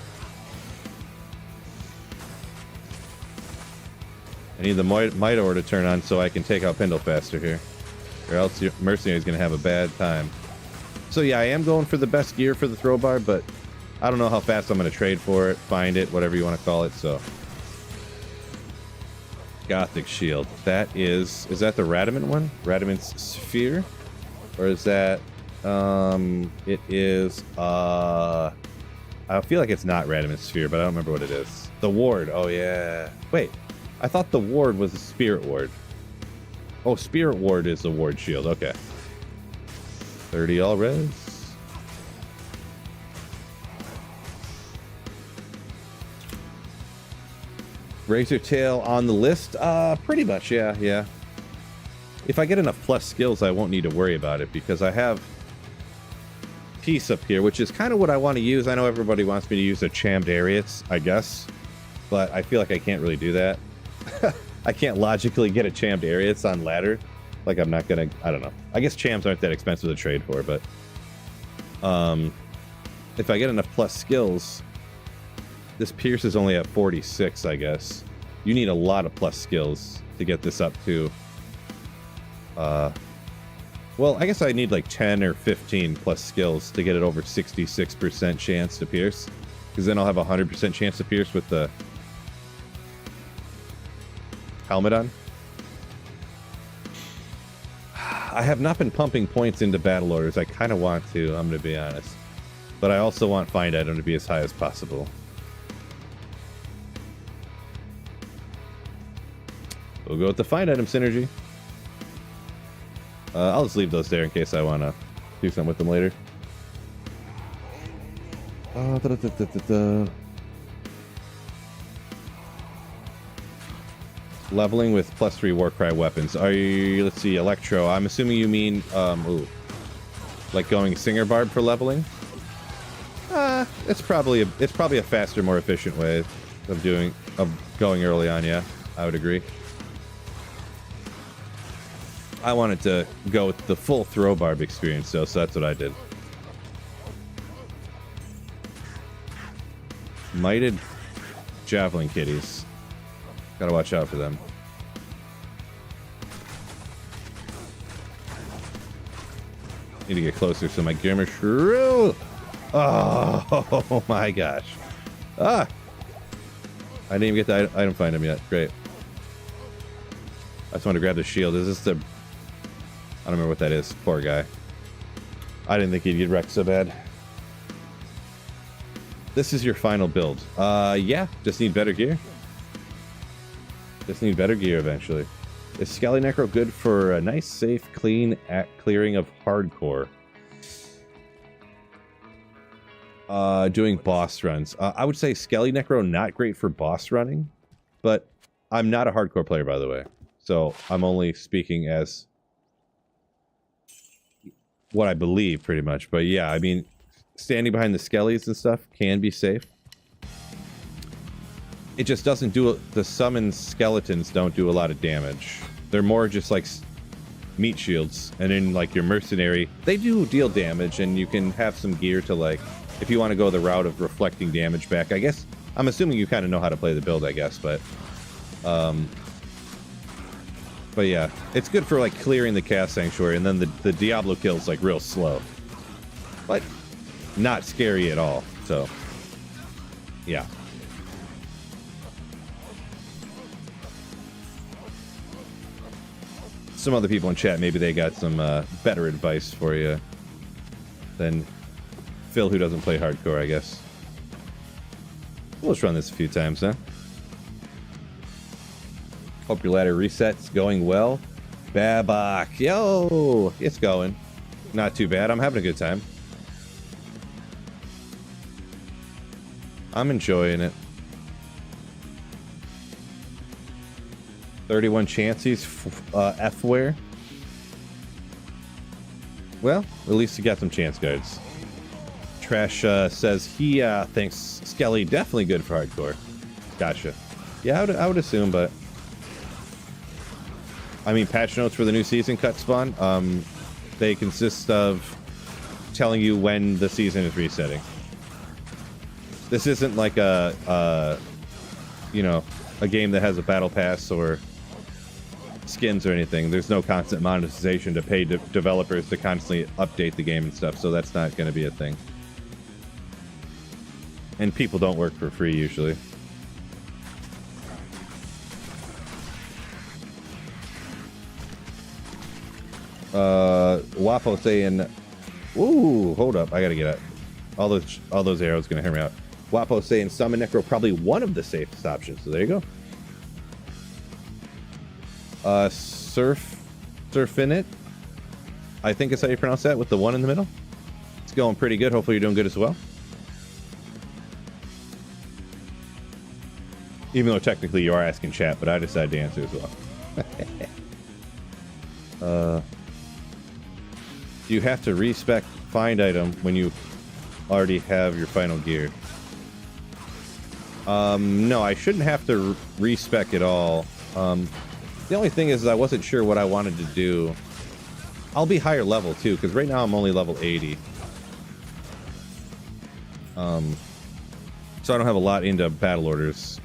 I need the Might Aura to turn on so I can take out Pendle faster here. Or else your Mercenary's gonna have a bad time. So yeah, I am going for the best gear for the throw bar, but I don't know how fast I'm gonna trade for it, find it, whatever you want to call it, so. Gothic Shield. That is that the Radamant one? Radament's Sphere? Or is that, it is, I feel like it's not Radament's Sphere, but I don't remember what it is. The Ward, oh yeah. Wait, I thought the Ward was the Spirit Ward. Oh, Spirit Ward is the Ward Shield, okay. 30 all res. Razor Tail on the list? Pretty much, yeah. If I get enough plus skills, I won't need to worry about it because I have Peace up here, which is kind of what I want to use. I know everybody wants me to use a Chammed Ariats, I guess, but I feel like I can't really do that. I can't logically get a Chammed Ariats on ladder. Like, I'm not gonna, I don't know. I guess Chams aren't that expensive to trade for, but if I get enough plus skills, this Pierce is only at 46, I guess. You need a lot of plus skills to get this up to, well, I guess I need like 10 or 15 plus skills to get it over 66% chance to pierce, because then I'll have a 100% chance to pierce with the helmet on. I have not been pumping points into battle orders. I kind of want to, I'm going to be honest. But I also want Find Item to be as high as possible. We'll go with the Find Item synergy. I'll just leave those there in case I want to do something with them later. Leveling with +3 Warcry weapons. Are you, let's see, Electro. I'm assuming you mean, like going Singer Barb for leveling? It's probably a faster, more efficient way of going early on, yeah. I would agree. I wanted to go with the full throw barb experience, though, so that's what I did. Mighted Javelin Kitties. Gotta watch out for them. Need to get closer so my Gamer Shrew. Oh my gosh. Ah! I didn't even get the item find him yet. Great. I just want to grab the shield. Is this the... I don't remember what that is. Poor guy. I didn't think he'd get wrecked so bad. This is your final build. Yeah. Just need better gear. Just need better gear eventually. Is Skelly Necro good for a nice, safe, clean clearing of hardcore? Doing boss runs. I would say Skelly Necro, not great for boss running, but I'm not a hardcore player, by the way. So I'm only speaking as what I believe, pretty much. But yeah, I mean, standing behind the Skellies and stuff can be safe. It just doesn't do... The summon skeletons don't do a lot of damage. They're more just like meat shields. And in like your mercenary, they do deal damage, and you can have some gear to like... If you want to go the route of reflecting damage back, I guess... I'm assuming you kind of know how to play the build, I guess, but yeah, it's good for like clearing the Chaos Sanctuary, and then the Diablo kill's like real slow. But not scary at all, so... Yeah. Some other people in chat, maybe they got some better advice for you than Phil, who doesn't play hardcore, I guess. We'll just run this a few times, huh? Hope your ladder reset's going well. Babak, yo! It's going. Not too bad. I'm having a good time. I'm enjoying it. 31 chances, F-ware. Well, at least you got some chance guards. Trash says he thinks Skelly definitely good for hardcore. Gotcha. Yeah, I would assume, but... I mean, patch notes for the new season cut spawn, they consist of telling you when the season is resetting. This isn't like you know, a game that has a battle pass or skins or anything. There's no constant monetization to pay developers to constantly update the game and stuff, so that's not going to be a thing. And people don't work for free usually. Wapo saying, ooh, hold up, I gotta get it. All those arrows gonna hear me out. Wapo saying summon Necro probably one of the safest options, so there you go. Surfinit, I think is how you pronounce that, with the one in the middle. It's going pretty good. Hopefully you're doing good as well. Even though technically you are asking chat, but I decided to answer as well. Do you have to respec find item when you already have your final gear? No, I shouldn't have to respec at all. The only thing is I wasn't sure what I wanted to do. I'll be higher level too, because right now I'm only level 80. So I don't have a lot into battle orders.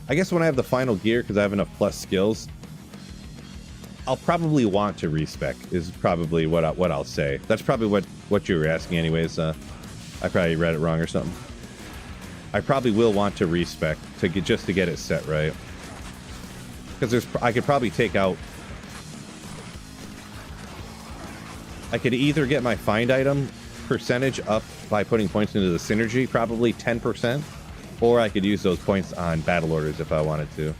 I guess when I have the final gear, because I have enough plus skills, I'll probably want to respec, is probably what I'll say. That's probably what you were asking anyways. I probably read it wrong or something. I probably will want to respec just to get it set right. Because I could probably take out... I could either get my find item percentage up by putting points into the synergy, probably 10%, or I could use those points on battle orders if I wanted to.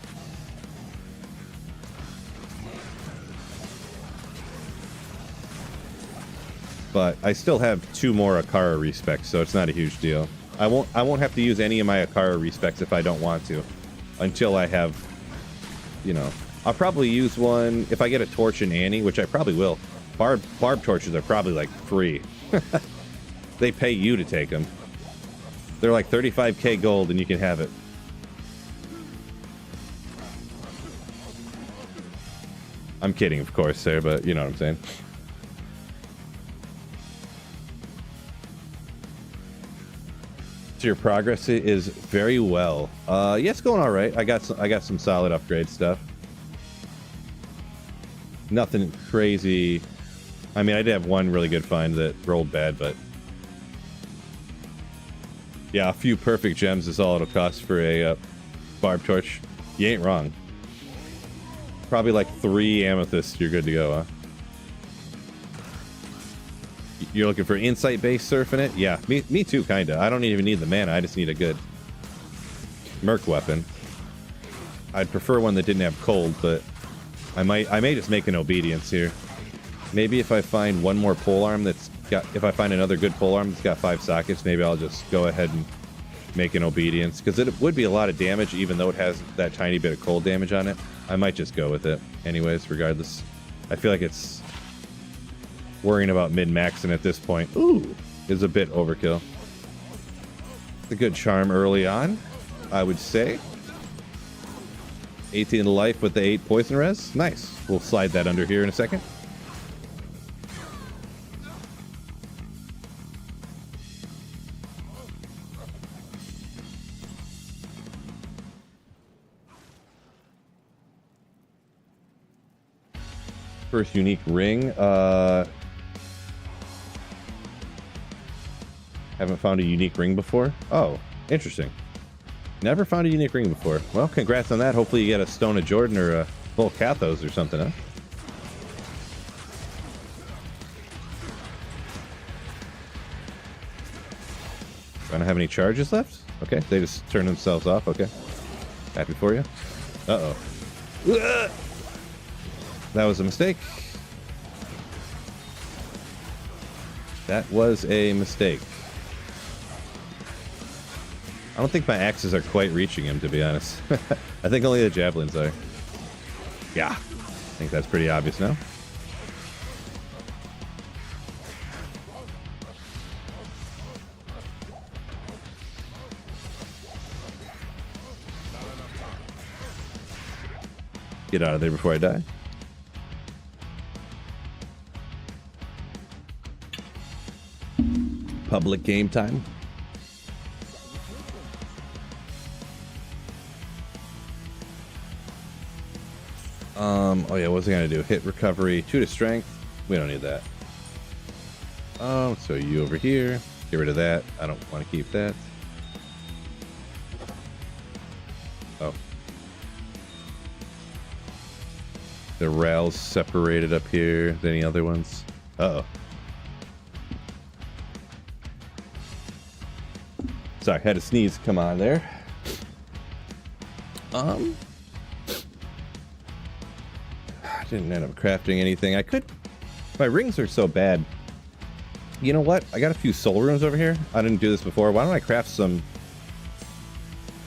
But I still have 2 more Akara respecs, so it's not a huge deal. I won't have to use any of my Akara respecs if I don't want to, until I have, you know, I'll probably use one if I get a torch in Annie, which I probably will. Barb torches are probably like free. They pay you to take them. They're like 35k gold and you can have it. I'm kidding, of course, sir, but you know what I'm saying. So your progress is very well. Yeah, it's going all right. I got some solid upgrade stuff. Nothing crazy. I mean, I did have one really good find that rolled bad, but yeah, a few perfect gems is all it'll cost for a barb torch. You ain't wrong. Probably like 3 amethysts, you're good to go, huh? You're looking for insight-based surfing it? Yeah, me too, kinda. I don't even need the mana, I just need a good merc weapon. I'd prefer one that didn't have cold, but I may just make an obedience here. Maybe if I find one more polearm that's if I find another good pole arm that's got 5 sockets, maybe I'll just go ahead and make an obedience, because it would be a lot of damage even though it has that tiny bit of cold damage on it. I might just go with it anyways, regardless. I feel like it's worrying about min-maxing at this point. Ooh, is a bit overkill. It's a good charm early on, I would say. 18 to life with the 8 poison res. Nice. We'll slide that under here in a second. First unique ring. Haven't found a unique ring before. Oh, interesting. Never found a unique ring before. Well, congrats on that. Hopefully you get a Stone of Jordan or a Volcathos or something, huh? I don't have any charges left? Okay, they just turned themselves off. Okay. Happy for you. Uh-oh. That was a mistake. That was a mistake. I don't think my axes are quite reaching him, to be honest. I think only the javelins are. Yeah. I think that's pretty obvious now. Get out of there before I die. Public game time. Oh yeah, what's it gonna do? Hit recovery, 2 to strength. We don't need that. So you over here. Get rid of that. I don't want to keep that. Oh. The rails separated up here. Any other ones? Uh-oh. Sorry, had to sneeze. Come on there. Didn't end up crafting anything. I could. My rings are so bad. You know what? I got a few soul runes over here. I didn't do this before. Why don't I craft some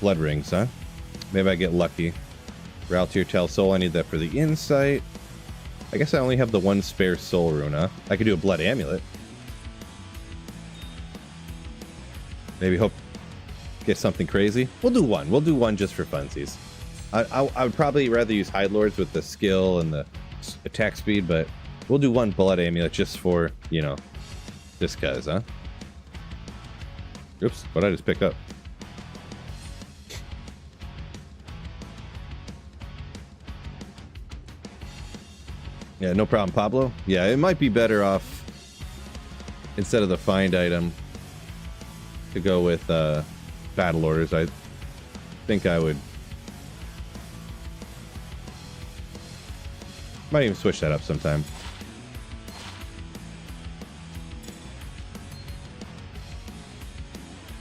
blood rings, huh? Maybe I get lucky. Raltier Tell Soul. I need that for the insight. I guess I only have the 1 spare soul rune, huh? I could do a blood amulet. Maybe hope get something crazy. We'll do one. We'll do one just for funsies. I would probably rather use Hide Lords with the skill and the attack speed, but we'll do 1 blood amulet just for, you know, just cuz, huh? Oops, what did I just pick up? Yeah, no problem, Pablo. Yeah, it might be better off, instead of the find item, to go with battle orders. I think I would. Might even switch that up sometime.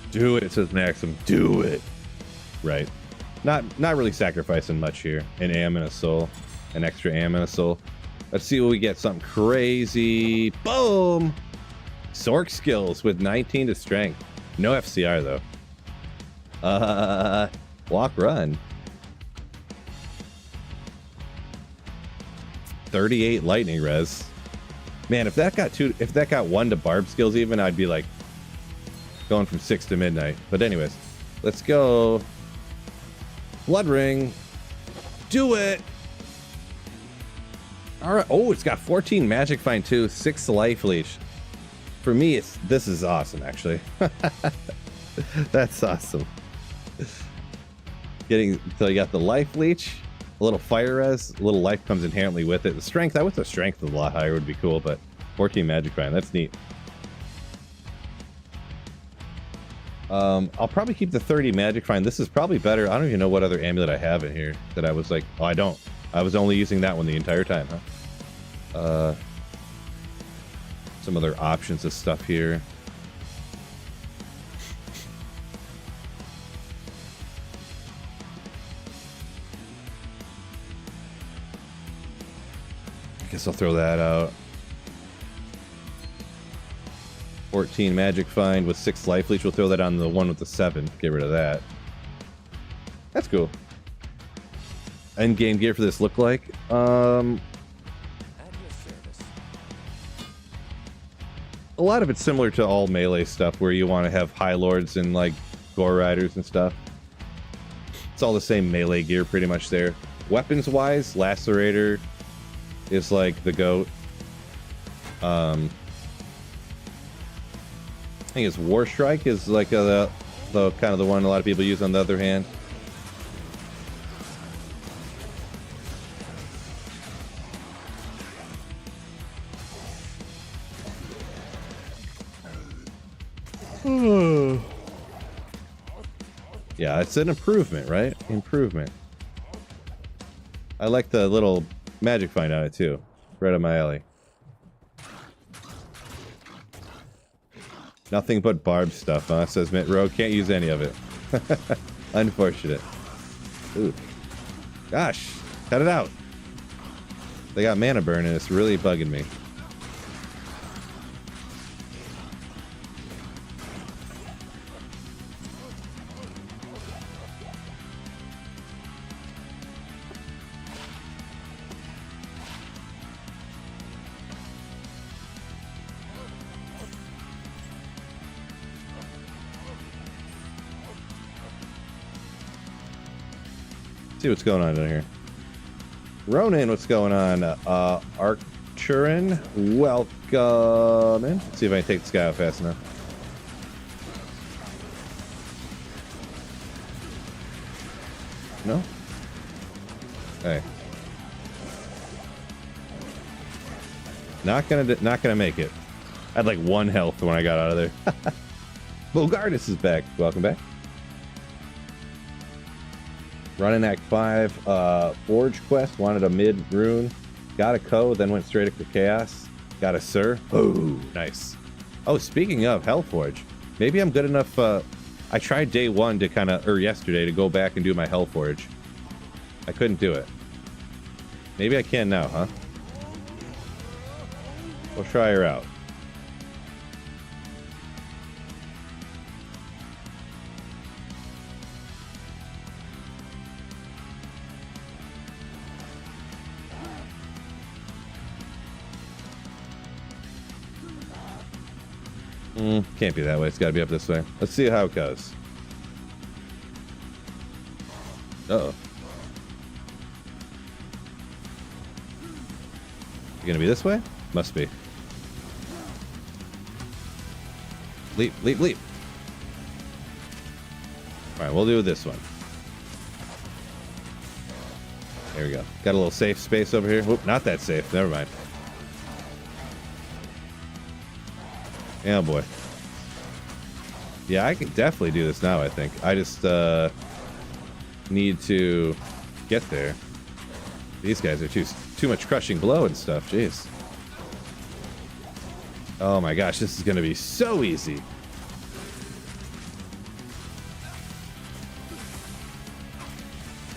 Do it, says Maxim. Do it. Right. Not really sacrificing much here. An am and a soul. An extra am and a soul. Let's see what we get. Something crazy. Boom! Sork skills with 19 to strength. No FCR though. Walk run. 38 lightning res. Man, if that got 1 to Barb skills even, I'd be like going from 6 to midnight. But anyways, let's go. Blood ring. Do it. All right. Oh, it's got 14 magic find too, 6 life leech. For me, this is awesome actually. That's awesome. Getting until you got the life leech. A little fire res, a little life comes inherently with it. The strength, I wish the strength was a lot higher would be cool, but 14 magic find, that's neat. I'll probably keep the 30 magic find. This is probably better. I don't even know what other amulet I have in here that I was like, oh, I don't. I was only using that one the entire time, huh? Some other options of stuff here. I guess I'll throw that out. 14 magic find with 6 life leech. We'll throw that on the one with the 7. Get rid of that. That's cool. End game gear for this look like? A lot of it's similar to all melee stuff where you want to have high lords and like gore riders and stuff. It's all the same melee gear pretty much there. Weapons wise, Lacerator is like the GOAT. I think it's War Strike is like the kind of the one a lot of people use on the other hand. Yeah, it's an improvement, right? Improvement. I like the little magic find on it too. Right up my alley. Nothing but Barb stuff, huh? Says Mitt Rowe. Can't use any of it. Unfortunate. Ooh. Gosh, cut it out. They got mana burn and it's really bugging me. See what's going on down here. Ronan, what's going on? Archurin, welcome in. Let's see if I can take this guy out fast enough. No? Hey. Not gonna make it. I had like 1 health when I got out of there. Bogardus is back. Welcome back. Running Act 5, Forge Quest, wanted a mid rune, got a co, then went straight to Chaos, got a Sir. Oh, nice. Oh, speaking of Hellforge, maybe I'm good enough. I tried day 1 to kind of, or yesterday, to go back and do my Hellforge. I couldn't do it. Maybe I can now, huh? We'll try her out. Can't be that way. It's got to be up this way. Let's see how it goes. Uh-oh. You gonna be this way? Must be. Leap, leap, leap. Alright, we'll do this one. There we go. Got a little safe space over here. Oop, not that safe. Never mind. Yeah, boy. Yeah, I can definitely do this now, I think. I just need to get there. These guys are too much crushing blow and stuff. Jeez. Oh my gosh, this is going to be so easy.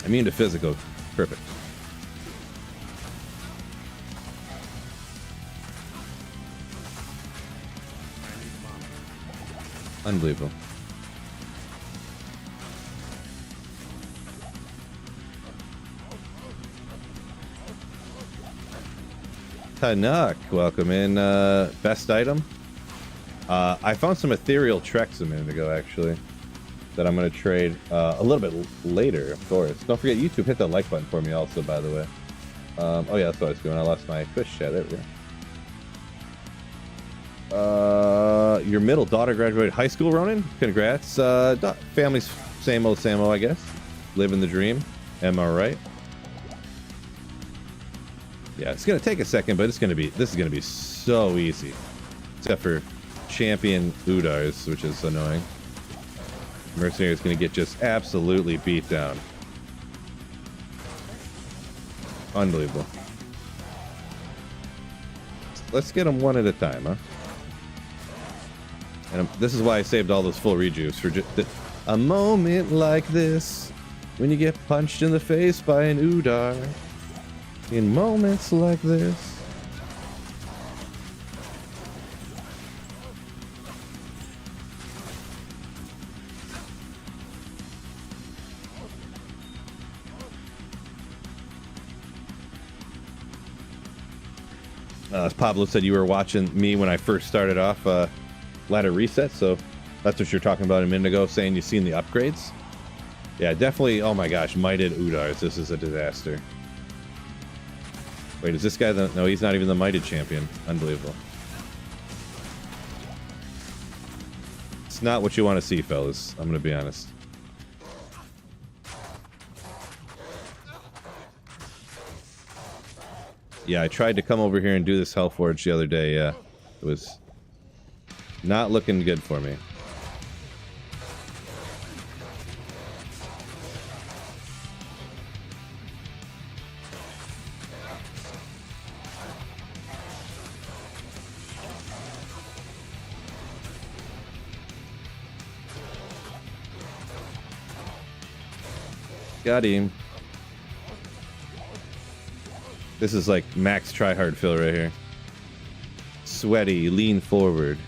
Immune to physical. Perfect. Unbelievable. Tanuk, welcome in. Best item. I found some ethereal Trex a minute ago, actually, that I'm going to trade a little bit later, of course. Don't forget, YouTube, hit that like button for me also, by the way. Oh yeah, that's what I was doing. I lost my Twitch chat. There we go. Your middle daughter graduated high school, Ronan. Congrats. Family's same old, I guess. Living the dream. Am I right? Yeah, it's gonna take a second, but this is gonna be so easy. Except for champion Udars, which is annoying. Mercenary is gonna get just absolutely beat down. Unbelievable. Let's get them one at a time, huh? And this is why I saved all those full rejuves for just a moment like this, when you get punched in the face by an Udar. In moments like this. As Pablo said, you were watching me when I first started off ladder reset, so that's what you're talking about a minute ago, saying you've seen the upgrades. Yeah, definitely. Oh my gosh, Mighted Udars. This is a disaster. Wait, is this guy the... No, he's not even the Mighted champion. Unbelievable. It's not what you want to see, fellas. I'm going to be honest. Yeah, I tried to come over here and do this Hellforge the other day. Yeah, it was not looking good for me. Got him. This is like max tryhard Phil right here. Sweaty, lean forward.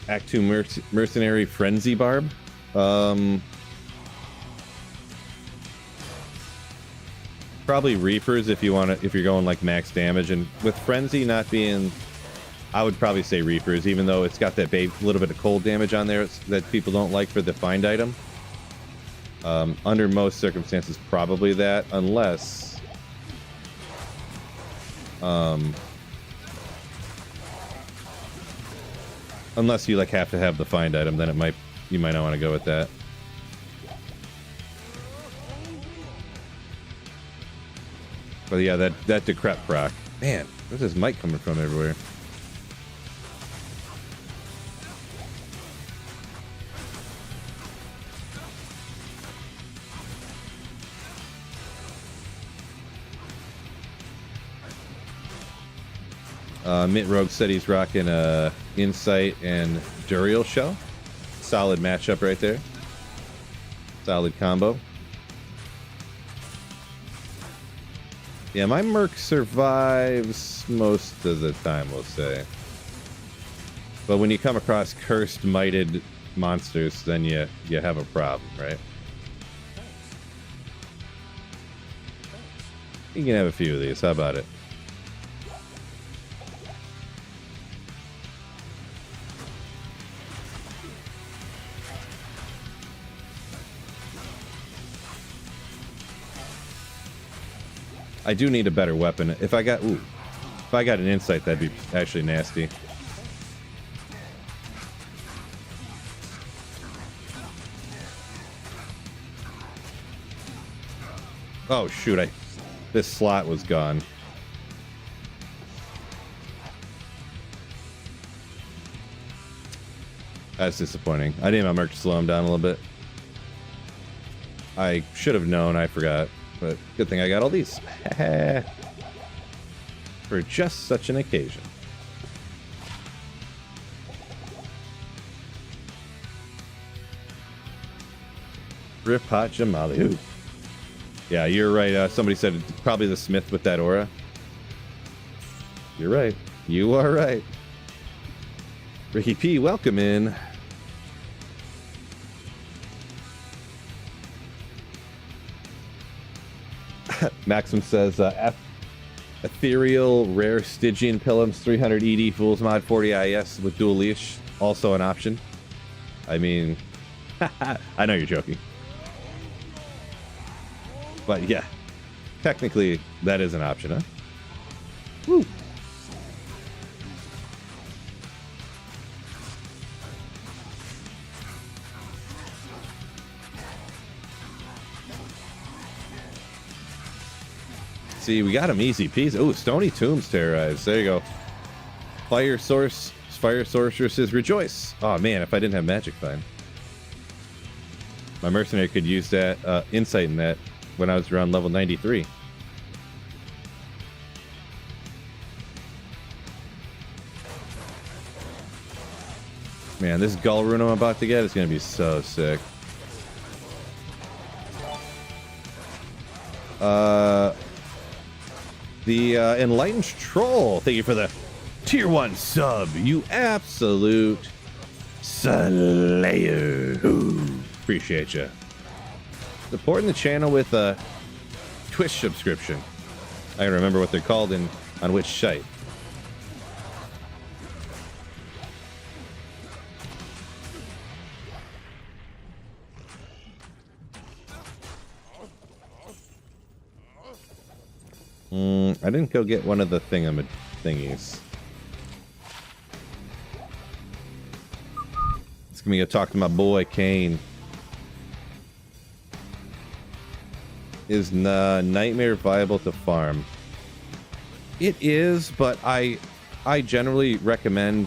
Act 2 Mercenary Frenzy Barb. Probably Reapers if you want to, if you're going like max damage, and with Frenzy not being, I would probably say Reapers, even though it's got that little bit of cold damage on there that people don't like for the find item. Under most circumstances, probably that, unless unless you like have to have the find item, then you might not want to go with that. But yeah, that decrep proc. Man, where's this mic coming from everywhere? Mint Rogue said he's rocking Insight and Duriel Shell. Solid matchup right there. Solid combo. Yeah, my Merc survives most of the time, we'll say. But when you come across cursed, mighted monsters, then you have a problem, right? You can have a few of these. How about it? I do need a better weapon. If I got an Insight, that'd be actually nasty. Oh shoot, this slot was gone. That's disappointing. I didn't have my Merc to slow him down a little bit. I should have known, I forgot. But good thing I got all these. For just such an occasion. Rip Hot Jamali. Ooh. Yeah, you're right. Somebody said probably the Smith with that aura. You're right. You are right. Ricky P, welcome in. Maxim says, Ethereal, Rare, Stygian, Pilums, 300 ED, Fool's Mod, 40 IS with dual leash, also an option. I mean, I know you're joking. But yeah, technically that is an option, huh? Woo! See, we got him easy peasy. Oh, Stony Tombs terrorized. There you go. Fire Sorceress says rejoice. Oh man, if I didn't have Magic Find. My Mercenary could use that Insight in that when I was around level 93. Man, this Gull Rune I'm about to get is going to be so sick. The Enlightened Troll, thank you for the tier 1 sub, you absolute Slayer. Ooh, appreciate you. Supporting the channel with a Twitch subscription. I can remember what they're called on which site. I didn't go get one of the thingies. It's gonna go talk to my boy Kane. Is Nightmare viable to farm? It is, but I generally recommend,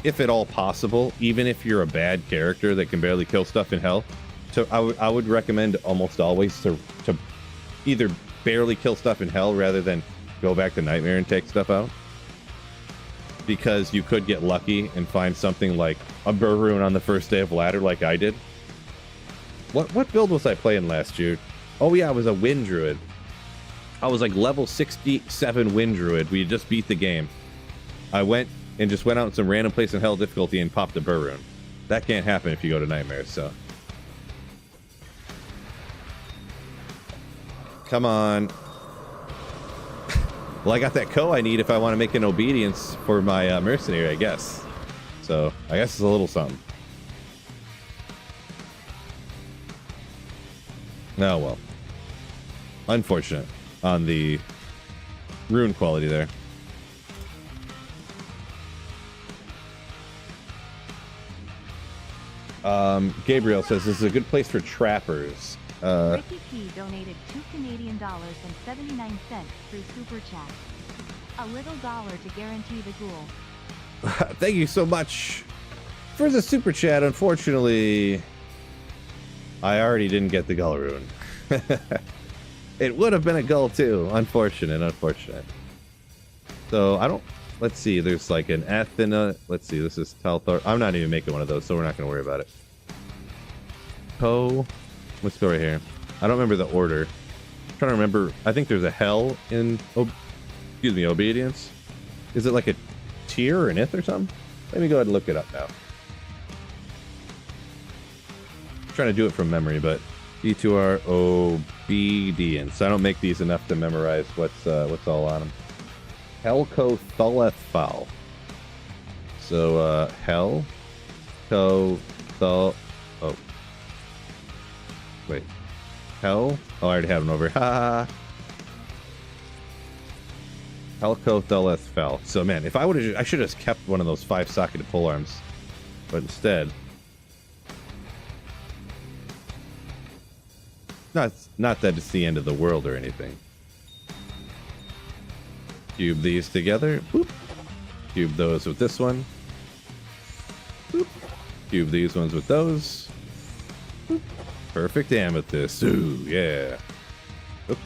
if at all possible, even if you're a bad character that can barely kill stuff in hell, so I would recommend almost always to either barely kill stuff in hell rather than go back to Nightmare and take stuff out, because you could get lucky and find something like a Burroon on the first day of ladder like I did. What build was I playing last year? Oh yeah, I was a Wind Druid. I was like level 67 Wind Druid. We had just beat the game. I went out in some random place in hell difficulty and popped a Burroon. That can't happen if you go to Nightmare, so. Come on. Well, I got that co I need if I want to make an obedience for my mercenary, I guess. So, I guess it's a little something. Oh, well. Unfortunate on the rune quality there. Gabriel says this is a good place for trappers. Ricky P donated $2 through Super Chat. A little dollar to guarantee the ghoul. Thank you so much for the Super Chat. Unfortunately, I already didn't get the Gull rune. It would have been a Gull too. Unfortunate. So I don't. Let's see. There's like an Athena. Let's see. This is Talthor. I'm not even making one of those, so we're not going to worry about it. Let's go right here. I don't remember the order. I'm trying to remember. I think there's a Hell in. Obedience. Is it like a tier or an ith or something? Let me go ahead and look it up now. I'm trying to do it from memory, but D2R obedience. I don't make these enough to memorize what's all on them. Helco Thuleth Foul. So Hell Co Thul. Oh. Wait. Hell? Oh, I already have them over. Ha. Helco Thuleth Foul. So man, if I should have kept one of those 5-socketed pole arms, but instead. Not that it's the end of the world or anything. Cube these together. Boop. Cube those with this one. Boop. Cube these ones with those. Boop. Perfect amethyst. Ooh, yeah. Oops.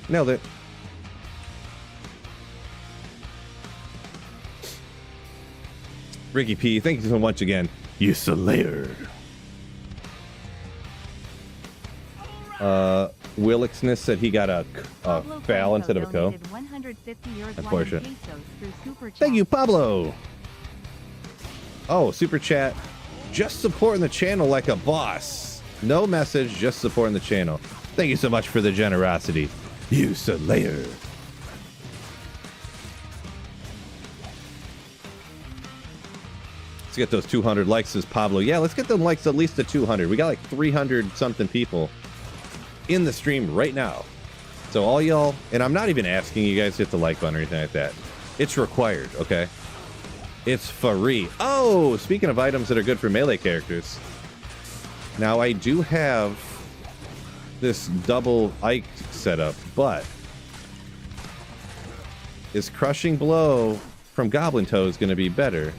Nailed it. Ricky P, thank you so much again. You Slayer. Willixness said he got a foul instead of a co. Unfortunate. Thank you, Pablo. Oh, super chat. Just supporting the channel like a boss. No message, just supporting the channel. Thank you so much for the generosity. You Slayer. Let's get those 200 likes, says Pablo. Yeah, let's get them likes at least to 200. We got like 300 something people in the stream right now. So all y'all, and I'm not even asking you guys to hit the like button or anything like that. It's required, okay? It's free. Oh, speaking of items that are good for melee characters. Now I do have this double Ike setup, but is Crushing Blow from Goblin Toes going to be better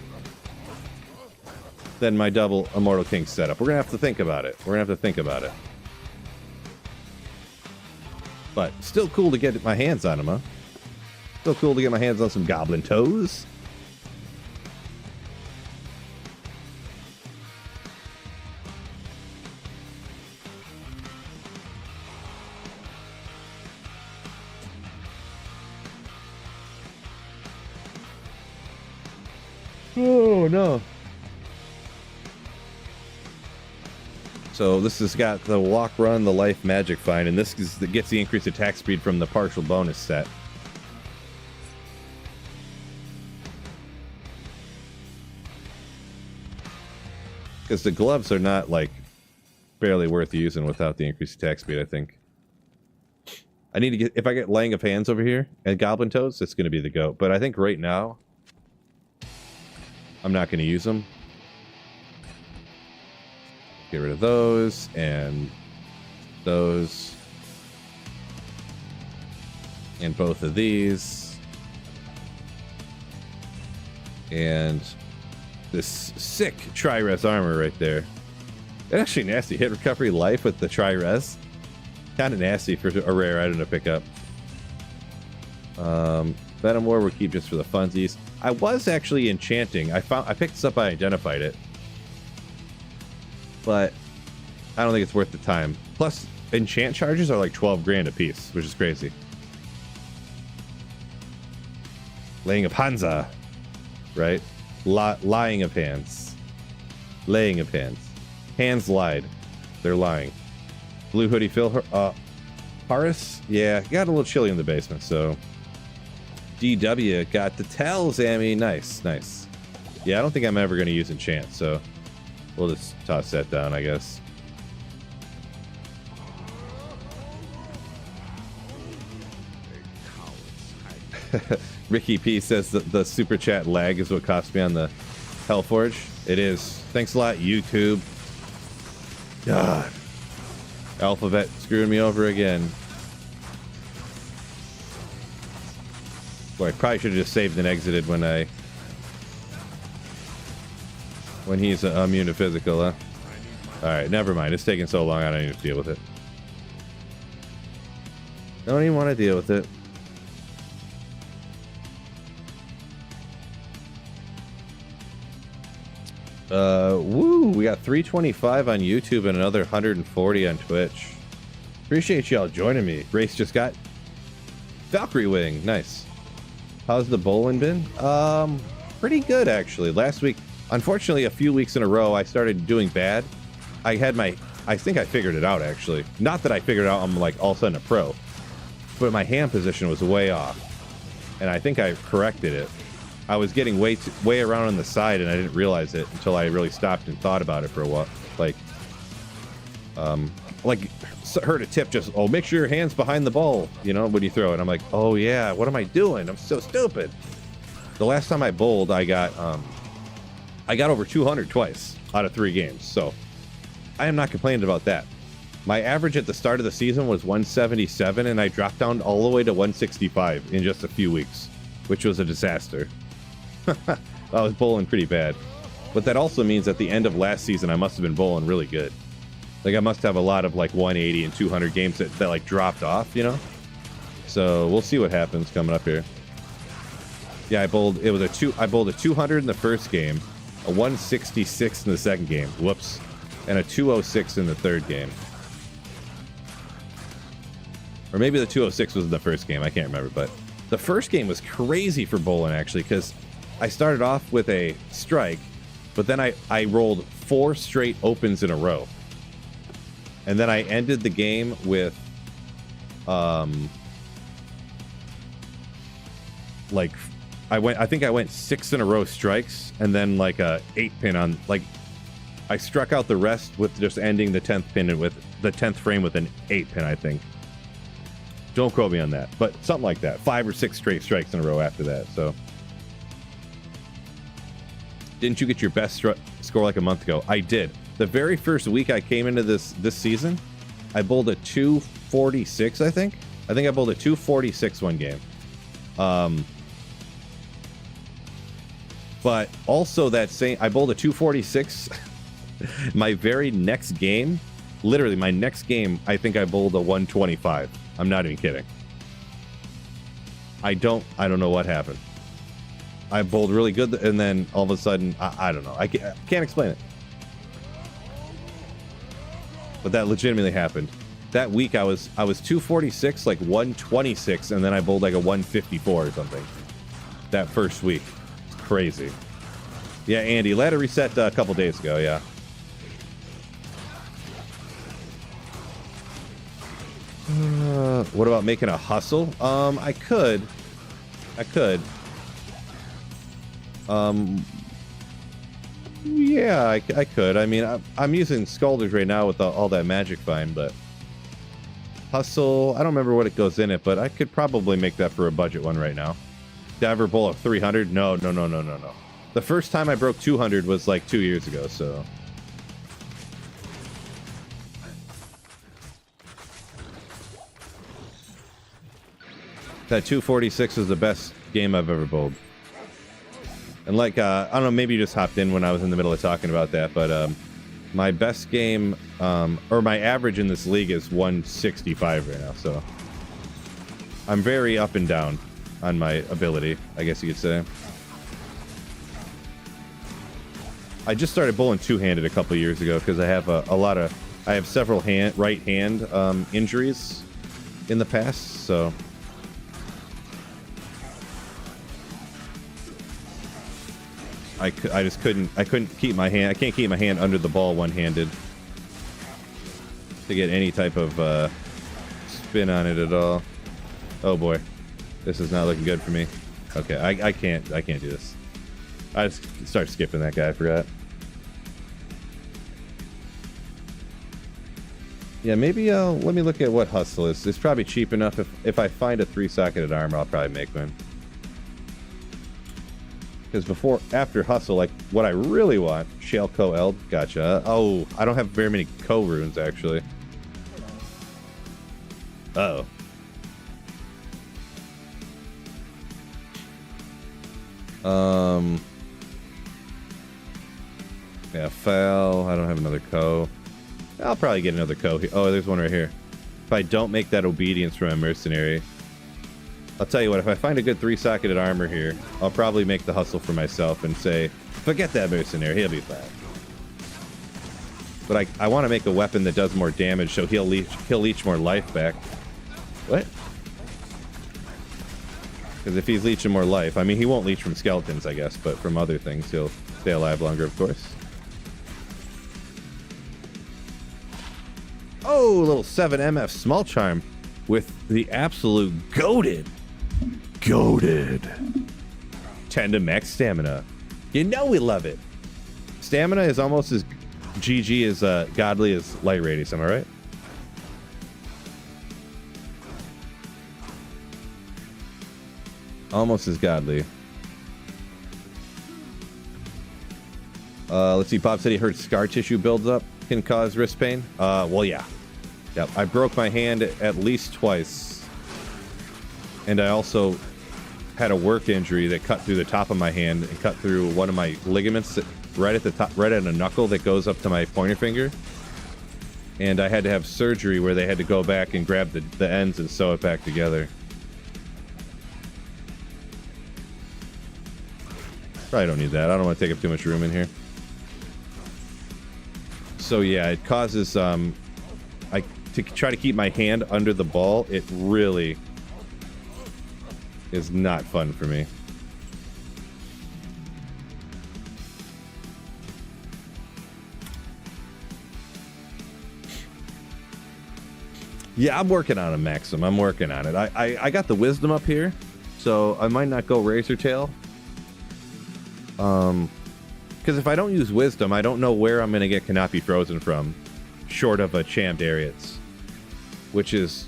than my double Immortal King setup? We're going to have to think about it. But still cool to get my hands on them, huh? Still cool to get my hands on some Goblin Toes. Oh no. So this has got the walk, run, the life, magic find, and this gets the increased attack speed from the partial bonus set. Because the gloves are not like barely worth using without the increased attack speed, I think. I need to get, if I get Laying of Hands over here and Goblin Toads, it's going to be the GOAT. But I think right now, I'm not going to use them. Get rid of those and those. And both of these. And this sick Tri-Res armor right there. That's actually nasty. Hit recovery life with the Tri-Res. Kind of nasty for a rare item to pick up. Venom War we'll keep just for the funsies. I was actually enchanting. I picked this up, I identified it. But I don't think it's worth the time. Plus, enchant charges are like 12 grand a piece, which is crazy. Laying of Hansa, right? Lying of hands. Laying of hands. Hands lied. They're lying. Blue hoodie Phil. Horace? Yeah, got a little chilly in the basement, so. DW got the tells, Amy. Nice, nice. Yeah, I don't think I'm ever going to use enchant, so we'll just toss that down, I guess. Ricky P says that the super chat lag is what cost me on the Hellforge. It is. Thanks a lot, YouTube. God. Alphabet screwing me over again. Boy, I probably should have just saved and exited when he's immune to physical, huh? Alright, never mind. It's taking so long, I don't even deal with it. Don't even want to deal with it. Woo! We got 325 on YouTube and another 140 on Twitch. Appreciate y'all joining me. Race just got Valkyrie Wing. Nice. How's the bowling been? Pretty good actually. Last week, unfortunately, a few weeks in a row, I started doing bad. I think I figured it out actually. Not that I figured out I'm like all of a sudden a pro, but my hand position was way off, and I think I corrected it. I was getting way around on the side, and I didn't realize it until I really stopped and thought about it for a while. Like heard a tip, just make sure your hand's behind the ball, you know, when you throw it. I'm like, oh yeah, what am I doing? I'm so stupid. The last time I bowled, I got over 200 twice out of 3 games, so I am not complaining about that. My average at the start of the season was 177, and I dropped down all the way to 165 in just a few weeks, which was a disaster. I was bowling pretty bad. But that also means at the end of last season, I must have been bowling really good. Like, I must have a lot of, like, 180 and 200 games that like, dropped off, you know? So, we'll see what happens coming up here. Yeah, I bowled a 200 in the first game, a 166 in the second game. Whoops. And a 206 in the third game. Or maybe the 206 was in the first game. I can't remember, but the first game was crazy for bowling, actually, because I started off with a strike, but then I rolled 4 straight opens in a row. And then I ended the game with, I think I went 6 in a row strikes, and then like a 8-pin on, like, I struck out the rest with just ending the 10th pin and with the 10th frame with an 8-pin, I think. Don't quote me on that, but something like that. 5 or 6 straight strikes in a row after that, so. Didn't you get your best score like a month ago? I did. The very first week I came into this season, I bowled a 246, I think. I think I bowled a 246 one game. But also I bowled a 246 my very next game. Literally, my next game, I think I bowled a 125. I'm not even kidding. I don't know what happened. I bowled really good, and then all of a sudden, I don't know. I can't explain it. But that legitimately happened. That week, I was 246, like 126, and then I bowled like a 154 or something. That first week. It's crazy. Yeah, Andy, ladder reset a couple days ago, yeah. What about making a hustle? I could. Yeah, I could. I mean, I'm using Scalders right now with all that magic find, but hustle, I don't remember what it goes in it, but I could probably make that for a budget one right now. Diver Bowl of 300? No. The first time I broke 200 was like 2 years ago, so. That 246 is the best game I've ever bowled. And like, I don't know, maybe you just hopped in when I was in the middle of talking about that, but my best game, or my average in this league is 165 right now, so. I'm very up and down on my ability, I guess you could say. I just started bowling two-handed a couple years ago because I have I have several right hand injuries in the past, so. I just couldn't keep my hand. I can't keep my hand under the ball one-handed to get any type of spin on it at all. Oh boy, this is not looking good for me. Okay, I can't do this. I just start skipping that guy. I forgot. Yeah, maybe let me look at what hustle is. It's probably cheap enough. If I find a 3-socketed armor, I'll probably make one. Because after hustle, like what I really want, Shale Co Eld, gotcha. Oh, I don't have very many Co runes actually. Uh oh. Yeah, Foul. I don't have another Co. I'll probably get another Co here. Oh, there's one right here. If I don't make that obedience from a mercenary, I'll tell you what, if I find a good 3-socketed armor here, I'll probably make the hustle for myself and say, forget that mercenary, he'll be fine. But I want to make a weapon that does more damage, so he'll leech more life back. What? Because if he's leeching more life, I mean, he won't leech from skeletons, I guess, but from other things, he'll stay alive longer, of course. Oh, a little 7 MF small charm with the absolute goated 10 to max stamina. You know we love it. Stamina is almost as GG as godly as light radius, am I right? Almost as godly. Let's see, Bob said he heard scar tissue builds up can cause wrist pain. Well, yeah. Yep, I broke my hand at least twice. And I also had a work injury that cut through the top of my hand and cut through one of my ligaments right at the top, right at a knuckle that goes up to my pointer finger. And I had to have surgery where they had to go back and grab the ends and sew it back together. Probably don't need that. I don't want to take up too much room in here. So yeah, it causes to try to keep my hand under the ball, it really is not fun for me. Yeah, I'm working on a Maxim. I'm working on it. I got the wisdom up here, so I might not go razor tail. Because if I don't use wisdom, I don't know where I'm going to get Kanapi frozen from, short of a champ Darius, which is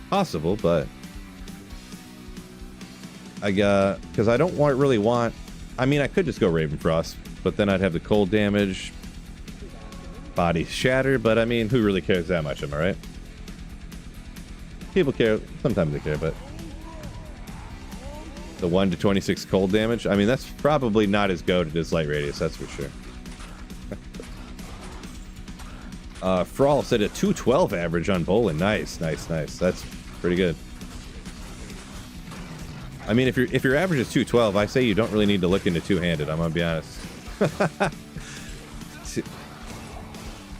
possible, but because I don't really want. I mean, I could just go Ravenfrost, but then I'd have the cold damage, body shatter. But I mean, who really cares that much? Am I right? People care. Sometimes they care, but the 1 to 26 cold damage. I mean, that's probably not as goated as light radius. That's for sure. Frawl said a 212 average on bowling. Nice, nice, nice. That's pretty good. I mean, if your average is 212, I say you don't really need to look into two-handed. I'm gonna be honest.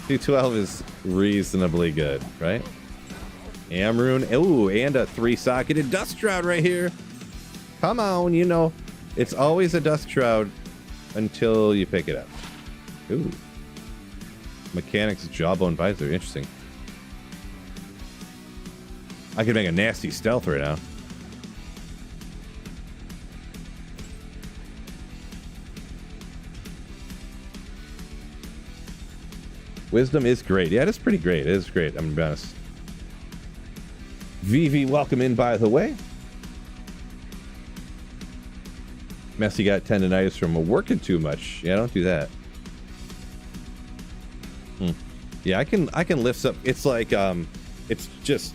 212 is reasonably good, right? Amrune. Ooh, and a 3-socketed Dust Shroud right here. Come on, you know, it's always a Dust Shroud until you pick it up. Ooh. Mechanics jawbone visor. Interesting. I could make a nasty stealth right now. Wisdom is great. Yeah, it is pretty great. It is great. I'm gonna be honest. VV, welcome in, by the way. Messy got tendonitis from working too much. Yeah, don't do that. Yeah, I can lift up. It's like it's just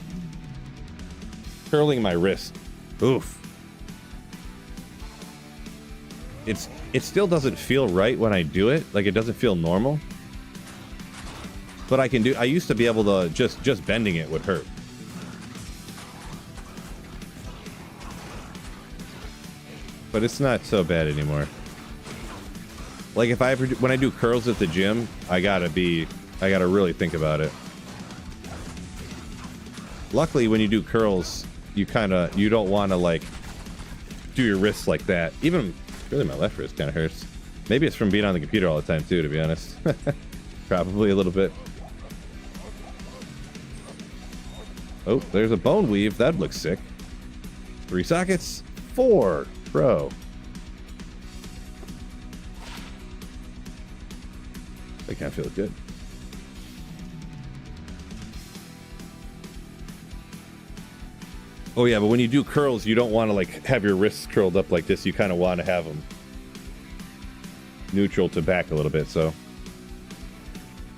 curling my wrist. Oof. It still doesn't feel right when I do it. Like, it doesn't feel normal. But I can do. I used to be able to just bending it would hurt. But it's not so bad anymore. Like, if I ever when I do curls at the gym, I gotta really think about it. Luckily, when you do curls, you don't want to like do your wrists like that. Even really, my left wrist kind of hurts. Maybe it's from being on the computer all the time too, to be honest. Probably a little bit. Oh, there's a bone weave. That looks sick. 3 sockets. 4. Bro. That kind of feels good. Oh yeah, but when you do curls, you don't want to like have your wrists curled up like this. You kind of want to have them neutral to back a little bit. So,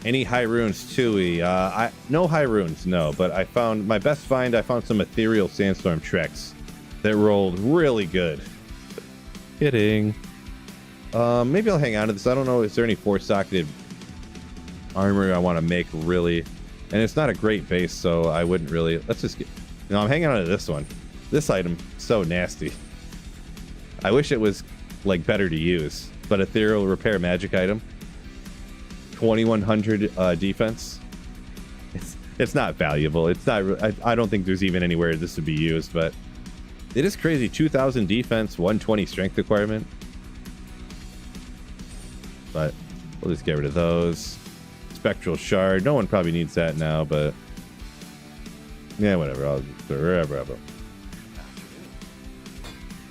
any high runes, Tui? No high runes, no. But I found my best find. I found some ethereal sandstorm treks that rolled really good. Kidding. Maybe I'll hang on to this. I don't know. Is there any 4-socketed armor I want to make really? And it's not a great base, so I wouldn't really. Let's just get. No, I'm hanging on to this one. This item, so nasty. I wish it was like better to use, but ethereal repair magic item, 2100 defense. It's not valuable. It's not. I don't think there's even anywhere this would be used, but it is crazy. 2000 defense, 120 strength requirement. But we'll just get rid of those. Spectral shard. No one probably needs that now, but. Yeah, whatever.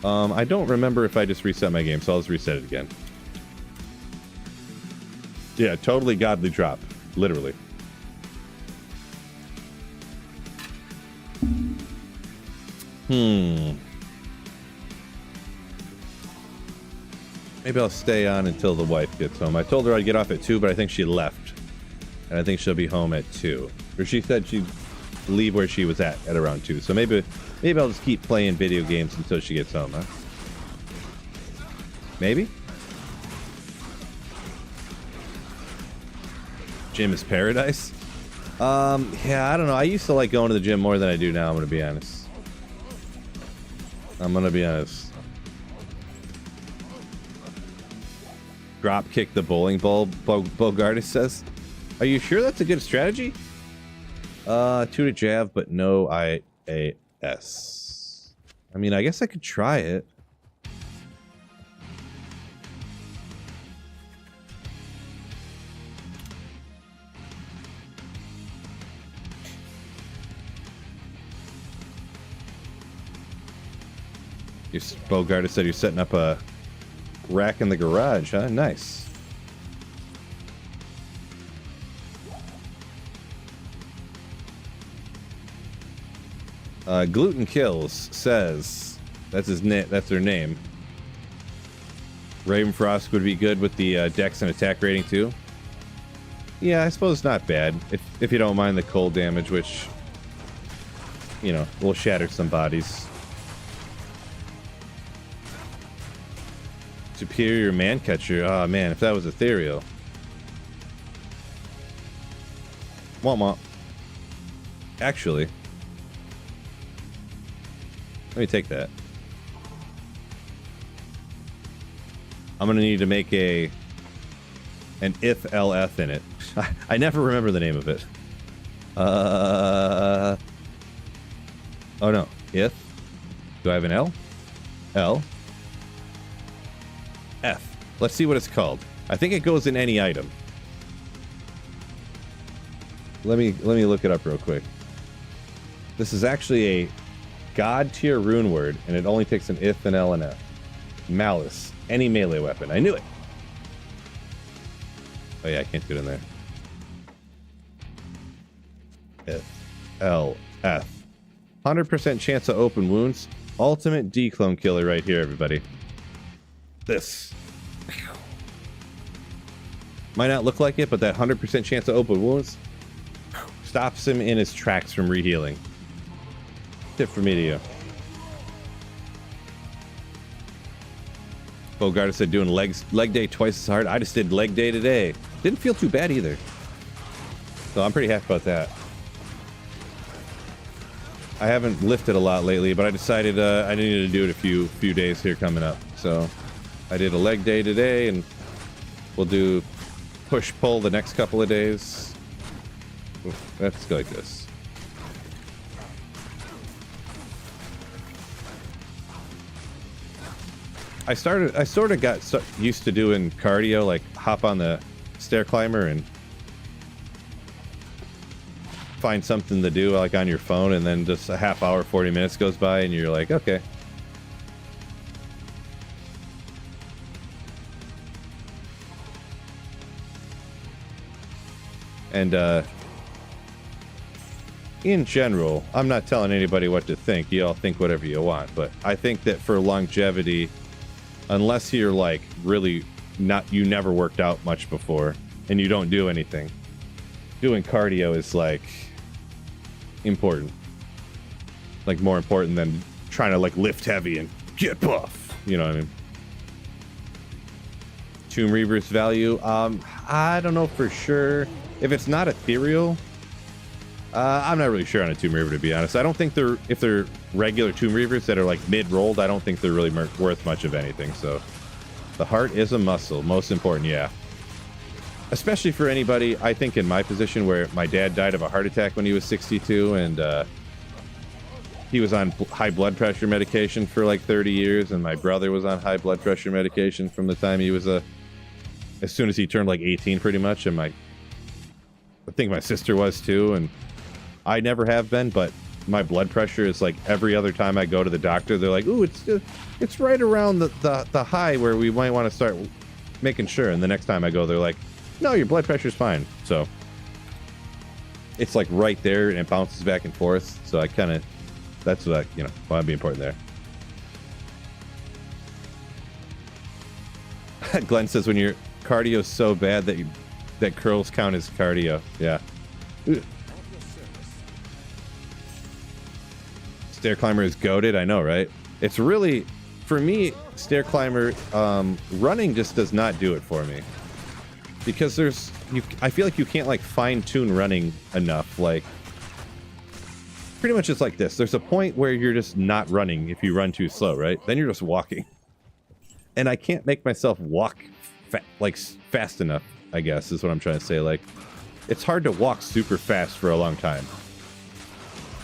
I don't remember if I just reset my game, so I'll just reset it again. Yeah, totally godly drop. Literally. Maybe I'll stay on until the wife gets home. I told her I'd get off at 2, but I think she left. And I think she'll be home at 2. Or she said she'd leave where she was at around 2. So maybe I'll just keep playing video games until she gets home, huh? Maybe? Gym is paradise? Yeah, I don't know. I used to like going to the gym more than I do now, I'm gonna be honest. Drop kick the bowling ball, Bogartis says. Are you sure that's a good strategy? 2 to jab, but no IAS. I mean, I guess I could try it. Your Bogartis said you're setting up a rack in the garage, huh? Nice. Gluten Kills says that's their name. Ravenfrost would be good with the dex and attack rating too. Yeah, I suppose it's not bad if you don't mind the cold damage, which will shatter some bodies. Superior man catcher. Oh man, if that was ethereal. Womp. Actually, let me take that. I'm gonna need to make an if LF in it. I never remember the name of it. Oh no, if. Do I have an L? L. F. Let's see what it's called. I think it goes in any item. Let me look it up real quick. This is actually a god tier rune word, and it only takes an if, an L, and F. Malice. Any melee weapon. I knew it. Oh yeah, I can't get in there. F, L, F. 100% chance of open wounds. Ultimate D-clone killer right here, everybody. This. Might not look like it, but that 100% chance of open wounds stops him in his tracks from rehealing. Tip for me to you. Bogart said doing leg day twice as hard. I just did leg day today. Didn't feel too bad either. So I'm pretty happy about that. I haven't lifted a lot lately, but I decided I needed to do it a few days here coming up. So I did a leg day today, and we'll do push-pull the next couple of days. Let's go like this. I sort of got used to doing cardio, like hop on the stair climber and find something to do like on your phone, and then just a half hour, 40 minutes goes by and you're like, okay. And in general, I'm not telling anybody what to think. You all think whatever you want, but I think that for longevity, unless you're like really you never worked out much before and you don't do anything, doing cardio is like important. Like more important than trying to like lift heavy and get buff. You know what I mean? Tomb Reaver's value, I don't know for sure. If it's not ethereal, I'm not really sure on a Tomb Reaver, to be honest. I don't think if they're regular Tomb Reavers that are like mid-rolled, I don't think they're really worth much of anything. So the heart is a muscle. Most important, yeah. Especially for anybody, I think in my position, where my dad died of a heart attack when he was 62, and he was on high blood pressure medication for like 30 years, and my brother was on high blood pressure medication from the time he was as soon as he turned like 18 pretty much, and I think my sister was too, and I never have been, but my blood pressure is like every other time I go to the doctor, they're like, ooh, it's right around the high where we might want to start making sure. And the next time I go, they're like, no, your blood pressure's fine. So it's like right there, and it bounces back and forth. So I kind of, that's what why it'd be important there. Glenn says when your cardio's so bad that curls count as cardio. Yeah. Stair climber is goated. I know, right? It's really, for me, stair climber, running just does not do it for me, because I feel like you can't like fine tune running enough. Like pretty much it's like this. There's a point where you're just not running if you run too slow, right? Then you're just walking, and I can't make myself walk fast enough, I guess is what I'm trying to say. Like, it's hard to walk super fast for a long time.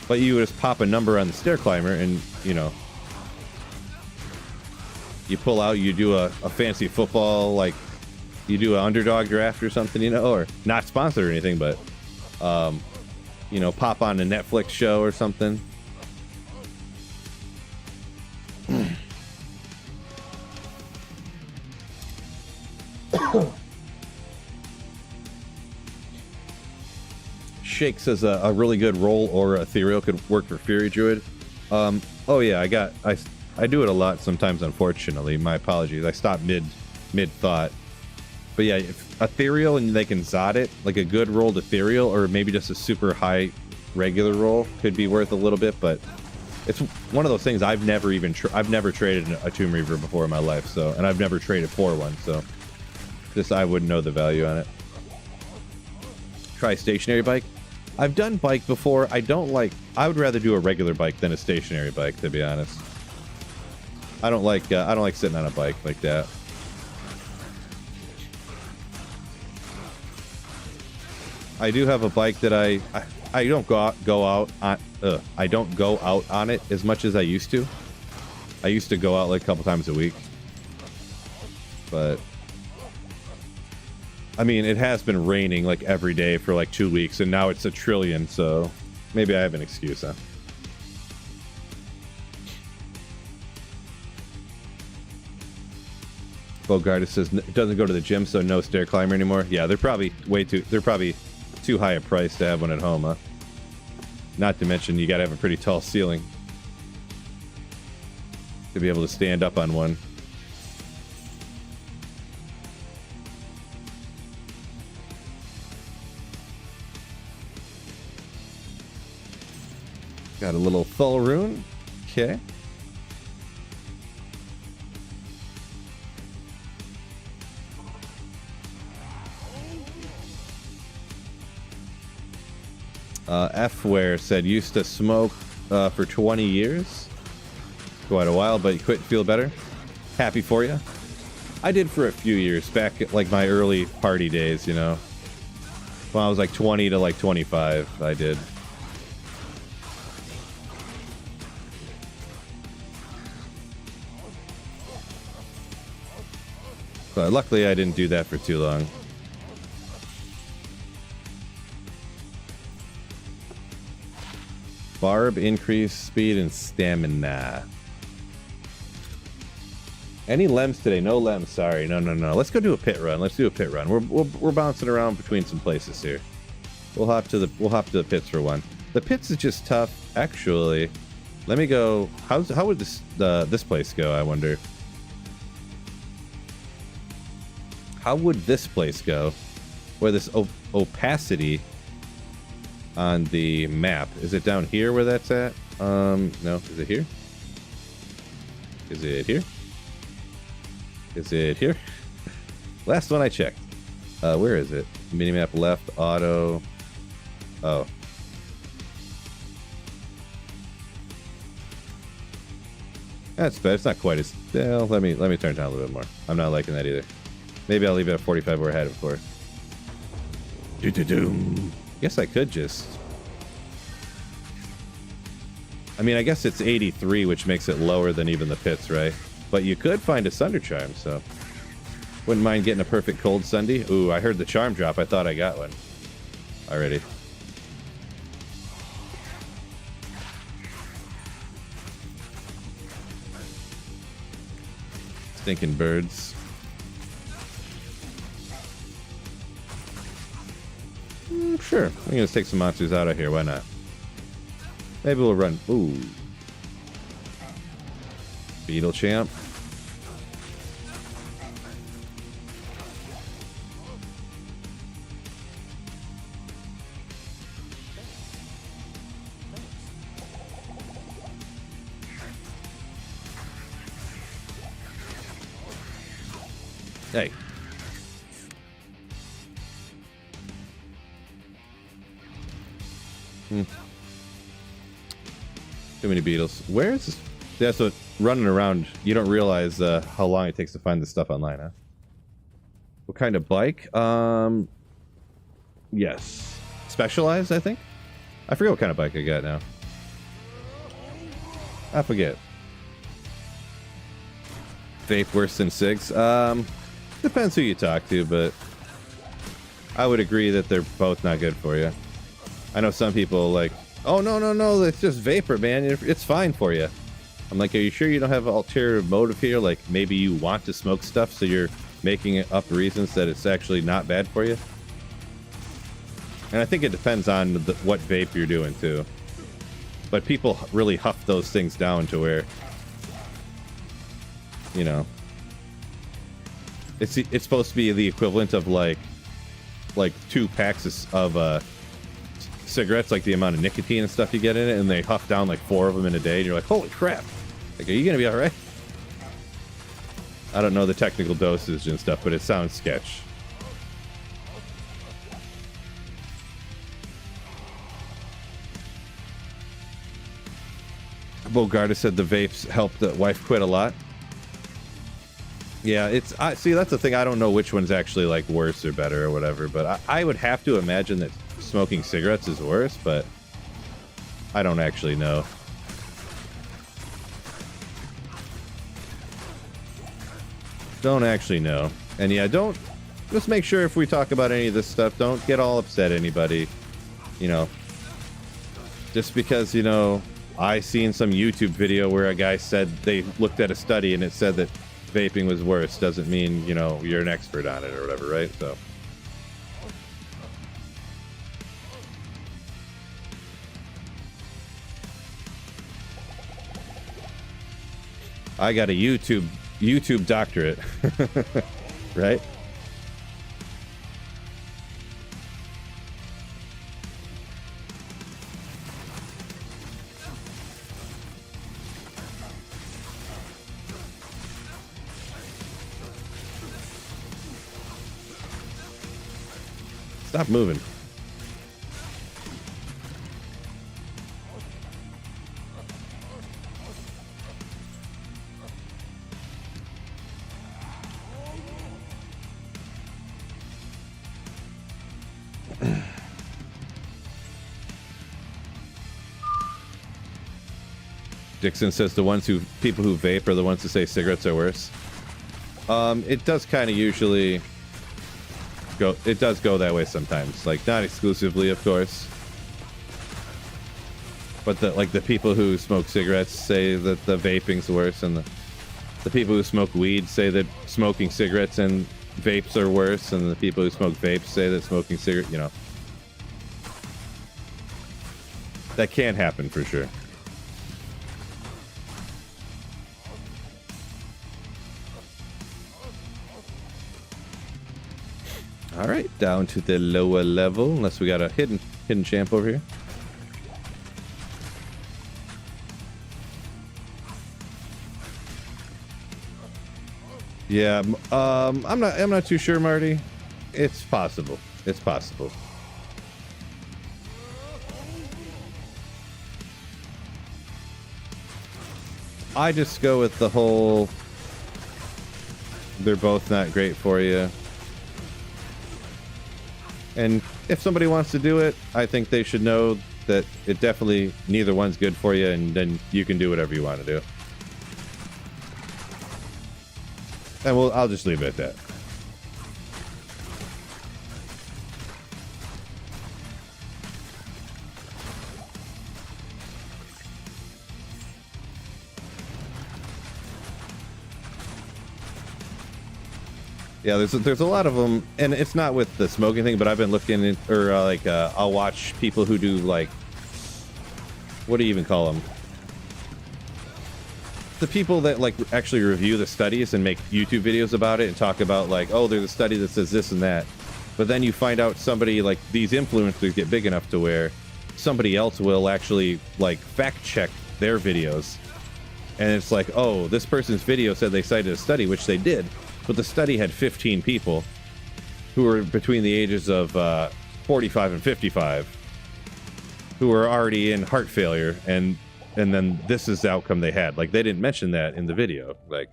But you just pop a number on the stair climber, and, you pull out, you do a fancy football, like, you do an underdog draft or something, or not sponsored or anything, but, pop on a Netflix show or something. Shake says a really good roll or ethereal could work for Fury Druid. Oh yeah, I do it a lot sometimes, unfortunately. My apologies. I stopped mid thought. But yeah, if ethereal and they can Zod it, like a good rolled ethereal, or maybe just a super high regular roll could be worth a little bit, but it's one of those things I've never traded a Tomb Reaver before in my life, so, and I've never traded for one, so just I wouldn't know the value on it. Try stationary bike. I've done bike before. I would rather do a regular bike than a stationary bike, to be honest. I don't like sitting on a bike like that. I do have a bike that I don't go out on it as much as I used to. I used to go out like a couple times a week, but I mean, it has been raining like every day for like 2 weeks, and now it's a trillion, so maybe I have an excuse, huh? Bogardus says it doesn't go to the gym, so no stair climber anymore. Yeah, they're probably too high a price to have one at home, huh? Not to mention you gotta have a pretty tall ceiling to be able to stand up on one. Got a little Thull rune. Okay. F-Ware said used to smoke for 20 years. Quite a while, but you quit, feel better. Happy for you. I did for a few years back at like my early party days, you know. When I was like 20 to like 25, I did. But luckily I didn't do that for too long. Barb, increase speed and stamina. Any lems today? No lems, sorry. No. Let's go do a pit run. Let's do a pit run. We're bouncing around between some places here. We'll hop to the pits for one. The pits is just tough. Actually, let me go. How would this place go? I wonder. How would this place go? Where this opacity on the map. Is it down here where that's at? No. Is it here? Is it here? Is it here? Last one I checked. Where is it? Minimap left, auto. Oh. That's better. It's not quite as... Well, let me turn it down a little bit more. I'm not liking that either. Maybe I'll leave it at 45 where I had it before. Do-do-doom. Guess I could just... I mean, I guess it's 83, which makes it lower than even the pits, right? But you could find a Sunder Charm, so... Wouldn't mind getting a perfect cold Sunday. Ooh, I heard the charm drop. I thought I got one. Already. Stinking birds. Sure. I'm gonna take some monsters out of here. Why not? Maybe we'll run. Ooh. Beetle Champ. Hey. Too many beetles. Where is this? Yeah, so running around, you don't realize how long it takes to find this stuff online, huh? What kind of bike? Yes. Specialized, I think? I forget what kind of bike I got now. I forget. Vape worse than cigs? Depends who you talk to, but I would agree that they're both not good for you. I know some people like, oh, no, it's just vapor, man. It's fine for you. I'm like, are you sure you don't have an ulterior motive here? Like, maybe you want to smoke stuff, so you're making up reasons that it's actually not bad for you? And I think it depends on what vape you're doing, too. But people really huff those things down to where, you know, it's supposed to be the equivalent of like 2 packs of cigarettes, like the amount of nicotine and stuff you get in it, and they huff down like 4 of them in a day, and you're like, holy crap! Like, are you gonna be all right? I don't know the technical dosage and stuff, but it sounds sketch. Bogarda said the vapes helped the wife quit a lot. Yeah, see, that's the thing. I don't know which one's actually like worse or better or whatever, but I would have to imagine that smoking cigarettes is worse, but I don't actually know. Don't actually know. And yeah, don't just make sure if we talk about any of this stuff, don't get all upset, anybody. You know, just because, you know, I seen some YouTube video where a guy said they looked at a study and it said that vaping was worse doesn't mean, you know, you're an expert on it or whatever, right? So. I got a YouTube doctorate, right? Stop moving. Dixon says people who vape are the ones who say cigarettes are worse. It does kind of usually go. It does go that way sometimes. Like, not exclusively, of course. But the people who smoke cigarettes say that the vaping's worse, and the people who smoke weed say that smoking cigarettes and vapes are worse, and the people who smoke vapes say that smoking cigarettes, you know. That can happen for sure. All right, down to the lower level, unless we got a hidden champ over here. Yeah, I'm not too sure, Marty. It's possible. It's possible. I just go with the whole, they're both not great for you. And if somebody wants to do it, I think they should know that it definitely, neither one's good for you, and then you can do whatever you want to do. And I'll just leave it at that. Yeah, there's a lot of them, and it's not with the smoking thing, but I've been looking at, or I'll watch people who do, like, what do you even call them? The people that, like, actually review the studies and make YouTube videos about it and talk about, like, oh, there's a study that says this and that. But then you find out somebody, like, these influencers get big enough to where somebody else will actually, like, fact check their videos. And it's like, oh, this person's video said they cited a study, which they did. But the study had 15 people who were between the ages of 45 and 55 who were already in heart failure, and then this is the outcome they had. Like, they didn't mention that in the video, like,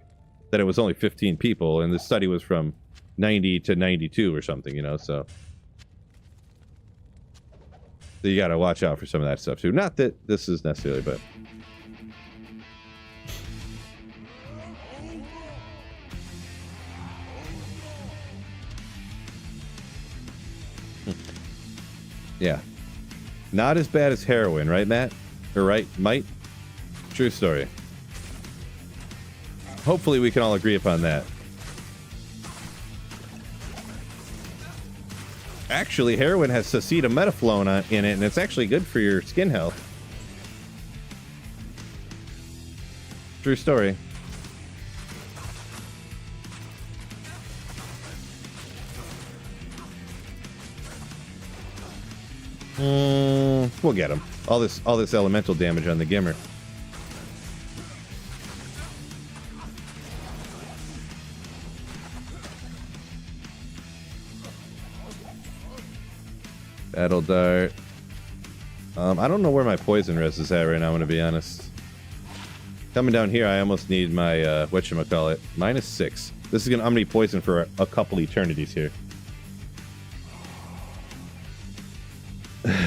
that it was only 15 people, and the study was from 90 to 92 or something, you know, so you gotta watch out for some of that stuff too. Not that this is necessarily, but... Yeah. Not as bad as heroin, right, Matt? Or right, Mike? True story. Hopefully we can all agree upon that. Actually, heroin has acetaminophen in it, and it's actually good for your skin health. True story. We'll get him. All this elemental damage on the Gimmer. Battle dart. I don't know where my poison res is at right now, I'm gonna be honest. Coming down here, I almost need my whatchamacallit. -6. I'm gonna be poisoned for a couple eternities here.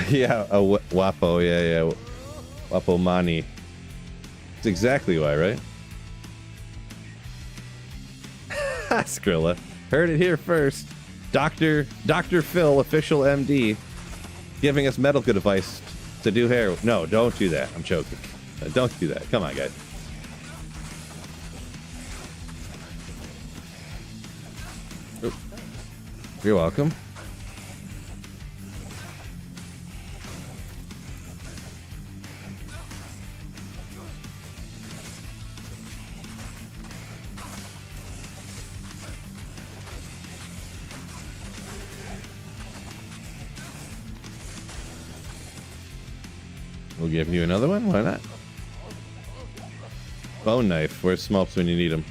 Yeah, a Wapo, yeah. Wapo Mani. That's exactly why, right? Skrilla. Heard it here first. Dr. Phil, official MD, giving us medical advice to do hair. No, don't do that. I'm joking. Don't do that. Come on, guys. Oop. You're welcome. We'll give you another one. Why not? Bone knife. Where's Smulps when you need him?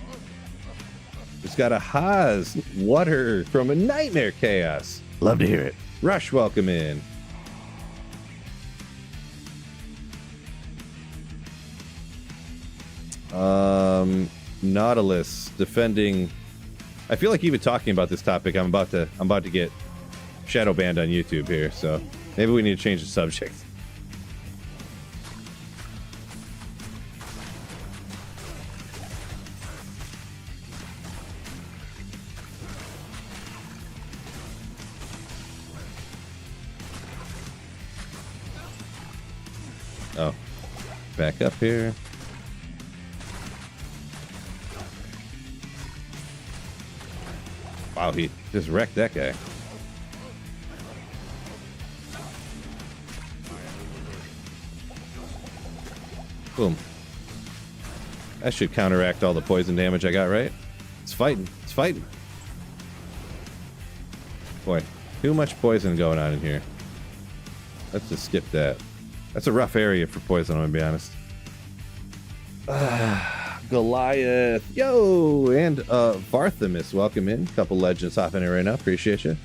It's got a Haas water from a Nightmare Chaos. Love to hear it. Rush, welcome in. Nautilus defending. I feel like even talking about this topic, I'm about to get shadow banned on YouTube here. So maybe we need to change the subject. Oh, back up here. Wow, he just wrecked that guy. Boom. That should counteract all the poison damage I got, right? It's fighting. It's fighting. Boy, too much poison going on in here. Let's just skip that. That's a rough area for poison, I'm gonna be honest. Goliath. Yo! And Varthamus, welcome in. Couple legends hopping in right now. Appreciate you.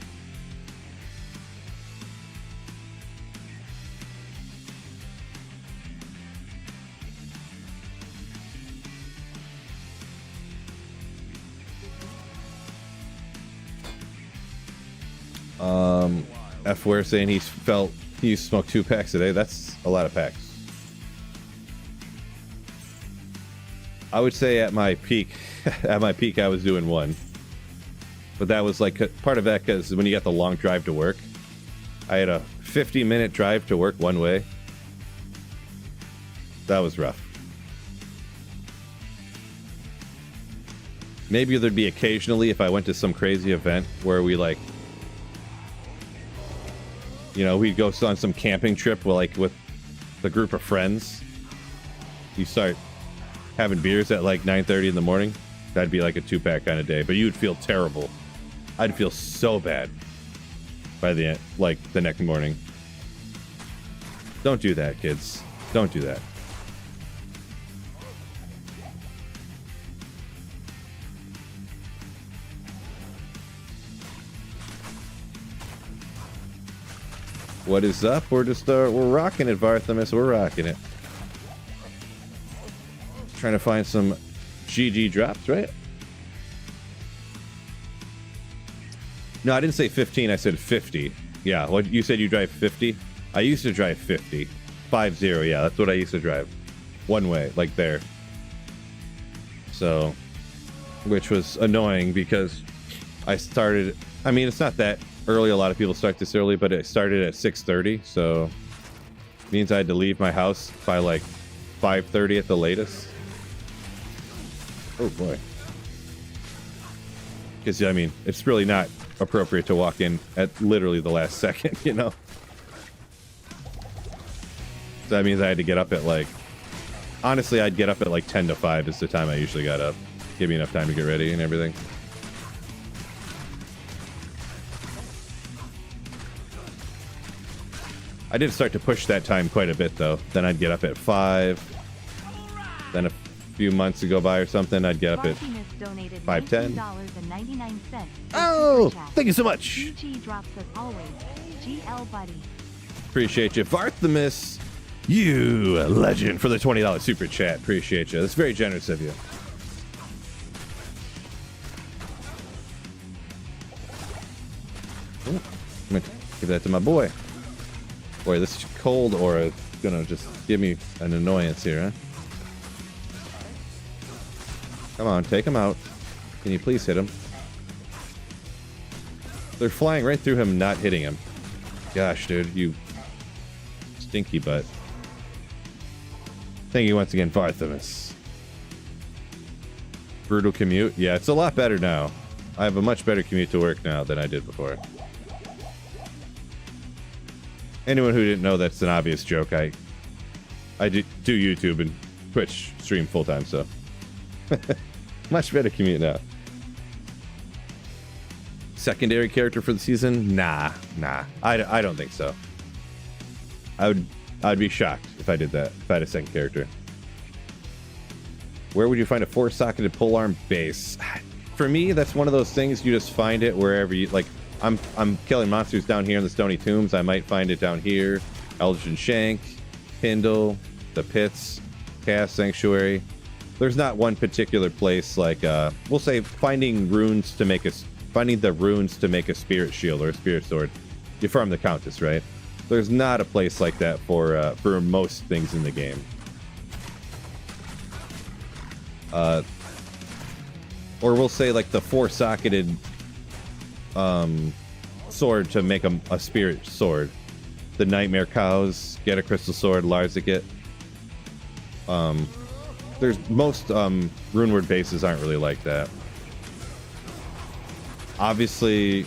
F-Ware saying he felt he used to smoke 2 packs a day. That's a lot of packs. I would say at my peak, I was doing 1. But that was like part of that because when you got the long drive to work, I had a 50-minute drive to work one way. That was rough. Maybe there'd be occasionally if I went to some crazy event where we like, you know, we'd go on some camping trip with the group of friends. You start having beers at like 9:30 in the morning. That'd be like a 2-pack kind of day, but you'd feel terrible. I'd feel so bad by the end, like the next morning. Don't do that, kids. Don't do that. What is up? We're rocking it, Varthamus. We're rocking it. Trying to find some GG drops, right? No, I didn't say 15. I said 50. Yeah, what you said you drive 50? I used to drive 50. 50, yeah, that's what I used to drive. One way, like there. So, which was annoying because I started, I mean, it's not that early. A lot of people start this early, but it started at 6:30, so it means I had to leave my house by like 5:30 at the latest. Oh boy. Because, I mean, it's really not appropriate to walk in at literally the last second, you know? So that means I had to get up at like, honestly, I'd get up at like 10 to 5 is the time I usually got up. Give me enough time to get ready and everything. I did start to push that time quite a bit, though. Then I'd get up at 5. Then a few months to go by or something, I'd get up at 5:10. Oh, thank you so much. GG drops as always. GL buddy. Appreciate you. Varthamus, you legend, for the $20 super chat. Appreciate you. That's very generous of you. Ooh, I'm gonna give that to my boy. Boy, this cold aura is gonna just give me an annoyance here, huh? Come on, take him out. Can you please hit him? They're flying right through him, not hitting him. Gosh, dude, you stinky butt. Thank you once again, Varthamus. Brutal commute. Yeah, it's a lot better now. I have a much better commute to work now than I did before. Anyone who didn't know, that's an obvious joke. I do YouTube and Twitch stream full time, so much better commute now. Secondary character for the season? Nah. I don't think so. I'd be shocked if I did that. If I had a second character. Where would you find a 4-socketed polearm base? For me, that's one of those things you just find it wherever you like. I'm killing monsters down here in the Stony Tombs. I might find it down here. Eldritch Shank, Pindle, the Pits, Chaos Sanctuary. There's not one particular place like we'll say finding the runes to make a spirit shield or a spirit sword. You farm the Countess, right? There's not a place like that for most things in the game. Or we'll say like the 4-socketed sword to make a spirit sword. The Nightmare Cows, get a crystal sword, Larzaget. There's most Runeward bases aren't really like that. Obviously,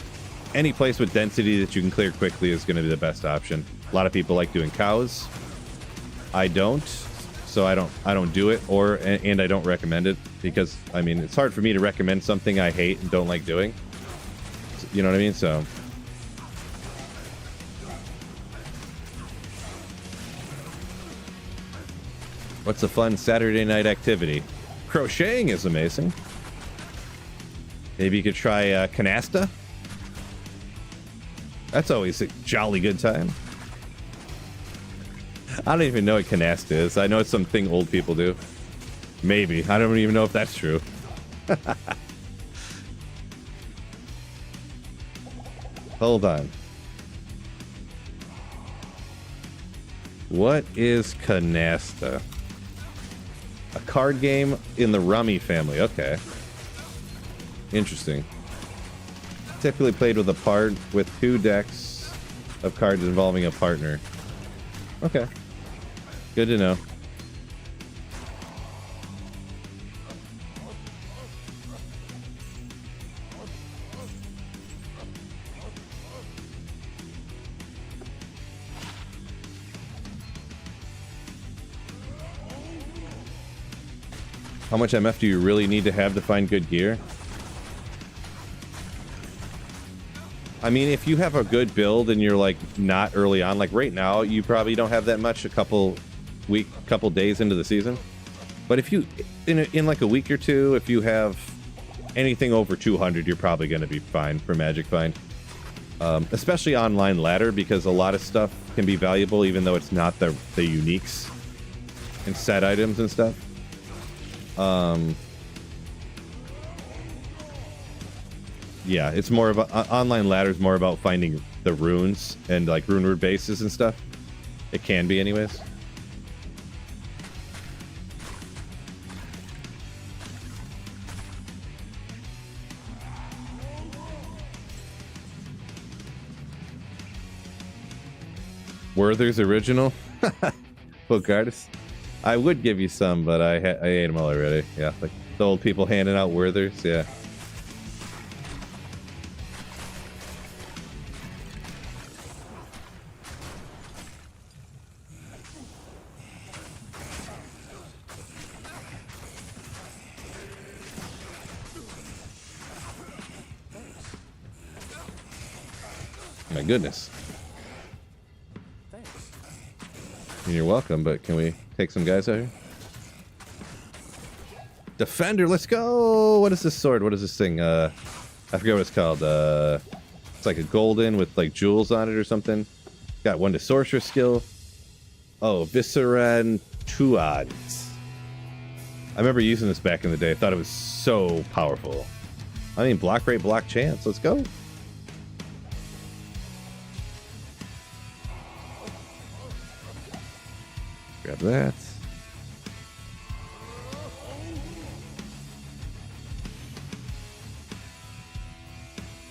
any place with density that you can clear quickly is going to be the best option. A lot of people like doing cows. I don't, so I don't do it, and I don't recommend it because I mean it's hard for me to recommend something I hate and don't like doing. You know what I mean? So. What's a fun Saturday night activity? Crocheting is amazing. Maybe you could try canasta. That's always a jolly good time. I don't even know what canasta is. I know it's something old people do. Maybe. I don't even know if that's true. Hold on. What is canasta? A card game in the Rummy family. Okay. Interesting. Typically played with 2 decks of cards involving a partner. Okay. Good to know. How much MF do you really need to have to find good gear? I mean, if you have a good build and you're like not early on, like right now, you probably don't have that much a couple days into the season. But if you, in like a week or two, if you have anything over 200, you're probably going to be fine for Magic Find. Especially online ladder, because a lot of stuff can be valuable even though it's not the uniques and set items and stuff. Yeah, it's more of online ladder is more about finding the runes and like Runeward bases and stuff. It can be anyways. Werther's original? Book artist? I would give you some, but I ate them all already. Yeah, like the old people handing out Werther's, yeah. My goodness. Thanks. You're welcome, but can we take some guys out here? Defender, let's go! What is this sword? What is this thing? I forget what it's called. It's like a golden with like jewels on it or something. Got 1 to sorcerer skill. Oh, Visceran Tuad. I remember using this back in the day. I thought it was so powerful. I mean, block rate, block chance. Let's go. Grab that.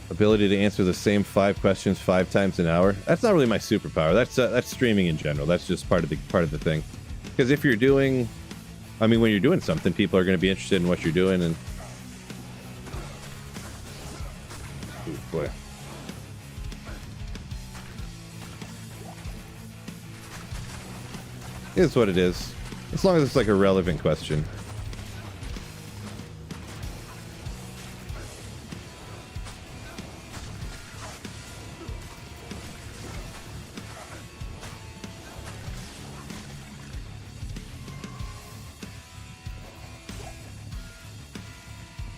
A Ability to answer the same 5 questions 5 times an hour. That's not really my superpower. That's streaming in general. That's just part of the thing. Because if you're doing, I mean, when you're doing something, people are going to be interested in what you're doing. And ooh, boy. It is what it is. As long as it's like a relevant question.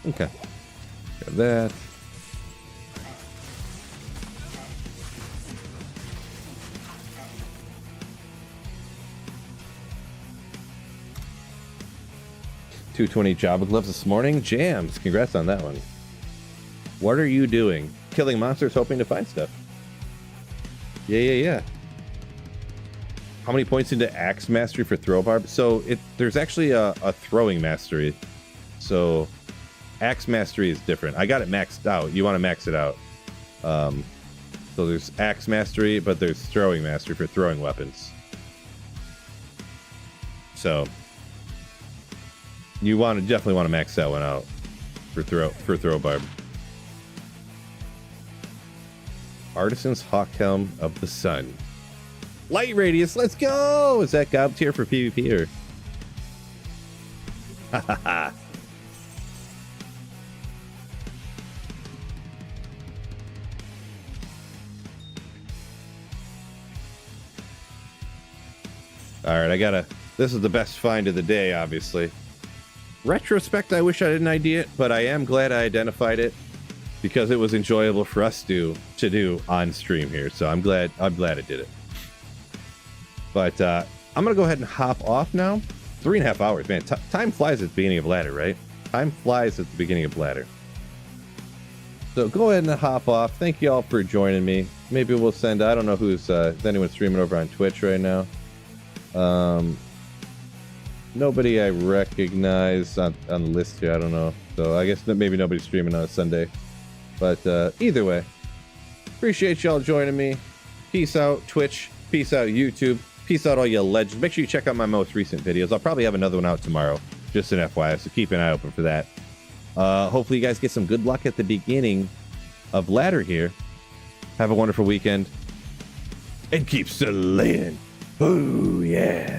Okay. Got that. $220 Java gloves this morning. Jams. Congrats on that one. What are you doing? Killing monsters, hoping to find stuff. Yeah. How many points into Axe Mastery for Throw Barb? So there's actually a throwing mastery. So Axe Mastery is different. I got it maxed out. You want to max it out. So there's Axe Mastery, but there's Throwing Mastery for throwing weapons. So you definitely want to max that one out for throw barb. Artisan's Hawk Helm of the Sun. Light Radius, let's go! Is that Gob tier for PvP or? Ha ha ha. Alright, this is the best find of the day, obviously. Retrospect, I wish I didn't ID it, but I am glad I identified it because it was enjoyable for us to do on stream here. So I'm glad I did it. But I'm gonna go ahead and hop off now. 3.5 hours, man. Time flies at the beginning of ladder, right? Time flies at the beginning of ladder. So go ahead and hop off. Thank you all for joining me. Maybe we'll send. I don't know who's is anyone streaming over on Twitch right now. Nobody I recognize on the list here. I don't know. So I guess maybe nobody's streaming on a Sunday. But either way, appreciate y'all joining me. Peace out, Twitch. Peace out, YouTube. Peace out, all you legends. Make sure you check out my most recent videos. I'll probably have another one out tomorrow. Just an FYI, so keep an eye open for that. Hopefully you guys get some good luck at the beginning of ladder here. Have a wonderful weekend. And keep slaying. Oh, yeah.